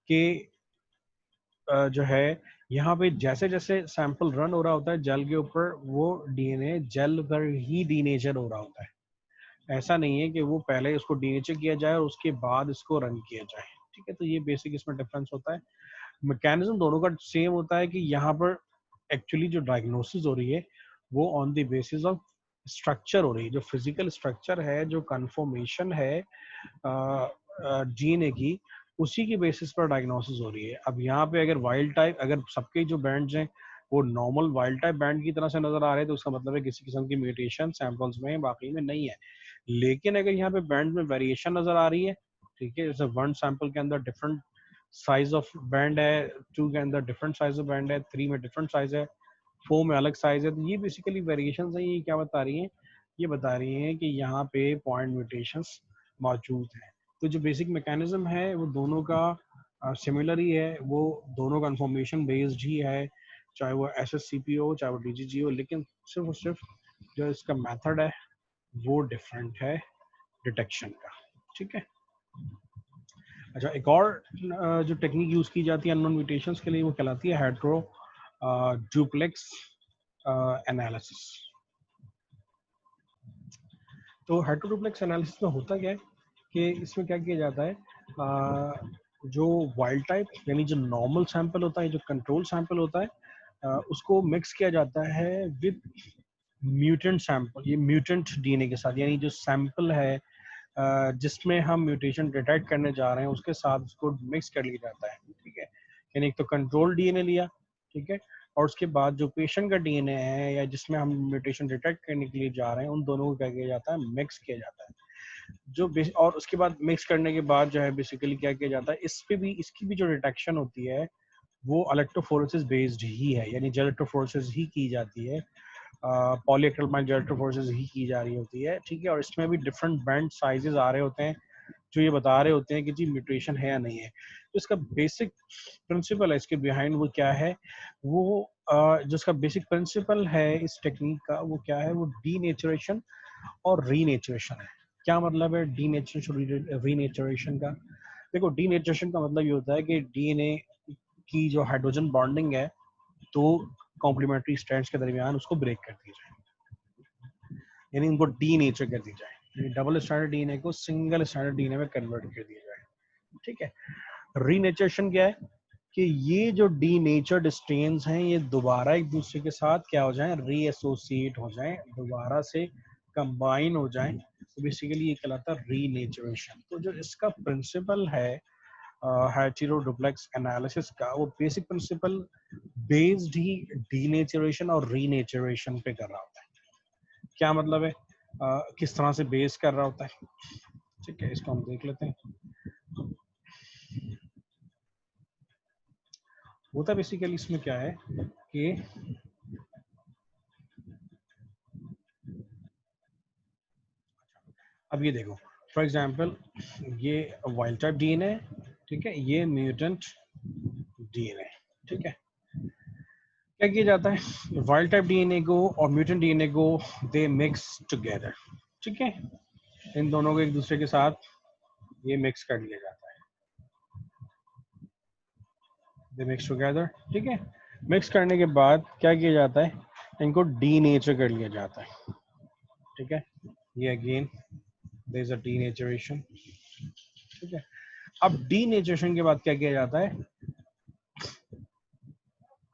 कि जो है यहाँ पे जैसे जैसे सैंपल रन हो रहा होता है जेल के ऊपर वो डीएनए जेल पर ही डीनेचर हो रहा होता है। ऐसा नहीं है कि वो पहले उसको डीनेचर किया जाए और उसके बाद इसको रन किया जाए, ठीक है। तो ये बेसिक इसमें डिफरेंस होता है। मैकेनिज्म दोनों का सेम होता है कि यहाँ पर एक्चुअली जो डायग्नोसिस हो रही है वो on the basis of structure हो रही है, जो फिजिकल स्ट्रक्चर है, जो कन्फर्मेशन है डीएनए की, उसी की बेसिस पर डायग्नोसिस हो रही है। अब यहाँ पे अगर वाइल्ड टाइप, अगर सबके जो बैंड्स हैं वो नॉर्मल वाइल्ड टाइप बैंड की तरह से नजर आ रहे हैं तो उसका मतलब है किसी किस्म की म्यूटेशन सैंपल्स में बाकी में नहीं है। लेकिन अगर यहाँ पे बैंड में वेरिएशन नजर आ रही है, ठीक है, जैसे वन सैंपल के अंदर डिफरेंट साइज ऑफ बैंड है, टू के अंदर डिफरेंट साइज ऑफ बैंड है, थ्री में डिफरेंट साइज है, फोर में अलग साइज है, तो ये बेसिकली वेरिएशन है। ये क्या बता रही है? ये बता रही है कि यहाँ पे पॉइंट म्यूटेशंस मौजूद हैं। तो जो बेसिक मैकेनिज्म है वो दोनों का सिमिलर ही है, वो दोनों का इन्फॉर्मेशन बेस्ड ही है, चाहे वो SSCP हो चाहे वो DGG हो, लेकिन सिर्फ और सिर्फ जो इसका मेथड है वो डिफरेंट है डिटेक्शन का। ठीक है। अच्छा, एक और जो टेक्निक यूज की जाती है अननोन म्यूटेशंस के लिए वो कहलाती है हेटेरो डुप्लेक्स एनालिसिस। तो हेटेरोडुप्लेक्स एनालिसिस में होता क्या है कि इसमें क्या किया जाता है, जो वाइल्ड टाइप यानी जो नॉर्मल सैंपल होता है, जो कंट्रोल सैंपल होता है, उसको मिक्स किया जाता है विद म्यूटेंट सैंपल, ये म्यूटेंट डीएनए के साथ, यानी जो सैंपल है जिसमें हम म्यूटेशन डिटेक्ट करने जा रहे हैं उसके साथ उसको मिक्स कर लिया जाता है। ठीक है, यानी एक तो कंट्रोल डीएनए लिया, ठीक है, और उसके बाद जो पेशेंट का डीएनए है या जिसमें हम म्यूटेशन डिटेक्ट करने के लिए जा रहे हैं उन दोनों को क्या किया जाता है, मिक्स किया जाता है। और उसके बाद मिक्स करने के बाद जो है बेसिकली क्या किया जाता है, इस पे भी, इसकी भी जो डिटेक्शन होती है वो इलेक्ट्रोफोरेसिस बेस्ड ही है, यानी इलेक्ट्रोफोरेसिस ही की जाती है, पॉलीएक्रिलामाइड इलेक्ट्रोफोरेसिस ही की जा रही होती है। ठीक है, और इसमें भी डिफरेंट बैंड साइजेस आ रहे होते हैं जो ये बता रहे होते हैं कि जी म्यूटेशन है या नहीं है। तो इसका बेसिक प्रिंसिपल है, इसके बिहाइंड वो क्या है, वो जो इसका बेसिक प्रिंसिपल है इस टेक्निक का वो क्या है, वो डीनेचुरेशन और रीनेचुरेशन है। क्या मतलब है डीनेचुरेशन रीनेचुरेशन का? देखो, डीनेचुरेशन का मतलब ये होता है कि डीएनए की जो हाइड्रोजन बॉन्डिंग है तो कॉम्प्लीमेंट्री स्ट्रैंड्स के दरमियान उसको ब्रेक कर दी जाए, यानी उनको डीनेचर कर दी जाए, यानी डबल स्टैंडर्ड डीएनए को सिंगल स्टैंडर्ड डीएनए में कन्वर्ट कर दिया जाए। ठीक है। रीनेचुरेशन क्या है कि ये जो डीनेचर्ड स्ट्रेन्स हैं ये दोबारा एक दूसरे के साथ क्या हो जाएं, रीएसोसिएट हो जाएं, दोबारा से कंबाइन हो जाएं, तो बेसिकली ये कहलाता है रीनेचुरेशन। तो जो इसका प्रिंसिपल है हेटेरोडुप्लेक्स एनालिसिस का, वो बेसिक प्रिंसिपल बेस्ड ही डीनेचुरेशन और रीनेचुरेशन पे कर रहा होता है। क्या मतलब है, किस तरह से बेस कर रहा होता है? ठीक है, इसको हम देख लेते हैं। होता बेसिकली इसमें क्या है कि अब ये देखो, फॉर एग्जांपल ये वाइल्ड टाइप डीएनए, ठीक है, ये म्यूटेंट डीएनए। ठीक है, क्या किया जाता है, वाइल्ड टाइप डीएनए को और म्यूटेंट डीएनए को दे मिक्स टुगेदर। ठीक है, इन दोनों को एक दूसरे के साथ ये मिक्स कर लिया जाता है, दे मिक्स टुगेदर। ठीक है, मिक्स करने के बाद क्या किया जाता है, इनको डीनेचर कर लिया जाता है। ठीक है, ये again there is a denaturation. ठीक है, अब डीनेचरेशन के बाद क्या किया जाता है,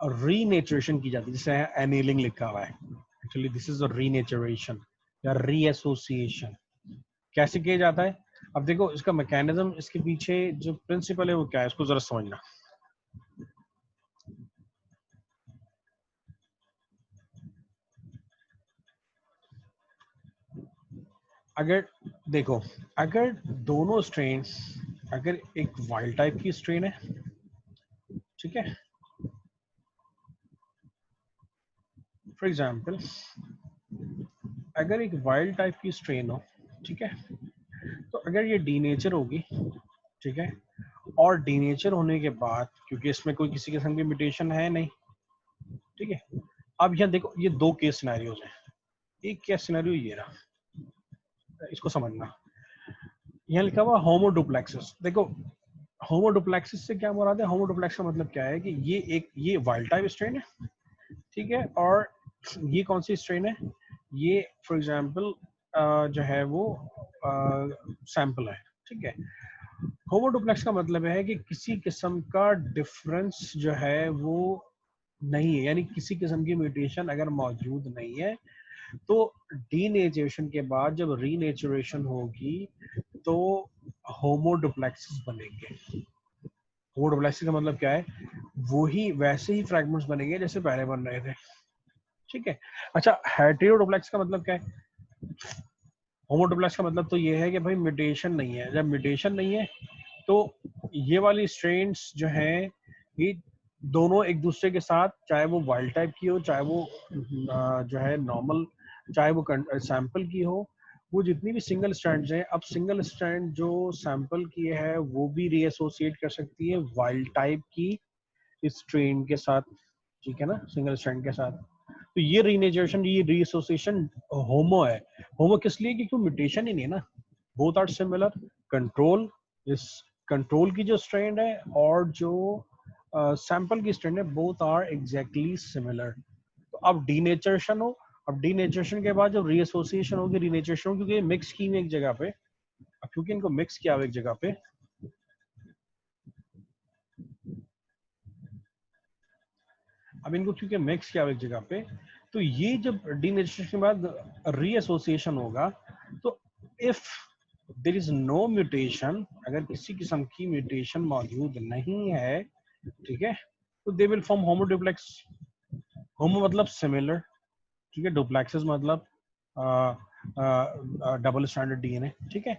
रीनेचुरेशन की जाती है, जिसे एनीलिंग लिखा हुआ है, actually this is a renaturation या रीएसोसिएशन। कैसे किया जाता है? अब देखो, इसका मैकेनिज्म, इसके पीछे जो प्रिंसिपल है वो क्या है, इसको जरा समझना। अगर देखो, अगर दोनों स्ट्रेन, अगर एक वाइल्ड टाइप की स्ट्रेन है, ठीक है, फॉर एग्जांपल अगर एक वाइल्ड टाइप की स्ट्रेन हो, ठीक है, तो अगर ये डीनेचर होगी, ठीक है, और डीनेचर होने के बाद क्योंकि इसमें कोई किसी किस्म की म्यूटेशन है नहीं, ठीक है, अब यहाँ देखो ये दो केस सिनेरियोज हैं। एक केस सिनेरियो ये रहा, इसको समझना, यहाँ लिखा हुआ होमोडुप्लेक्सिस। देखो, होमोडुप्लेक्सिस से क्या मुराद है? होमोडुप्लेक्सिस का मतलब क्या है कि ये वाइल्ड टाइप स्ट्रेन है, ठीक है, और ये कौन सी स्ट्रेन है, ये फॉर एग्जांपल जो है वो सैंपल है। ठीक है, होमोडुप्लेक्स का मतलब है कि किसी किस्म का डिफरेंस जो है वो नहीं है, यानी किसी किस्म की म्यूटेशन अगर मौजूद नहीं है तो डीनेचुरेशन के बाद जब रीनेचुरेशन होगी तो होमोडुप्लेक्सेस बनेंगे। होमोडुप्लेक्सिस का मतलब क्या है, वही वैसे ही फ्रैगमेंट्स बनेंगे जैसे पहले बन रहे थे। ठीक है। अच्छा, हेटेरोडुप्लेक्स का मतलब क्या है? होमोडुप्लेक्स का मतलब तो ये है कि भाई म्यूटेशन नहीं है। जब म्यूटेशन नहीं है तो ये वाली स्ट्रेन्स जो हैं ये दोनों एक दूसरे के साथ, चाहे वो वाइल्ड टाइप की हो, चाहे वो जो है नॉर्मल, चाहे वो सैंपल की हो, वो जितनी भी सिंगल स्ट्रैंड्स हैं, अब सिंगल स्ट्रैंड जो सैंपल की है वो भी रीएसोसिएट कर सकती है वाइल्ड टाइप की स्ट्रेन के साथ। ठीक है ना, सिंगल स्ट्रैंड के साथ। तो ये रीनेचुरेशन, ये रीएसोसिएशन होमो है। होमो किस लिए? क्योंकि म्यूटेशन ही नहीं है ना, बोथ आर सिमिलर। कंट्रोल, इस कंट्रोल की जो स्ट्रैंड है और जो सैंपल की स्ट्रैंड है, बोथ आर एग्जैक्टली सिमिलर। तो अब डीनेचुरेशन हो, अब डीनेचुरेशन के बाद जब रीएसोसिएशन होगी, रीनेचुरेशन हो, क्योंकि मिक्स की एक जगह पे, अब क्योंकि इनको मिक्स किया हुआ एक जगह पे, अब इनको क्योंकि मिक्स किया हुआ एक जगह पे, तो ये जब डीनेचुरेशन के बाद रीएसोसिएशन होगा, तो if there is no mutation, अगर किसी किस्म की म्यूटेशन मौजूद नहीं है, ठीक है, तो दे विल फॉर्म होमोडुप्लेक्स। होमो मतलब सिमिलर, ठीक है, डुप्लेक्सेस मतलब डबल स्टैंडर्ड डीएनए। ठीक है।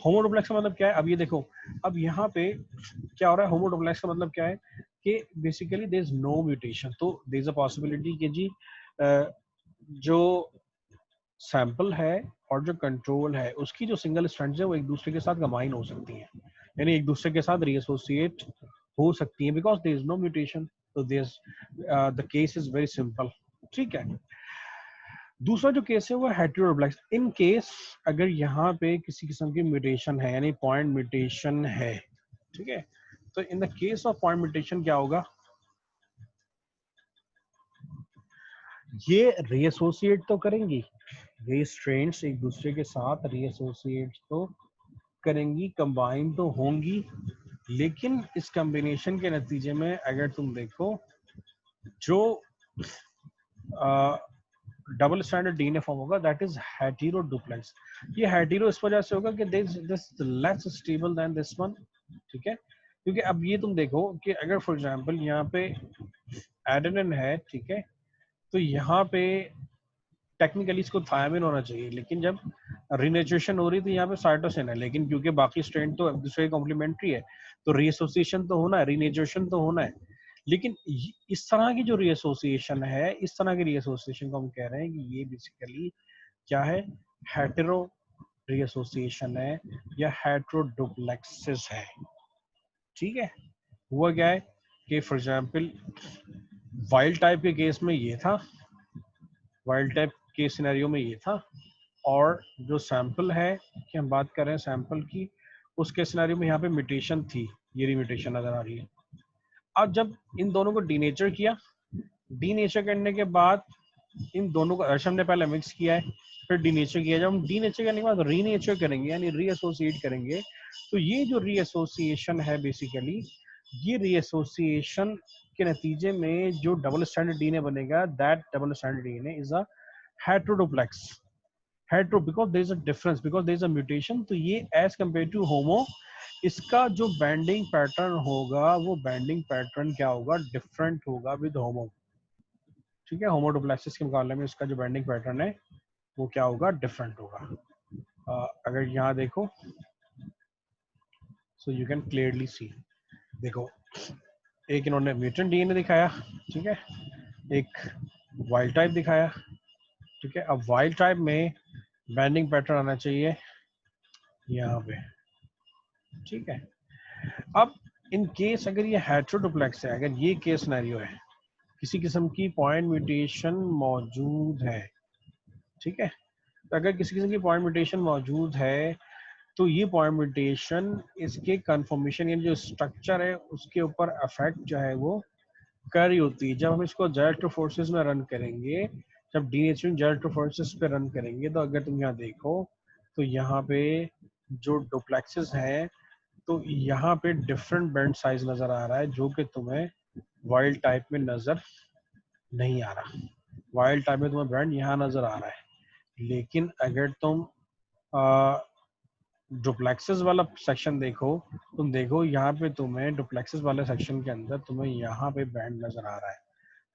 होमोडुप्लेक्स का मतलब क्या है? अब ये देखो, अब यहाँ पे क्या हो रहा है, होमोडुप्लेक्स का मतलब क्या है कि basically there is no mutation, तो देयर इज अ पॉसिबिलिटी कि जी जो सैंपल है और जो कंट्रोल है उसकी जो सिंगल स्ट्रैंड्स है वो एक दूसरे के साथ कंबाइन हो सकती हैं, यानी एक दूसरे के साथ रीएसोसिएट हो सकती है, because there is no mutation. तो there the case is very simple. ठीक है। दूसरा जो केस है वो हेटेरोडुप्लेक्स। इन केस अगर यहाँ पे किसी किस्म की म्यूटेशन है, यानी पॉइंट म्यूटेशन है, ठीक है, तो in the case of point mutation क्या होगा, ये रीएसोसिएट तो करेंगी, ये स्ट्रेन्स एक दूसरे के साथ रीएसोसिएट तो करेंगी, कंबाइन तो होंगी, लेकिन इस कॉम्बिनेशन के नतीजे में अगर तुम देखो जो डबल स्टैंडर्ड डीएनए फॉर्म होगा, दैट इज हेटेरोडुप्लेक्स। ये हेटेरो इस वजह से होगा कि this less stable then this one. ठीक है, क्योंकि अब ये तुम देखो कि अगर फॉर एग्जांपल यहाँ पे एडेनिन है, ठीक है, तो यहाँ पे टेक्निकली इसको थायमिन होना चाहिए, लेकिन जब रीनेचुरेशन हो रही थी यहाँ पे साइटोसिन है, लेकिन क्योंकि बाकी स्ट्रेन तो एक दूसरे कॉम्प्लीमेंट्री है, तो रीएसोसिएशन तो होना है, रीनेचुरेशन तो होना है। लेकिन इस तरह की जो रीएसोसिएशन है, इस तरह की रीएसोसिएशन को हम कह रहे हैं कि ये बेसिकली क्या है, हेटेरो रीएसोसिएशन है या हेटेरोडुप्लेक्सिस है। ठीक है। हुआ क्या है कि फॉर एग्जांपल वाइल्ड टाइप के केस में ये था, वाइल्ड टाइप के सिनेरियो में ये था, और जो सैंपल है कि हम बात कर रहे हैं सैंपल की, उसके सिनेरियो में यहाँ पे म्यूटेशन थी, ये रिम्यूटेशन नजर आ रही है। अब जब इन दोनों को डीनेचर किया, डीनेचर करने के बाद इन दोनों को अर्शम ने पहले मिक्स किया है, फिर डीनेचर किया। जब हम डीनेचर करने के बाद रीनेचर करेंगे यानी रीएसोसिएट करेंगे, तो ये जो रीएसोसिएशन है बेसिकली, ये रीएसोसिएशन के नतीजे में जो डबल स्टैंडर्ड डीएनए बनेगा, that double standard DNA is a heteroduplex. Hetero because there is a difference, because there is a mutation. तो ये एज कंपेयर टू होमो, इसका जो बैंडिंग पैटर्न होगा वो बैंडिंग पैटर्न क्या होगा, डिफरेंट होगा विद होमो। ठीक है, होमोडुप्लेक्सिस के मुकाबले में इसका जो बैंडिंग पैटर्न है वो क्या होगा, डिफरेंट होगा। अगर यहाँ देखो, so you can clearly see, देखो एक इन्होंने म्यूटेंट डीएनए दिखाया, ठीक है, एक वाइल्ड टाइप दिखाया। ठीक है, अब वाइल्ड टाइप में बैंडिंग पैटर्न आना चाहिए यहाँ पे। ठीक है, अब इन केस अगर ये हेटेरोडुप्लेक्स है, अगर ये केस सिनेरियो है, किसी किस्म की पॉइंट म्यूटेशन मौजूद है, ठीक है, तो अगर किसी किस्म की पॉइंट म्यूटेशन मौजूद है, तो ये पॉइंट म्यूटेशन इसके कन्फर्मेशन यानी जो स्ट्रक्चर है उसके ऊपर अफेक्ट जो है वो कर रही होती है। जब हम इसको जेरेक्टिव फोर्सेस में रन करेंगे, जब डीनेचरिंग जेरेक्टिव फोर्सेस पे रन करेंगे, तो अगर तुम यहाँ देखो तो यहाँ पे जो डुप्लेक्सेस हैं, तो यहाँ पे डिफरेंट बैंड साइज नजर आ रहा है जो कि तुम्हें वाइल्ड टाइप में नजर नहीं आ रहा। वाइल्ड टाइप में तुम्हें बैंड यहाँ नजर आ रहा है, लेकिन अगर तुम डुप्लेक्सेस वाला सेक्शन देखो, तुम देखो यहाँ पे तुम्हें डुप्लेक्सेस वाले सेक्शन के अंदर तुम्हें यहाँ पे बैंड नजर आ रहा है,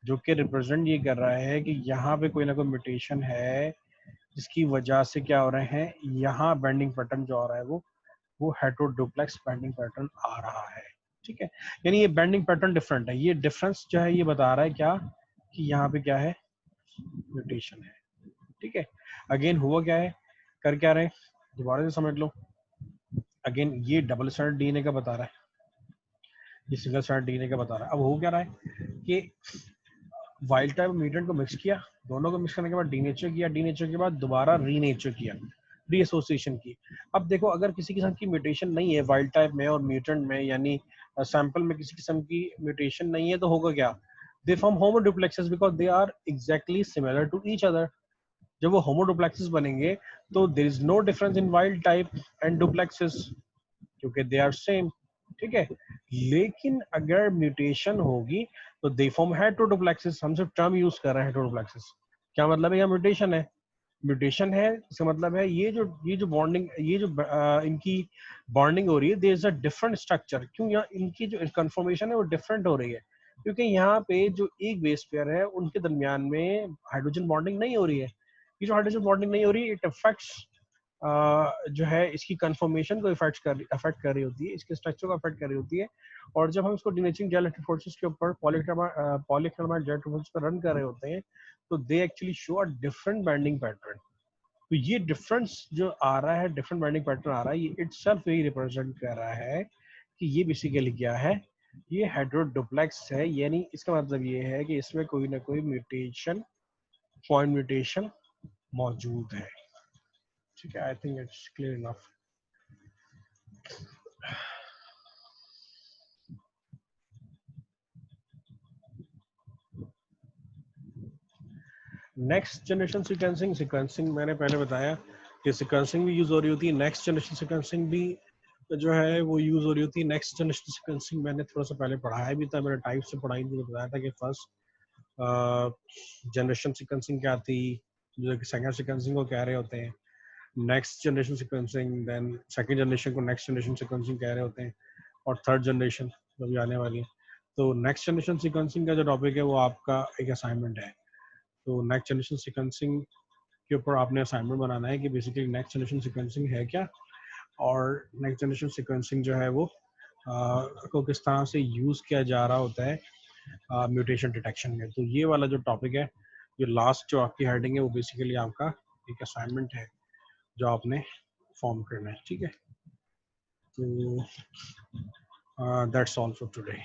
जो कि रिप्रेजेंट ये कर रहा है कि यहाँ पे कोई ना कोई म्यूटेशन है, जिसकी वजह से क्या हो रहे हैं, यहाँ बेंडिंग पैटर्न जो आ रहा है वो हेटेरोडुप्लेक्स बेंडिंग पैटर्न आ रहा है। ठीक है, यानी ये बेंडिंग पैटर्न डिफरेंट है। ये डिफरेंस जो है ये बता रहा है क्या, कि यहाँ पे क्या है, म्यूटेशन है। ठीक है, अगेन हुआ क्या है, कर क्या रहे हैं, दोबारा से समझ लो। अगेन ये डबल स्टैंडर्ड डीएनए का बता रहा है, ये सिंगल स्टैंडर्ड डीएनए का बता रहा है। अब हो क्या रहा है कि वाइल्ड टाइप म्यूटेंट को मिक्स किया, दोनों को मिक्स करने के बाद डीनेचर किया, डीनेचर के बाद दोबारा रीनेचर किया, रीएसोसिएशन की। अब देखो, अगर किसी किस्म की म्यूटेशन नहीं है वाइल्ड टाइप में और म्यूटेंट में, यानी सैंपल में किसी किस्म की म्यूटेशन नहीं है, तो होगा क्या, they form homoduplexes because they are exactly similar to each other. जब वो होमोडुप्लेक्सेस बनेंगे तो there is no difference in wild type and duplexes, क्योंकि दे आर सेम। ठीक है, लेकिन अगर म्यूटेशन होगी तो दे फॉर्म हेटेरोडुप्लेक्सेस। हम सिर्फ टर्म यूज कर रहे हैं हेटेरोडुप्लेक्सेस, क्या मतलब है, यहाँ म्यूटेशन है। म्यूटेशन है इसका मतलब है ये जो बॉन्डिंग, ये जो इनकी बॉन्डिंग हो रही है, there is a different structure. क्यों, यहाँ इनकी जो कन्फर्मेशन है वो डिफरेंट हो रही है, क्योंकि यहाँ पे जो एक बेस पेयर है उनके दरमियान में हाइड्रोजन बॉन्डिंग नहीं हो रही है। ये जो हाइड्रोजन बॉन्डिंग नहीं हो रही, इट अफेक्ट्स जो है इसकी कंफर्मेशन को अफेक्ट कर रही होती है, इसके स्ट्रक्चर को अफेक्ट कर रही होती है। और जब हम इसको डिनेचरिंग जेल इलेक्ट्रोफोरेसिस के ऊपर पॉलीक्रमाइड जेल इलेक्ट्रोफोरेसिस पर रन कर रहे होते हैं, तो they actually show a different binding pattern. तो ये डिफरेंस जो आ रहा है, डिफरेंट बाइंडिंग पैटर्न आ रहा है, ये इटसेल्फ यही रिप्रेजेंट कर रहा है कि ये बेसिकली क्या है, ये हेटेरोडुप्लेक्स है। यानी इसका मतलब ये है कि इसमें कोई ना कोई म्यूटेशन, पॉइंट म्यूटेशन मौजूद है। ठीक है, I think it's clear enough. Next generation sequencing मैंने पहले बताया कि सीक्वेंसिंग भी यूज हो रही होती है, नेक्स्ट जनरेशन सीक्वेंसिंग भी जो है वो यूज हो रही होती है। नेक्स्ट जनरेशन सीक्वेंसिंग मैंने थोड़ा सा पहले पढ़ाया भी था, मैंने टाइप से पढ़ाई थी, बताया था कि फर्स्ट जनरेशन सीक्वेंसिंग क्या थी, जो कि सेकेंड सीक्वेंसिंग को कह रहे होते हैं, next generation sequencing, then second generation को नेक्स्ट जनरेशन सीक्वेंसिंग कह रहे होते हैं, और थर्ड जनरेशन जो भी आने वाली है। तो नेक्स्ट जनरेशन सीक्वेंसिंग का जो टॉपिक है वो आपका एक असाइनमेंट है। तो नेक्स्ट जनरेशन सीक्वेंसिंग के ऊपर आपने असाइनमेंट बनाना है कि बेसिकली नेक्स्ट जनरेशन सीक्वेंसिंग है क्या, और नेक्स्ट जनरेशन सीक्वेंसिंग जो है वो को किस तरह से यूज़ किया जा रहा होता है म्यूटेशन डिटेक्शन में। तो ये वाला जो टॉपिक है, जो लास्ट जो आपकी हेडिंग है, वो बेसिकली आपका एक असाइनमेंट है जो आपने फॉर्म करना है। ठीक है, तो दैट्स ऑल फॉर टुडे।